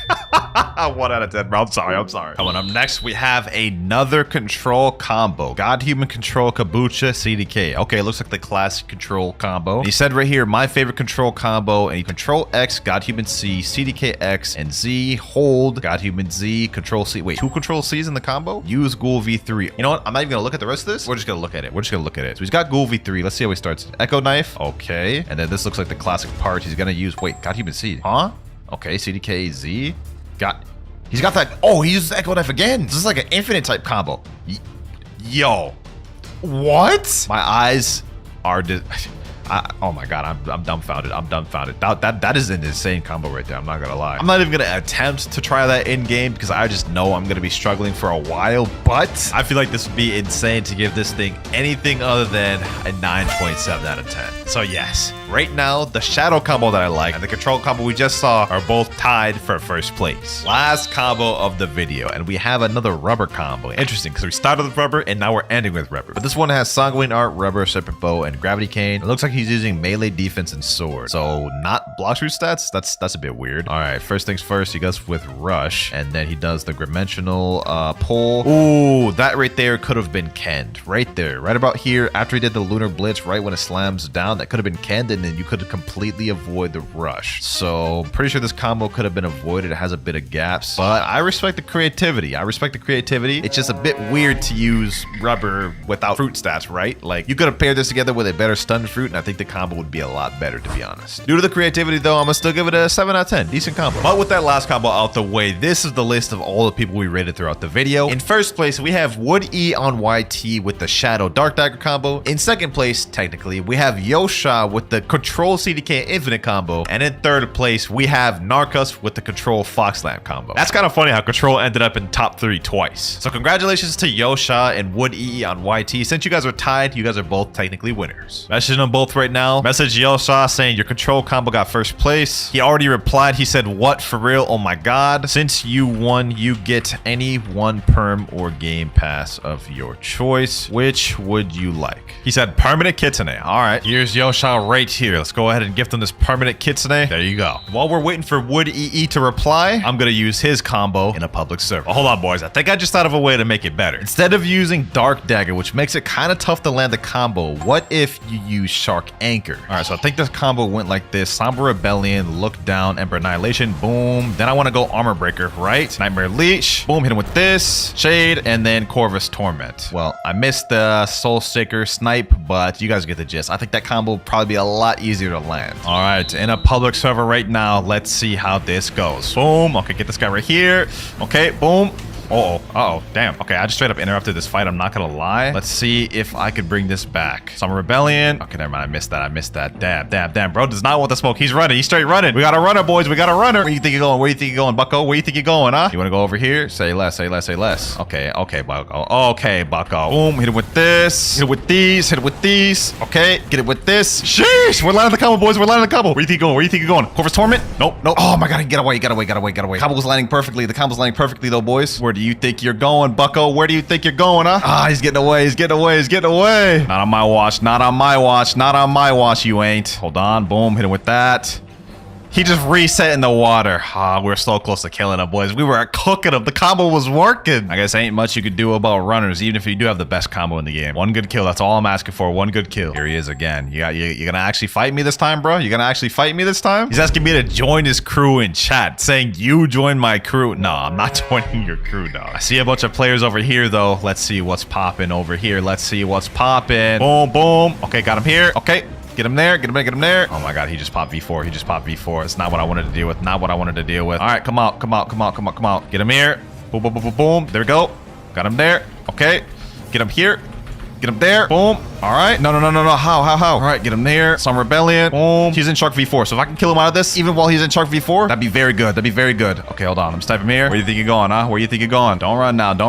1 out of 10, bro. I'm sorry. Coming up next, we have another control combo. God Human Control Kabucha CDK. Okay, looks like the classic control combo. And he said right here, my favorite control combo. And you control X, God Human C, CDK X, and Z, hold, God Human Z, control C. Wait, 2 control C's in the combo? Use Ghoul V3. You know what? I'm not even gonna look at the rest of this. We're just gonna look at it. So he's got Ghoul V3. Let's see how he starts. Echo Knife. Okay. And then this looks like the classic part. He's gonna use, wait, God Human C. Huh? Okay, CDK Z. He's got that. Oh, he uses Echo Knife again. This is like an infinite type combo. Yo, what? My eyes are oh my god, I'm dumbfounded. That is an insane combo right there. I'm not gonna lie. I'm not even gonna attempt to try that in game because I just know I'm gonna be struggling for a while. But I feel like this would be insane to give this thing anything other than a 9.7 out of 10. So yes, right now the shadow combo that I like and the control combo we just saw are both tied for first place. Last combo of the video, and we have another rubber combo. Interesting, because we started with rubber and now we're ending with rubber. But this one has Sanguine Art, rubber, serpent bow, and gravity cane. It looks like he's using melee defense and sword. So not Blox root stats. That's a bit weird. All right, first things first, he goes with rush, and then he does the dimensional pull. Ooh, that right there could have been Kenned. Right there, right about here, after he did the lunar blitz, right when it slams down, that could have been Kenned, and then you could completely avoid the rush. So pretty sure this combo could have been avoided. It has a bit of gaps, but I respect the creativity. It's just a bit weird to use rubber without fruit stats, right? Like, you could have paired this together with a better stun fruit, and I think the combo would be a lot better, to be honest. Due to the creativity, though, I'm gonna still give it a 7 out of 10. Decent combo. But with that last combo out the way, this is the list of all the people we rated throughout the video. In first place, we have Wood E on YT with the Shadow Dark Dagger combo. In second place, technically, we have Yosha with the Control CDK Infinite combo. And in third place, we have Narcus with the Control Foxland combo. That's kind of funny how Control ended up in top 3 twice. So congratulations to Yosha and Wood EE on YT. Since you guys are tied, you guys are both technically winners. Messaging them both right now. Message Yosha saying your Control combo got first first place. He already replied. He said, what, for real? Oh my god. Since you won, you get any one perm or game pass of your choice. Which would you like? He said permanent kitsune. All right, here's Yosha right here. Let's go ahead and gift him this permanent kitsune. There you go. While we're waiting for Wood EE to reply, I'm gonna use his combo in a public server. Oh, hold on, boys. I think I just thought of a way to make it better. Instead of using Dark Dagger, which makes it kind of tough to land the combo, what if you use Shark Anchor? All right, so I think this combo went like this. Somber Rebellion, Look Down, Ember Annihilation, boom. Then I want to go Armor Breaker, right? Nightmare Leech, boom, hit him with this, Shade, and then Corvus Torment. Well, I missed the Soul Shaker Snipe, but you guys get the gist. I think that combo will probably be a lot easier to land. All right, in a public server right now, let's see how this goes. Boom, okay, get this guy right here. Okay, boom. Uh-oh, damn. Okay, I just straight up interrupted this fight. I'm not gonna lie. Let's see if I could bring this back. Summer Rebellion. Okay, never mind. I missed that. Damn. Bro does not want the smoke. He's running. He's straight running. We got a runner, boys. We got a runner. Where you think you're going, Bucko? Where you think you're going, huh? You wanna go over here? Say less. Okay, Bucko. Okay, Bucko. Boom, hit it with this. Hit it with these. Okay, get it with this. Sheesh! We're landing the combo, boys. Where you think you're going? Corvus Torment? Nope. Oh my god, get away. Combo's landing perfectly. The combo's landing perfectly, though, boys. Where do you think you're going, Bucko? Where do you think you're going, huh? Ah, he's getting away. Not on my watch, you ain't. Hold on, boom, hit him with that. He just reset in the water. Ah, we're so close to killing him, boys. We were cooking him. The combo was working. I guess ain't much you could do about runners, even if you do have the best combo in the game. One good kill. That's all I'm asking for. One good kill. Here he is again. You gonna actually fight me this time, bro? You gonna actually fight me this time? He's asking me to join his crew in chat, saying you join my crew. No, I'm not joining your crew, dog. I see a bunch of players over here, though. Let's see what's popping over here. Boom, boom. Okay, got him here. Okay. Get him there. Oh my god, he just popped V4. It's not what I wanted to deal with. All right, come out. Get him here. Boom. There we go. Got him there. Okay. Get him here. Get him there. Boom. All right. No. How? All right, get him there. Some Rebellion. Boom. He's in Shark V4. So if I can kill him out of this, even while he's in Shark V4, that'd be very good. Okay, hold on. I'm sniping him here. Where do you think you're going, huh? Don't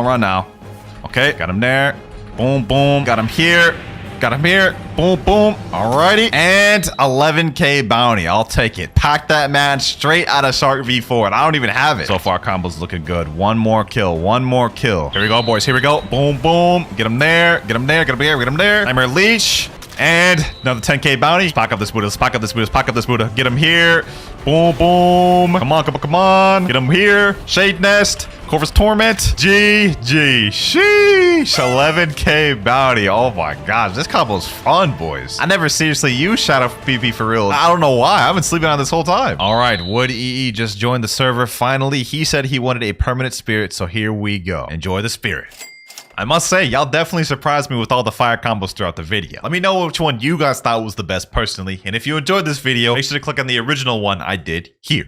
run now. Okay, got him there. Boom. Got him here. Boom. Alrighty. And 11k bounty. I'll take it. Pack that man straight out of Shark V4. And I don't even have it. So far, combo's looking good. One more kill. Here we go, boys. Boom. Get him there. Get him there. Nightmare Leech. And another 10k bounty. Let's pack up this Buddha. Get him here. Boom. Come on. Get him here. Shade Nest. Corvus Torment. GG. Sheesh. 11k bounty. Oh my gosh. This combo's fun, boys. I never seriously used Shadow PP for real. I don't know why. I've been sleeping on this whole time. All right. Wood EE just joined the server. Finally, he said he wanted a permanent spirit. So here we go. Enjoy the spirit. I must say, y'all definitely surprised me with all the fire combos throughout the video. Let me know which one you guys thought was the best personally. And if you enjoyed this video, make sure to click on the original one I did here.